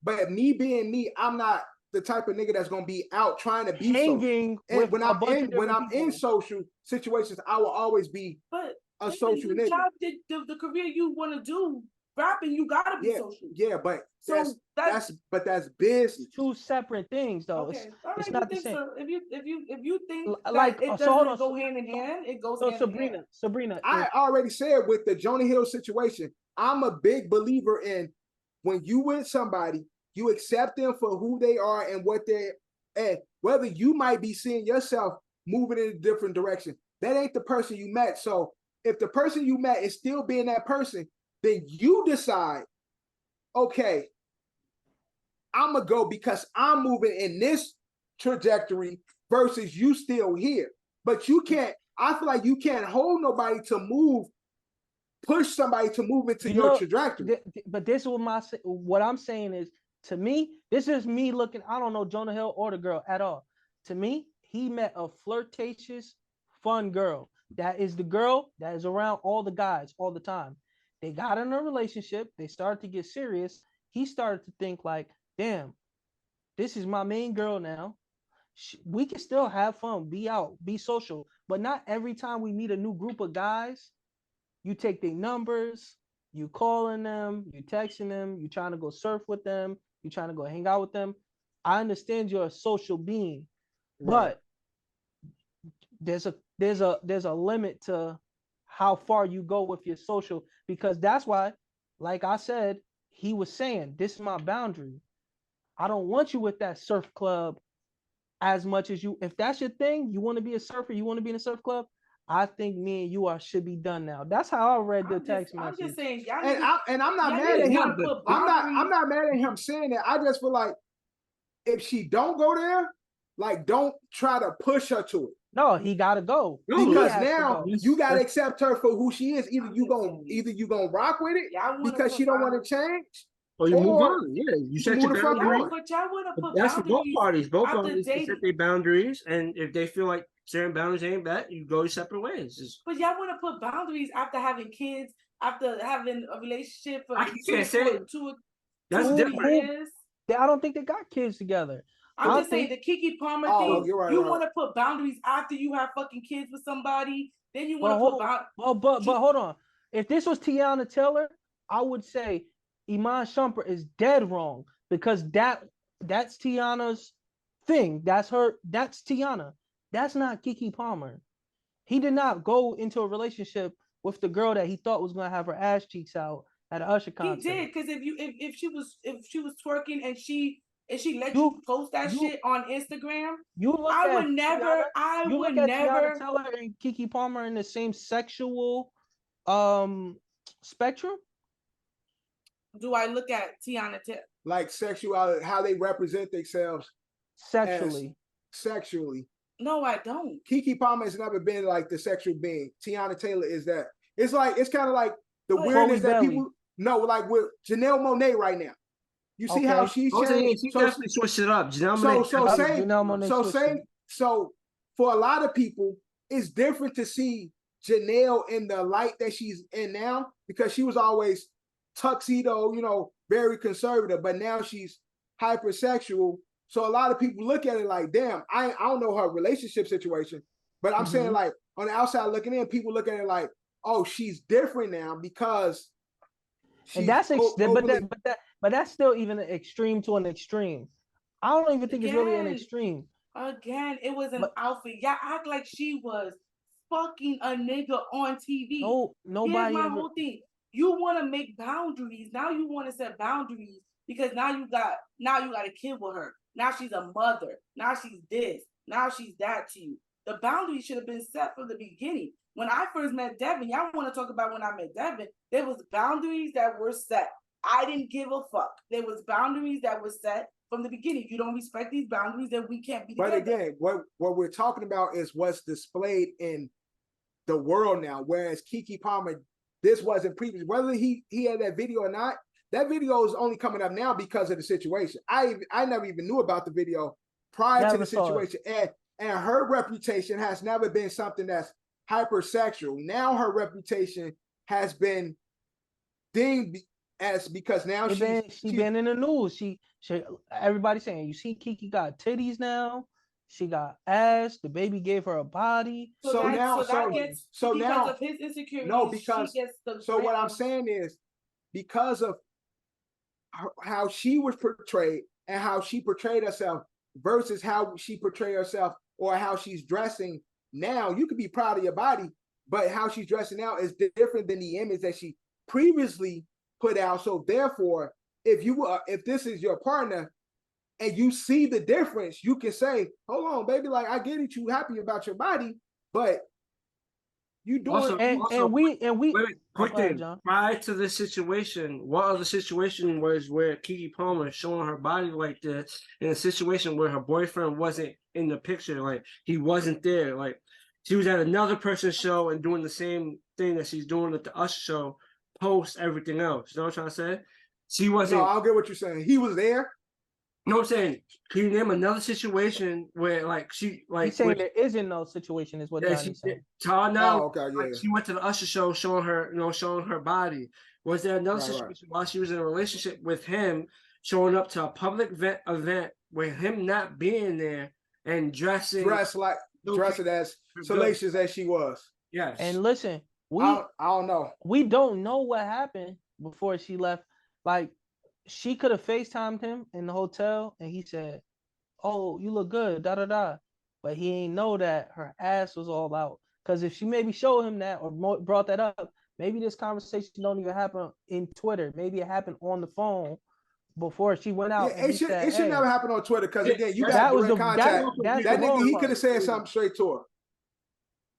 but me being me, I'm not the type of nigga that's gonna be out trying to be hanging social. And when I'm in social situations, I will always be a social nigga. The career you want to do, rapping, you gotta be social. Yeah, but that's business. Two separate things, though. Okay. It's not the same. So. If you think like it doesn't go hand in hand, it goes hand in hand. Sabrina, I already said with the Jonah Hill situation, I'm a big believer in when you with somebody, you accept them for who they are and what and whether you might be seeing yourself moving in a different direction. That ain't the person you met. So if the person you met is still being that person, then you decide, okay, I'm gonna go because I'm moving in this trajectory versus you still here. But you can't, I feel like you can't hold nobody to push somebody to move into your trajectory. But this is what I'm saying is, to me, this is me looking, I don't know Jonah Hill or the girl at all. To me, he met a flirtatious, fun girl. That is the girl that is around all the guys all the time. They got in a relationship. They started to get serious. He started to think like, damn, this is my main girl now. We can still have fun, be out, be social. But not every time we meet a new group of guys, you take their numbers, you calling them, you texting them, you trying to go surf with them, you trying to go hang out with them. I understand you're a social being, but there's a limit to how far you go with your social, because that's why, like I said, he was saying, this is my boundary. I don't want you with that surf club as much as you. If that's your thing, you want to be a surfer, you want to be in a surf club, I think me and you should be done now. That's how I read the text message. I'm just saying, and I'm not mad at him. I'm not mad at him saying that. I just feel like if she don't go there, like don't try to push her to it. No, he gotta go. Because now you gotta accept her for who she is. Either you gonna rock with it because she don't want to change. Or you move on. Yeah, you set your boundaries. But y'all want to put that's for both parties. Both parties set their boundaries, and if they feel like certain boundaries ain't met, you go separate ways. But y'all want to put boundaries after having kids, after having a relationship for I can't say that's different. I don't think they got kids together. I'm just saying the Keke Palmer thing. Right, you want to put boundaries after you have fucking kids with somebody. Then you want to put boundaries. But hold on. If this was Tiana Taylor, I would say Iman Shumpert is dead wrong because that's Tiana's thing. That's Tiana. That's not Keke Palmer. He did not go into a relationship with the girl that he thought was gonna have her ass cheeks out at an Usher concert. He did, because if she was twerking and she let you post that shit on Instagram, I would never Tiana Taylor and Keke Palmer in the same sexual spectrum. Do I look at Tiana Taylor like sexuality, how they represent themselves sexually? No, I don't. Keke Palmer has never been like the sexual being. Tiana Taylor is that. It's kind of like the weirdness that people know, like with Janelle Monáe right now. You see how she's changed? She definitely switched it up. So for a lot of people, it's different to see Janelle in the light that she's in now, because she was always tuxedo, very conservative, but now she's hypersexual. So a lot of people look at it like, damn, I don't know her relationship situation, but I'm saying, like, on the outside looking in, people look at it like, oh, she's different now because and that's but that's still even an extreme to an extreme. I don't even think it's really an extreme. Again, it was an outfit. Y'all act like she was fucking a nigga on TV. No, nobody. Here's my whole thing. You want to make boundaries. Now you want to set boundaries because now you got a kid with her. Now she's a mother. Now she's this. Now she's that to you. The boundaries should have been set from the beginning. When I first met Devin, y'all want to talk about when I met Devin, there was boundaries that were set. I didn't give a fuck. There was boundaries that were set from the beginning. You don't respect these boundaries, then we can't be together. But again, what we're talking about is what's displayed in the world now, whereas Keke Palmer, this wasn't previous. Whether he had that video or not, that video is only coming up now because of the situation. I never even knew about the video prior to the situation. And her reputation has never been something that's hypersexual. Now her reputation has been dinged as because now she's been in the news. She everybody saying, you see Keke got titties now. She got ass. The baby gave her a body. Because of his insecurity. No, because what I'm saying is because of how she was portrayed and how she portrayed herself versus how she portrayed herself or how she's dressing now. You could be proud of your body, but how she's dressing now is different than the image that she previously put out. So therefore, if this is your partner and you see the difference, you can say, hold on, baby, like I get it, you happy about your body, but you doing quick thing. Prior to this situation, what other situation was where Keke Palmer showing her body like this in a situation where her boyfriend wasn't in the picture, like he wasn't there, like she was at another person's show and doing the same thing that she's doing at the Usher show, post everything else. You know what I'm trying to say? She wasn't. No, I don't get what you're saying. He was there. You know what I'm saying? Can you name another situation where like she like? He's saying there isn't no situation, is what Johnny's saying. She went to the Usher show showing her body. Was there another situation while she was in a relationship with him, showing up to a public event with him not being there and dressed as salacious as she was? Yes. And listen, I don't know. We don't know what happened before she left. Like, she could have FaceTimed him in the hotel and he said, oh, you look good, da da da. But he ain't know that her ass was all out. Because if she maybe showed him that or brought that up, maybe this conversation don't even happen in Twitter. Maybe it happened on the phone before she went out. Yeah, it should never happen on Twitter because again, you got direct contact. That nigga, he could have said something straight to her.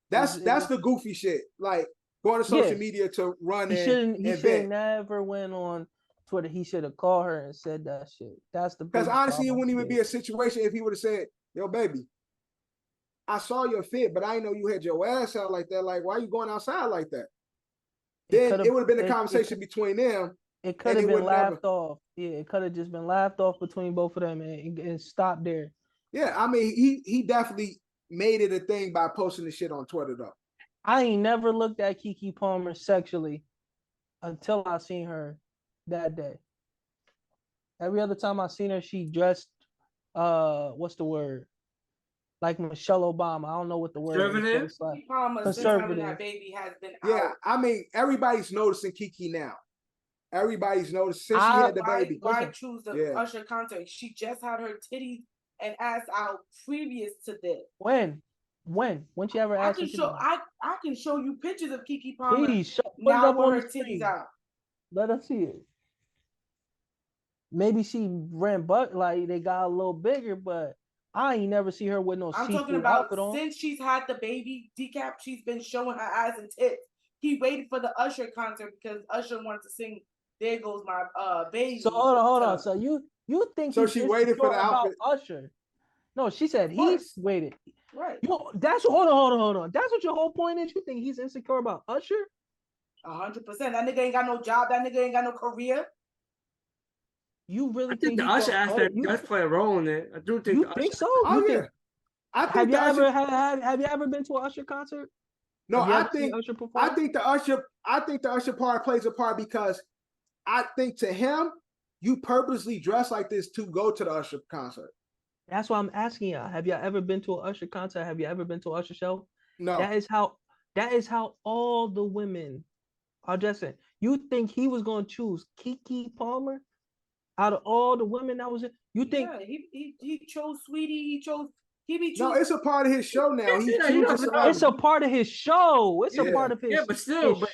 That's the goofy shit. Like going to social media to run. He should never went on Twitter. He should have called her and said that shit. That's the because honestly, it wouldn't even be a situation if he would have said, "Yo, baby, I saw your fit, but I didn't know you had your ass out like that. Like, why are you going outside like that?" Then it would have been a conversation between them. It could have been laughed off. Yeah, it could have just been laughed off between both of them and stopped there. Yeah, I mean, he definitely made it a thing by posting the shit on Twitter though. I ain't never looked at Keke Palmer sexually until I seen her that day. Every other time I seen her, she dressed what's the word? Like Michelle Obama. I don't know what the word is. Conservative. That baby has been out. Yeah, I mean, everybody's noticing Keke now. Everybody's noticed since she had the baby. Why choose the Usher concert? She just had her titties and ass out previous to this. When she ever asked? I can show you pictures of Keke Palmer. Please now with her titties out. Let us see it. Maybe she ran butt like they got a little bigger, but I ain't never see her with no. I'm talking about since she's had the baby decap, she's been showing her ass and tits. He waited for the Usher concert because Usher wanted to sing "There Goes My Baby." So hold on. So you think so she waited for the outfit? Usher? No, she said he's waited. Right. Hold on. That's what your whole point is. You think he's insecure about Usher? 100%. That nigga ain't got no job. That nigga ain't got no career. You really think the Usher aspect does play a role in it? I do think. You think so? Oh yeah. Have you ever been to an Usher concert? No, I think the Usher part plays a part because I think to him, you purposely dress like this to go to the Usher concert. That's why I'm asking y'all. Have y'all ever been to an Usher concert? Have you ever been to an Usher show? No. That is how all the women are dressing. You think he was gonna choose Keke Palmer out of all the women that was in? You think he chose Sweetie? No, it's a part of his show now. It's a part of his show. It's a part of his,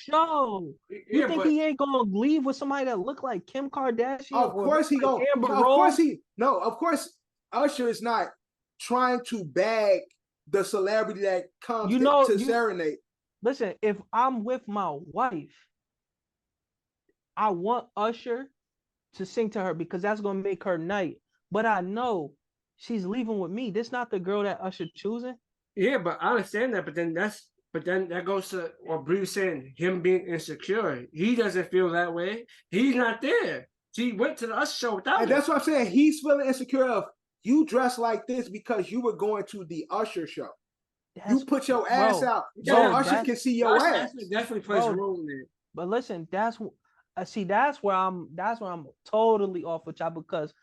show. You think he ain't gonna leave with somebody that look like Kim Kardashian? Of course he gonna. Of course Usher is not trying to bag the celebrity that comes to serenade. Listen, if I'm with my wife, I want Usher to sing to her because that's gonna make her night. But I know she's leaving with me. This not the girl that Usher choosing. Yeah, but I understand that. But then that goes to what Bree's saying. Him being insecure. He doesn't feel that way. He's not there. She went to the Usher show without. And that's what I'm saying. He's feeling insecure of you dress like this because you were going to the Usher show. You put your ass out so Usher can see your ass. Definitely plays a role in it. But listen, that's where I'm totally off with y'all because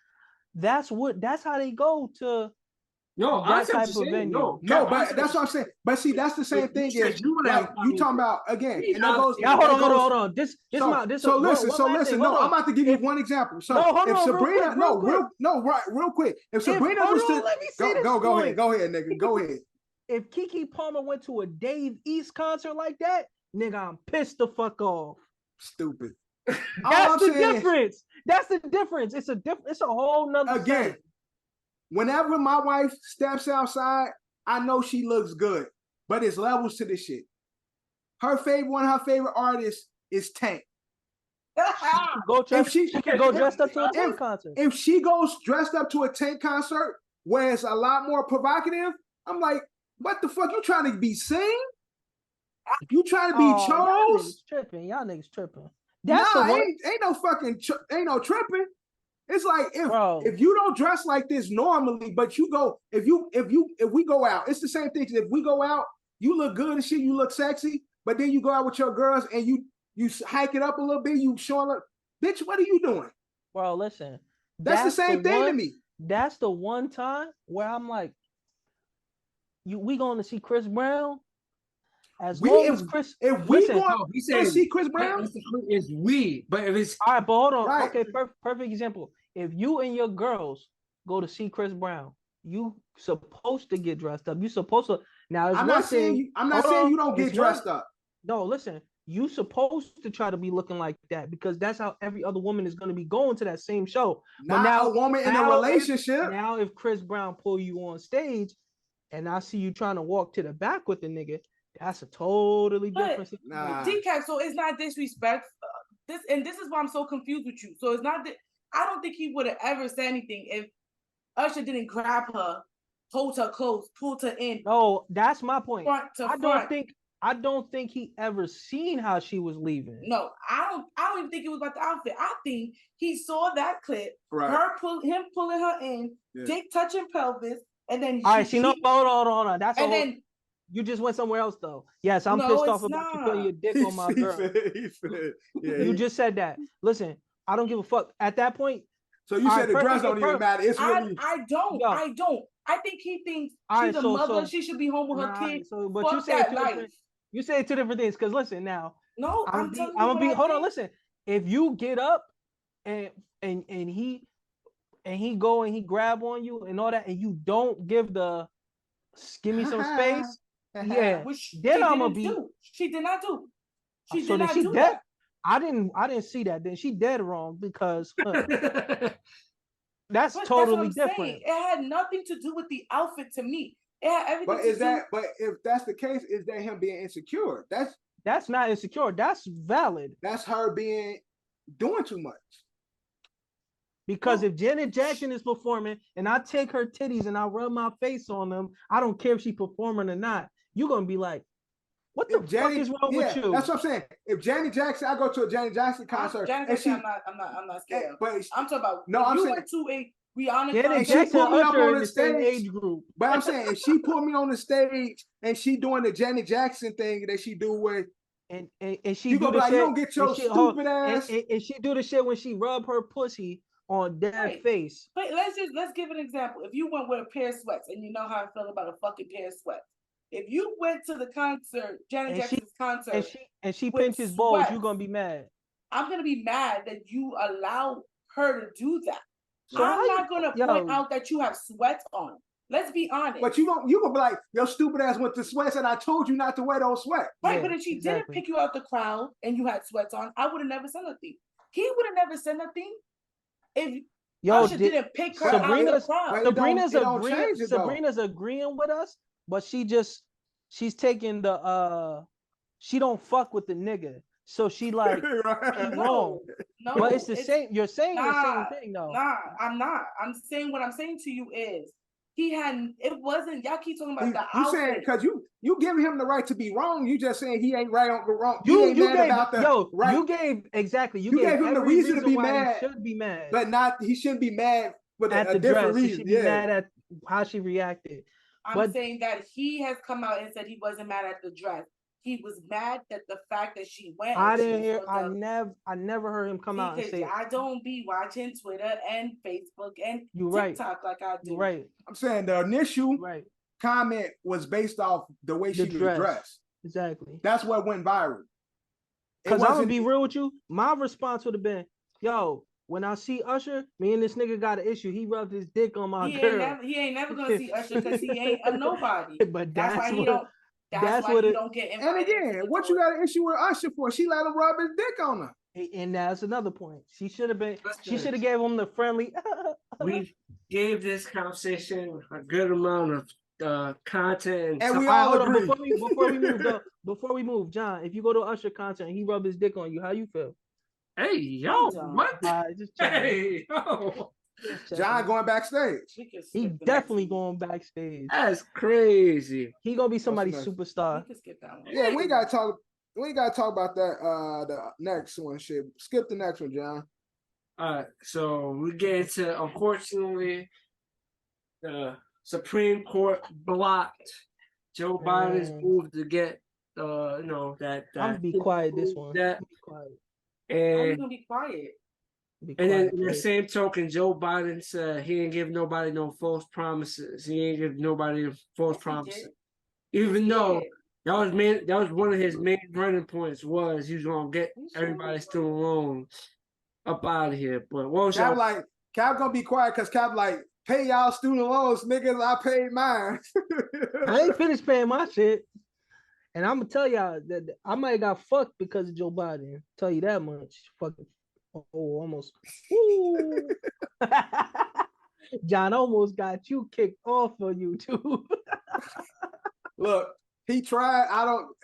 that's how they go to that type of venue. No, but that's what I'm saying. But see, that's the same thing as you talking about again. And that goes. Hold on. So listen. No, I'm about to give you one example. So if Sabrina, real quick. If Sabrina was to go ahead, nigga, go ahead. If Keke Palmer went to a Dave East concert like that, nigga, I'm pissed the fuck off. Stupid. That's the difference. That's the difference. It's a whole nother thing. Whenever my wife steps outside, I know she looks good. But it's levels to this shit. One of her favorite artists is Tank. She can go dressed up to a Tank concert. If she goes dressed up to a Tank concert where it's a lot more provocative, I'm like, what the fuck? You trying to be seen? You trying to be chose? Y'all niggas tripping. Ain't no tripping. It's like if you don't dress like this normally, but you go if we go out, it's the same thing. If we go out, you look good and shit, you look sexy, but then you go out with your girls and you hike it up a little bit, you showing up, bitch, what are you doing? Bro, listen, that's the same thing to me. That's the one time where I'm like, we going to see Chris Brown. If we going to see Chris Brown, it's we. But if it's all right, but hold on. Right. Okay, perfect example. If you and your girls go to see Chris Brown, you supposed to get dressed up. You supposed to. Now, I'm not saying you don't get dressed up. No, listen. You supposed to try to be looking like that because that's how every other woman is going to be going to that same show. Not now, a woman in a relationship. Now, if Chris Brown pull you on stage, and I see you trying to walk to the back with the nigga. That's a totally different. DCAP, so it's not disrespect. This is why I'm so confused with you. So it's not that I don't think he would have ever said anything if Usher didn't grab her, hold her close, pulled her in. No, that's my point. Front to front. I don't think he ever seen how she was leaving. No, I don't even think it was about the outfit. I think he saw that clip, him pulling her in, dick touching pelvis, and then all right. Hold on. That's and then. You just went somewhere else, though. Yes, I'm pissed off about you putting your dick on my girl. You just said that. Listen, I don't give a fuck. At that point. So you said the dress don't even matter. It's really. I don't. I think he thinks she's a mother. She should be home with her kids. But you say two different things. Because listen, now. No, I'm gonna be. Hold on. Listen. if you get up and he go and he grab on you and all that, and you don't give me some space, yeah, Which then I'm gonna be. She did not do. She So did not she do dead? that. I didn't see that. Then she dead wrong because that's But totally that's what I'm different. saying. It had nothing to do with the outfit to me. It had everything But to is do. that? But if that's the case, is that him being insecure? That's not insecure. That's valid. That's her doing too much. Because if Janet Jackson is performing and I take her titties and I rub my face on them, I don't care if she's performing or not. You're gonna be like, what the fuck is wrong with you? That's what I'm saying. If Janet Jackson, I go to a Janet Jackson concert. Janet Jackson, I'm not scared. But I'm talking about you went to a Rihanna Janet Jackson put me up on the the same stage. age group. But I'm saying if she put me on the stage and she doing the Janet Jackson thing that she do with, and she you do go the like, shit, you don't get your stupid ass. And she do the shit when she rub her pussy on that face. But let's give an example. If you went with a pair of sweats, and you know how I feel about a fucking pair of sweats. If you went to the concert, Janet Jackson's concert, and she pinches balls, you're gonna be mad. I'm gonna be mad that you allow her to do that. So I'm not gonna point out that you have sweats on. Let's be honest. But you gonna be like, your stupid ass went to sweats, and I told you not to wear those sweats. Right, but if she didn't pick you out the crowd and you had sweats on, I would have never said nothing. He would have never said nothing if Usher didn't pick her out the crowd. Sabrina's agreeing with us, but she's taking the she don't fuck with the nigga. So she like she wrong. No, but it's the same. You're saying the same thing though. Nah, I'm not. I'm saying what I'm saying to you is it wasn't, y'all keep talking about the outfit. Saying because you giving him the right to be wrong. You just saying he ain't right on the wrong. You gave him the reason to be mad. He should be mad, but he shouldn't be mad with a different dress. reason. He should be mad at how she reacted. I'm saying that he has come out and said he wasn't mad at the dress. He was mad that the fact that she went. I didn't hear. I never heard him come out and say. I don't be watching Twitter and Facebook and TikTok like I do. Right. I'm saying the initial comment was based off the way she was dressed. Exactly. That's what went viral. Because I'm gonna be real with you. My response would have been, "Yo, when I see Usher, me and this nigga got an issue. He rubbed his dick on my girl. He ain't never gonna see Usher because he ain't a nobody. But that's why he don't. That's why you don't get invited. And again, what you got an issue with Usher for? She let him rub his dick on her. And that's another point. She should have been. She should have gave him the friendly. We gave this conversation a good amount of content, and we all agree. Before we move, John, if you go to Usher concert and he rub his dick on you, how you feel? Hey yo, what? Hey yo. John going backstage. He definitely going backstage. That's crazy. He gonna be somebody's superstar. Yeah, we gotta talk. We gotta talk about that. The next one. Shit, skip the next one, John. All right, so we get into, unfortunately, the Supreme Court blocked Joe Biden's move to get that. I'm gonna be quiet. This one. That be quiet. And I'm gonna be quiet. And then in the same token, Joe Biden said he didn't give nobody no false promises. He didn't give nobody false promises. Even though that was one of his main running points was he was gonna get everybody student loans up out of here. But what was Cap like Cap gonna be quiet because Cap like pay y'all student loans, niggas. I paid mine. I ain't finished paying my shit. And I'm gonna tell y'all that I might have got fucked because of Joe Biden. Tell you that much. Fucking almost. John almost got you kicked off of YouTube. Look, he tried.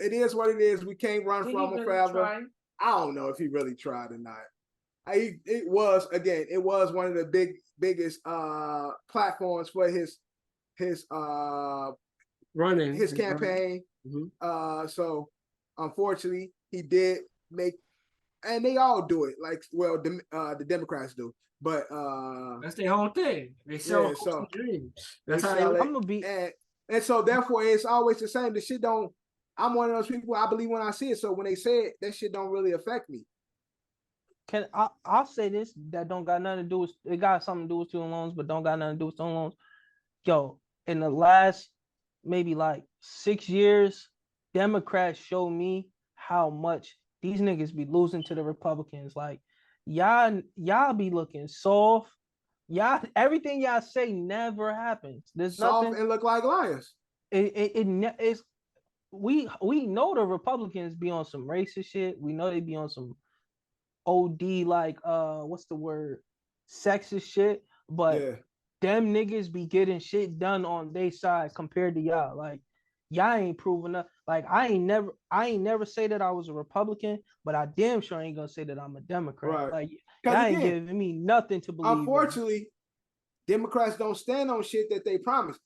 It is what it is. We can't run from him forever. I don't know if he really tried or not. It was one of the biggest platforms for his running his campaign. Mm-hmm. So unfortunately, he did make, and they all do it. Like, well, the Democrats do, but that's their whole thing. They sell dreams. That's how I'm gonna be. And so therefore, it's always the same. The shit don't. I'm one of those people. I believe when I see it. So when they say it, that shit don't really affect me. I'll say this, that don't got nothing to do with, it got something to do with student loans, but don't got nothing to do with student loans. Yo, in the last maybe like 6 years, Democrats show me how much these niggas be losing to the Republicans. Like y'all be looking soft. Y'all, everything y'all say never happens. There's soft nothing. and look like liars. It's we know the Republicans be on some racist shit. We know they be on some OD like what's the word, sexist shit. But Yeah. them niggas be getting shit done on their side compared to y'all. Like y'all ain't proven up. Like I ain't never say that I was a Republican, but I damn sure ain't gonna say that I'm a Democrat. Right. Like y'all ain't giving me nothing to believe. Unfortunately, Democrats don't stand on shit that they promise.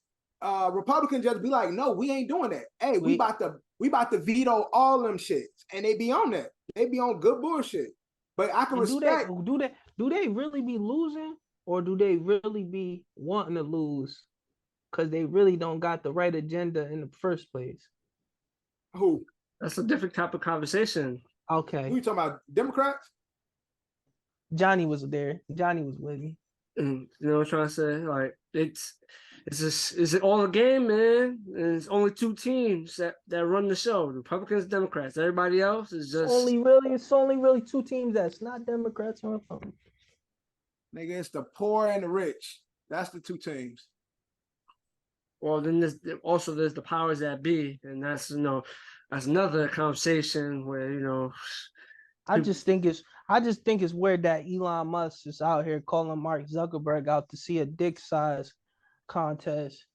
Republicans just be like, no, we ain't doing that. Hey, we about to veto all them shits, and they be on that. They be on good bullshit. But I can respect. Do they really be losing, or do they really be wanting to lose because they really don't got the right agenda in the first place? Who? That's a different type of conversation. Okay. Who you talking about? Democrats? Johnny was there. Johnny was with me. And you know what I'm trying to say? Like is it all a game, man? And it's only two teams that run the show: Republicans, Democrats. Everybody else is just it's only really two teams that's not Democrats or Republicans. Nigga, it's the poor and the rich. That's the two teams. Well, then there's the powers that be, and that's that's another conversation where I just think it's weird that Elon Musk is out here calling Mark Zuckerberg out to see a dick size contest,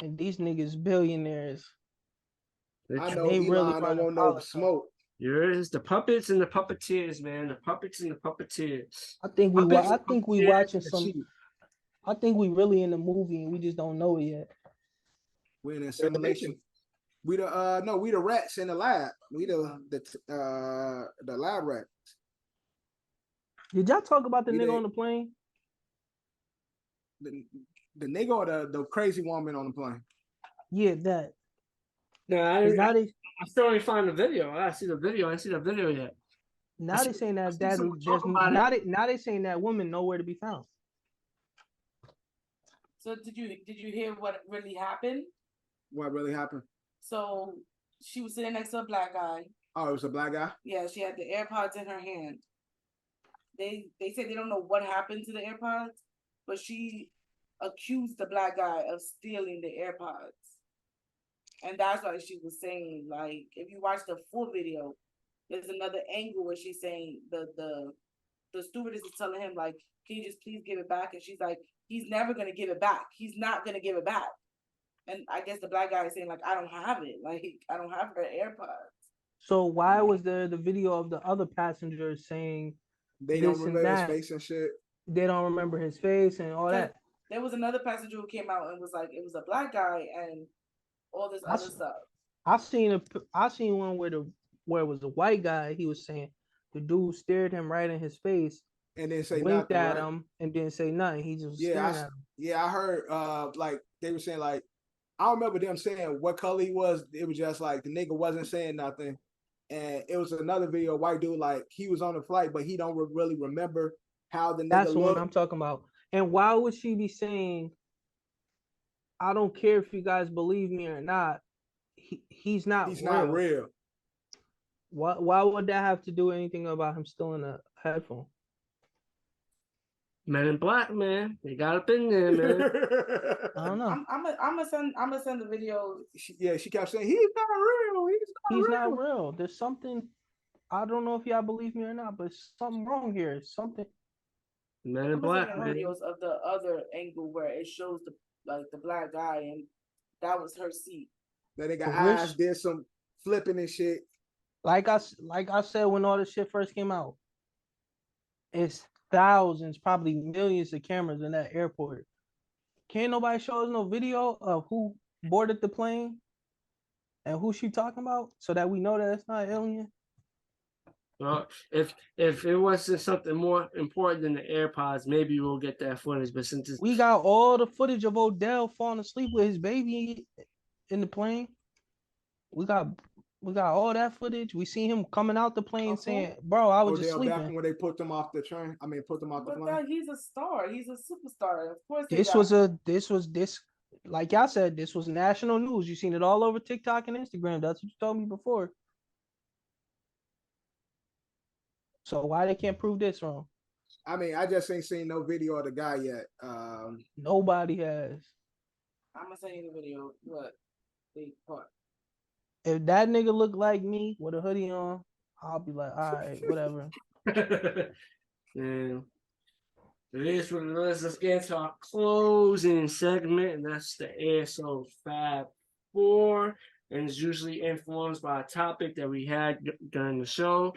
and these niggas billionaires. I know Elon really don't want no smoke. Yours, the puppets and the puppeteers, man. The puppets and the puppeteers. I think we watching some. I think we really in the movie and we just don't know it yet. We're in a simulation. We the rats in the lab. We the lab rats. Did y'all talk about the nigga on the plane? The nigga or the crazy woman on the plane? Yeah, that. No, I still ain't find the video. I see the video. I see the video yet. Now they saying that now they saying that woman nowhere to be found. So did you hear what really happened? What really happened? So she was sitting next to a black guy. Oh, it was a black guy? Yeah, she had the AirPods in her hand. They said they don't know what happened to the AirPods, but she accused the black guy of stealing the AirPods. And that's why she was saying, like, if you watch the full video, there's another angle where she's saying the stewardess is telling him, like, can you just please give it back? And she's like, he's never gonna give it back. He's not gonna give it back. And I guess the black guy is saying, like, I don't have it. Like, I don't have her AirPods. So why was there the video of the other passengers saying they don't remember his face and shit? They don't remember his face and all that. There was another passenger who came out and was like, it was a black guy and all this other stuff. I seen one where it was a white guy. He was saying the dude stared him right in his face and then say winked nothing, at him and didn't say nothing. He just stared at him. Yeah, I heard like they were saying, like, I don't remember them saying what color he was. It was just like the nigga wasn't saying nothing. And it was another video, white dude, like he was on the flight, but he don't really remember how the nigga That's looked. what I'm talking about. And why would she be saying, I don't care if you guys believe me or not, he's not real. Why would that have to do anything about him stealing a headphone? Men in Black, man. They got up in there, man. I don't know. I'm gonna send the video. She kept saying he's not real. He's not real. There's something. I don't know if y'all believe me or not, but something wrong here. Something. Men in Black, man. Videos of the other angle where it shows the black guy and that was her seat. That nigga eyes did some flipping and shit. Like I said when all this shit first came out, it's thousands, probably millions of cameras in that airport. Can't nobody show us no video of who boarded the plane and who she talking about so that we know that it's not alien? Well, if it wasn't something more important than the AirPods, maybe we'll get that footage. But since we got all the footage of Odell falling asleep with his baby in the plane, we got all that footage. We see him coming out the plane saying, "Bro, I was just sleeping." Back when they put them off the train. I mean, put them off the plane. But he's a star. He's a superstar. Of course. This like y'all said, this was national news. You seen it all over TikTok and Instagram. That's what you told me before. So why they can't prove this wrong? I mean, I just ain't seen no video of the guy yet. Nobody has. I'm gonna send you the video. Look, big part. If that nigga look like me with a hoodie on, I'll be like, all right, whatever. And it is what it is. Let's get into our closing segment, and that's the ASO Fab 4. And it's usually influenced by a topic that we had during the show.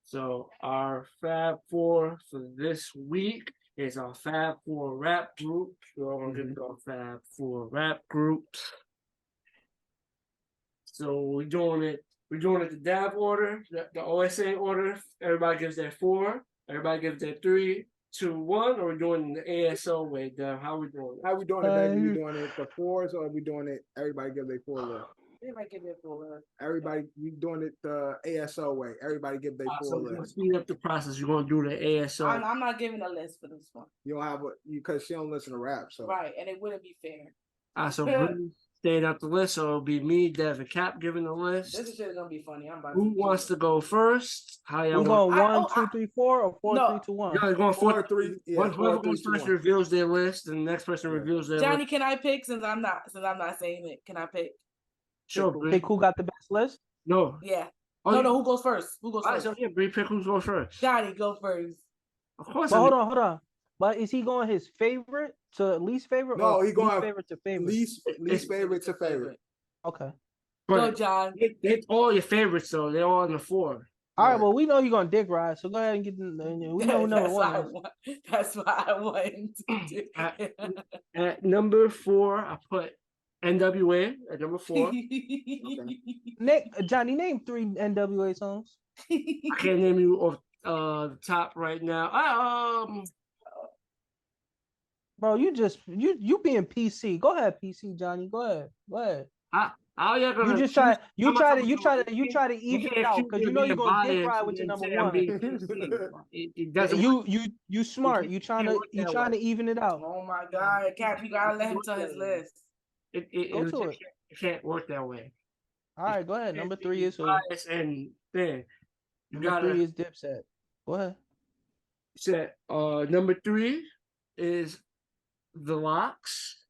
So our Fab 4 for this week is our Fab 4 rap group. We're all gonna get our Fab 4 rap groups. So we're doing it the dab order, the OSA order. Everybody gives their 4. Everybody gives their 3, 2, 1. Or we're doing the ASO way. How are we doing it? How we doing it, baby? We doing it the 4s, or are we doing it? Everybody give their 4 list. Everybody give their 4 list. Everybody, we doing it the ASO way. Everybody give their 4 So list. let's speed up the process. You're gonna do the ASO. I'm not giving a list for this one. You don't have because she don't listen to rap, so Right, and it wouldn't be fair. So Bree stayed out the list, so it'll be me, Dev, and Cap giving the list. This shit is gonna be funny. Who wants to go first? How y'all We going 1, 2, 3, 4, or 4, 3, 2, 1? Y'all going 4, 3. Yeah, whoever goes first reveals their list, and the next person reveals their Johnny, list. can I pick since I'm not saying it? Can I pick? Sure, Bree. Pick who got the best list? No. Yeah. Oh, no. Who goes first? Who goes first? So yeah, Bree, pick who's going first. Johnny, go first. Of course. But hold on. But is he going his favorite to least favorite? No, or he going favorite to favorite. least favorite to favorite. Okay. Go, John. It's all your favorites, though. They're all in the 4. All right. Well, we know you're gonna dick ride, so go ahead and get. We know number 1 is. That's why I wanted to do At number 4, I put NWA at number 4. Johnny, name 3 NWA songs. I can't name you off the top right now. Bro, you being PC. Go ahead, PC Johnny. Go ahead. How y'all gonna? You try to even it out because you know you're gonna dick ride with your number 1. It doesn't. You smart. You trying to even it out. Oh my God, Cap, you gotta let him tell his list. It can't work that way. All right, go ahead. Number 3 is who? And then number 3 is Dipset. Go ahead. Said number 3 is The Locks.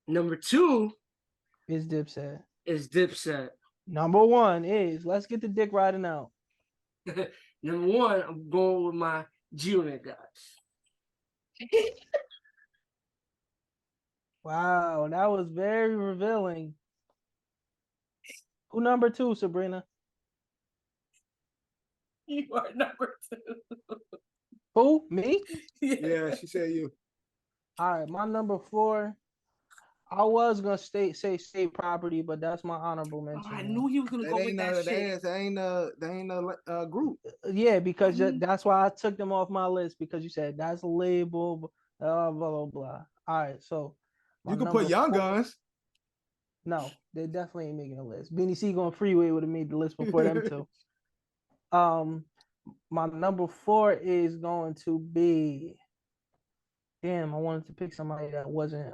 Number 2 is Dipset. Number 1 is, let's get the dick riding out. Number 1, I'm going with my G-Unit guys. Wow, that was very revealing. Who number 2, Sabrina? You are number 2. Who? Me? Yeah, she said you. All right, my number 4. I was gonna say state property, but that's my honorable mention. I knew he was gonna go with that shit. That ain't a group. Yeah, because that's why I took them off my list, because you said that's a label, blah blah blah. All right, so you can put Young Guns. No, they definitely ain't making a list. Beanie C going Freeway would have made the list before them two. My number 4 is going to be. Damn, I wanted to pick somebody that wasn't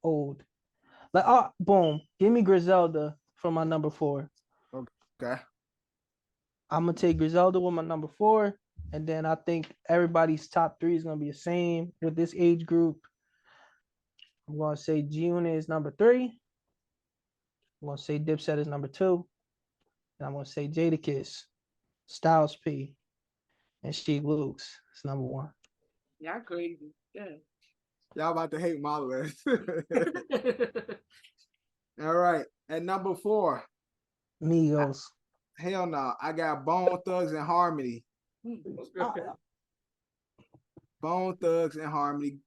old. Like, boom, give me Griselda for my number 4. Okay. I'm gonna take Griselda with my number 4, and then I think everybody's top 3 is gonna be the same with this age group. I'm gonna say G-Unit is number 3. I'm gonna say Dipset is number 2, and I'm gonna say Jadakiss, Styles P, and Sheik Luke's is number 1. Y'all crazy. Yeah. Y'all about to hate my list. All right. At number 4. Migos. Hell no. I got Bone Thugs and Harmony. Bone Thugs and Harmony.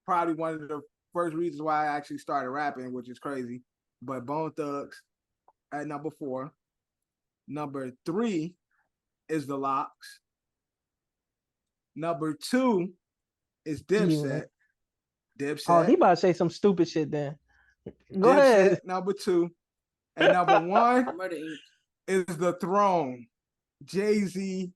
Probably one of the first reasons why I actually started rapping, which is crazy. But Bone Thugs at number 4. Number 3 is The Locks. Number 2 is Dipset. Dipset. Oh, he about to say some stupid shit then. Go ahead. Number 2. And number 1 is The Throne. Jay-Z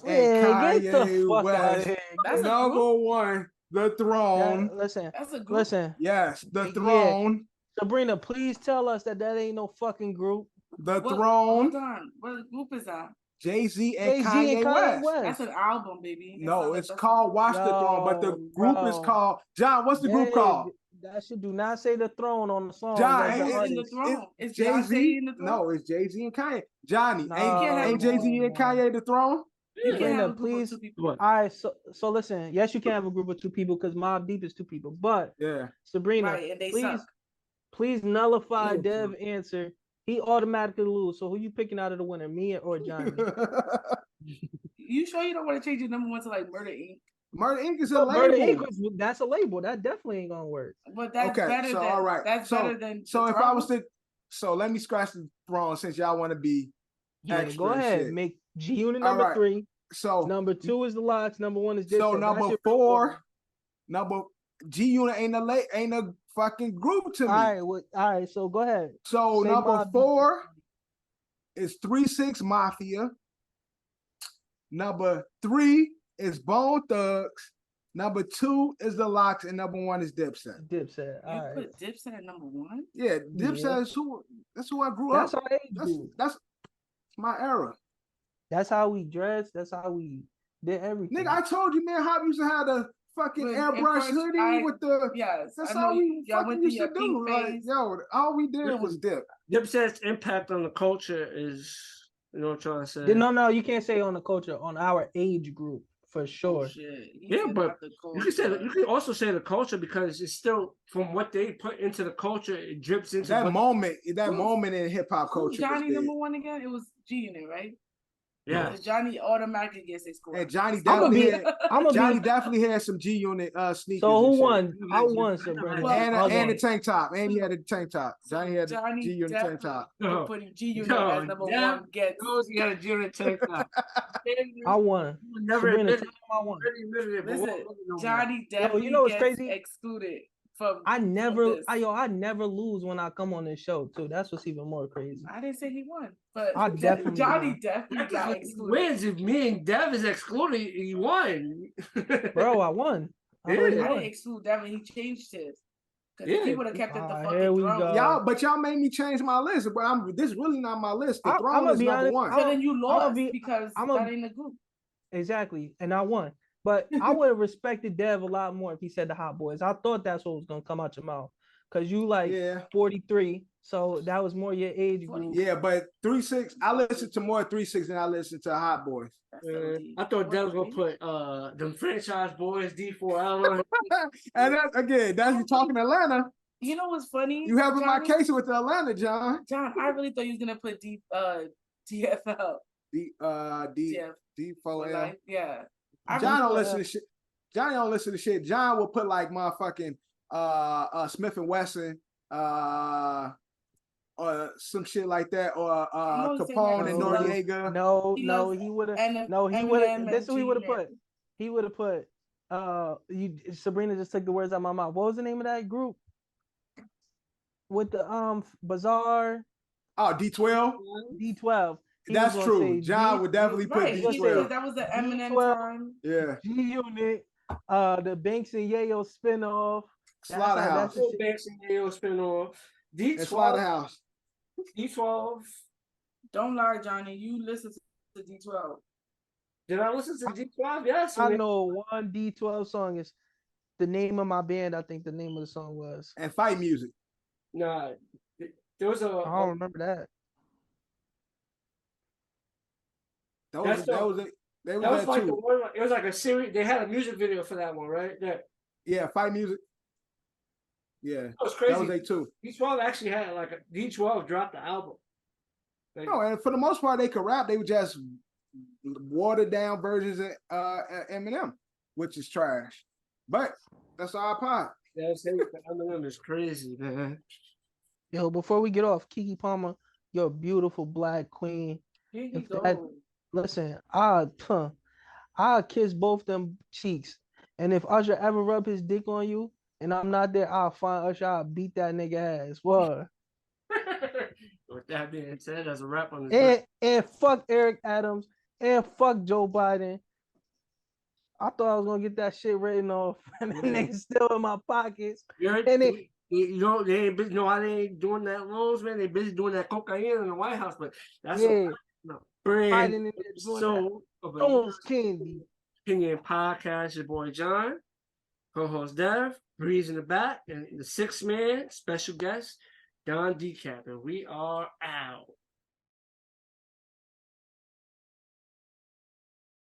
and Kanye West. That's number 1, The Throne. Listen. That's a group. Listen. Yes, The Throne. Yeah. Sabrina, please tell us that ain't no fucking group. The What, Throne. Hold on. What group is that? Jay-Z and Kanye West. That's an album, baby. No, it's called Watch the Throne, but the group is called John. What's the group called? That shit do not say the Throne on the song. John, in the Throne. Is Jay-Z in the Throne? No, it's Jay-Z and Kanye. Johnny, No, ain't Jay-Z and Kanye the Throne? You can't have a group please. of 2 people. All right, so listen. Yes, you can have a group of 2 people because Mobb Deep is 2 people. But yeah, Sabrina, Right, and they suck. please nullify Dev's answer. He automatically lose. So who you picking out of the winner, me or Johnny? You sure you don't want to change your number 1 to like Murder Inc? Murder Inc is a label. Murder Inc. That's a label. That definitely ain't gonna work. But that's better than. All right. That's better than. So if I was to, let me scratch the Throne since y'all want to be. Yeah, go ahead. Shit. Make G Unit number 3. So number 2 is the Locks. Number 1 is Dipset. So number 4, G Unit ain't a fucking group to me. All right. So go ahead. So number 4 is 3-6 Mafia. Number 3 is Bone Thugs. Number 2 is the Locks, and number 1 is Dipset. All right. Put Dipset at number 1? Yeah, Dipset is that's who I grew up. That's our age group. That's my era. That's how we dress. That's how we did everything. Nigga, I told you, man, Hop used to have the fucking airbrush hoodie with the. Yes, that's all we fucking used to do. Like, yo, all we did was dip. Dipset's impact on the culture is, you know what I'm trying to say? No, you can't say on the culture, on our age group for sure. Yeah, but you can also say the culture because it's still from what they put into the culture, it drips into that moment in hip hop culture. Johnny number 1 again? It was G Unit, right? Yeah, Johnny automatically gets a score. And Johnny definitely had some G Unit sneakers. So who won? I won, Sabrina. And the tank top. And he had a tank top. Johnny had the G Unit tank top. Putting G Unit as number 1 gets. He had a G Unit tank top. I won. Sabrina, I won. Listen, Johnny definitely gets crazy? Excluded. I never lose when I come on this show too. That's what's even more crazy. I didn't say he won, but Johnny definitely got excluded. Wins if me and Dev is excluded, he won. Bro, I won. I didn't exclude Devin. He changed his. Because he would have kept it the fucking throne. Y'all made me change my list, but this really not my list. The Throne is number 1. So then you lost because that ain't a group. Exactly, and I won. But I would have respected Dev a lot more if he said the Hot Boys. I thought that's what was gonna come out your mouth. Cause you 43, so that was more your age group. Yeah, but 3-6, I listened to more 3-6 than I listened to Hot Boys. I thought Dev was gonna put them franchise boys D4L. And that's you talking Atlanta. You know what's funny? You having my case with the Atlanta, John. John, I really thought you was gonna put DFL. D4L. Yeah. John don't listen to shit. Johnny don't listen to shit. John will put like motherfucking Smith and Wesson, or some shit like that, or Capone and Noriega. No, he would have. No, he would have. This is what he would have put. He would have put. Sabrina just took the words out of my mouth. What was the name of that group? With the Bazaar. Oh, D12. D12. That's true. John would definitely put D12. That was the Eminem time. Yeah. G Unit, the Banks and Yayo spinoff. Slaughterhouse. Banks and Yayo spinoff. D12. Slaughterhouse. D12. Don't lie, Johnny. You listen to D12. Did I listen to D12? Yes. I know one D12 song is the name of my band. I think the name of the song was. And Fight Music. Nah, there was a. I don't remember that. That was like the one. It was like a series. They had a music video for that one, right? Yeah, Fight Music. Yeah, that was crazy. That was A2. D12 actually had like D12 dropped the album. No, and for the most part, they could rap. They were just watered down versions of Eminem, which is trash. But that's our pod. Yeah, Eminem is crazy, man. Yo, before we get off, Keke Palmer, you're a beautiful black queen. Here you go. Listen, I'll kiss both them cheeks. And if Usher ever rub his dick on you and I'm not there, I'll find Usher, I'll beat that nigga ass. What? With that being said, there's a rap on this. And fuck Eric Adams and fuck Joe Biden. I thought I was gonna get that shit written off, and the nigga still in my pockets. And You know, they ain't busy. No, they ain't doing that loans, man. They busy doing that cocaine in the White House. But that's a brand Biden so of a candy. Opinion Podcast. Your boy John, co-host Dev, Breeze in the back, and the sixth man, special guest Don Decap, and we are out.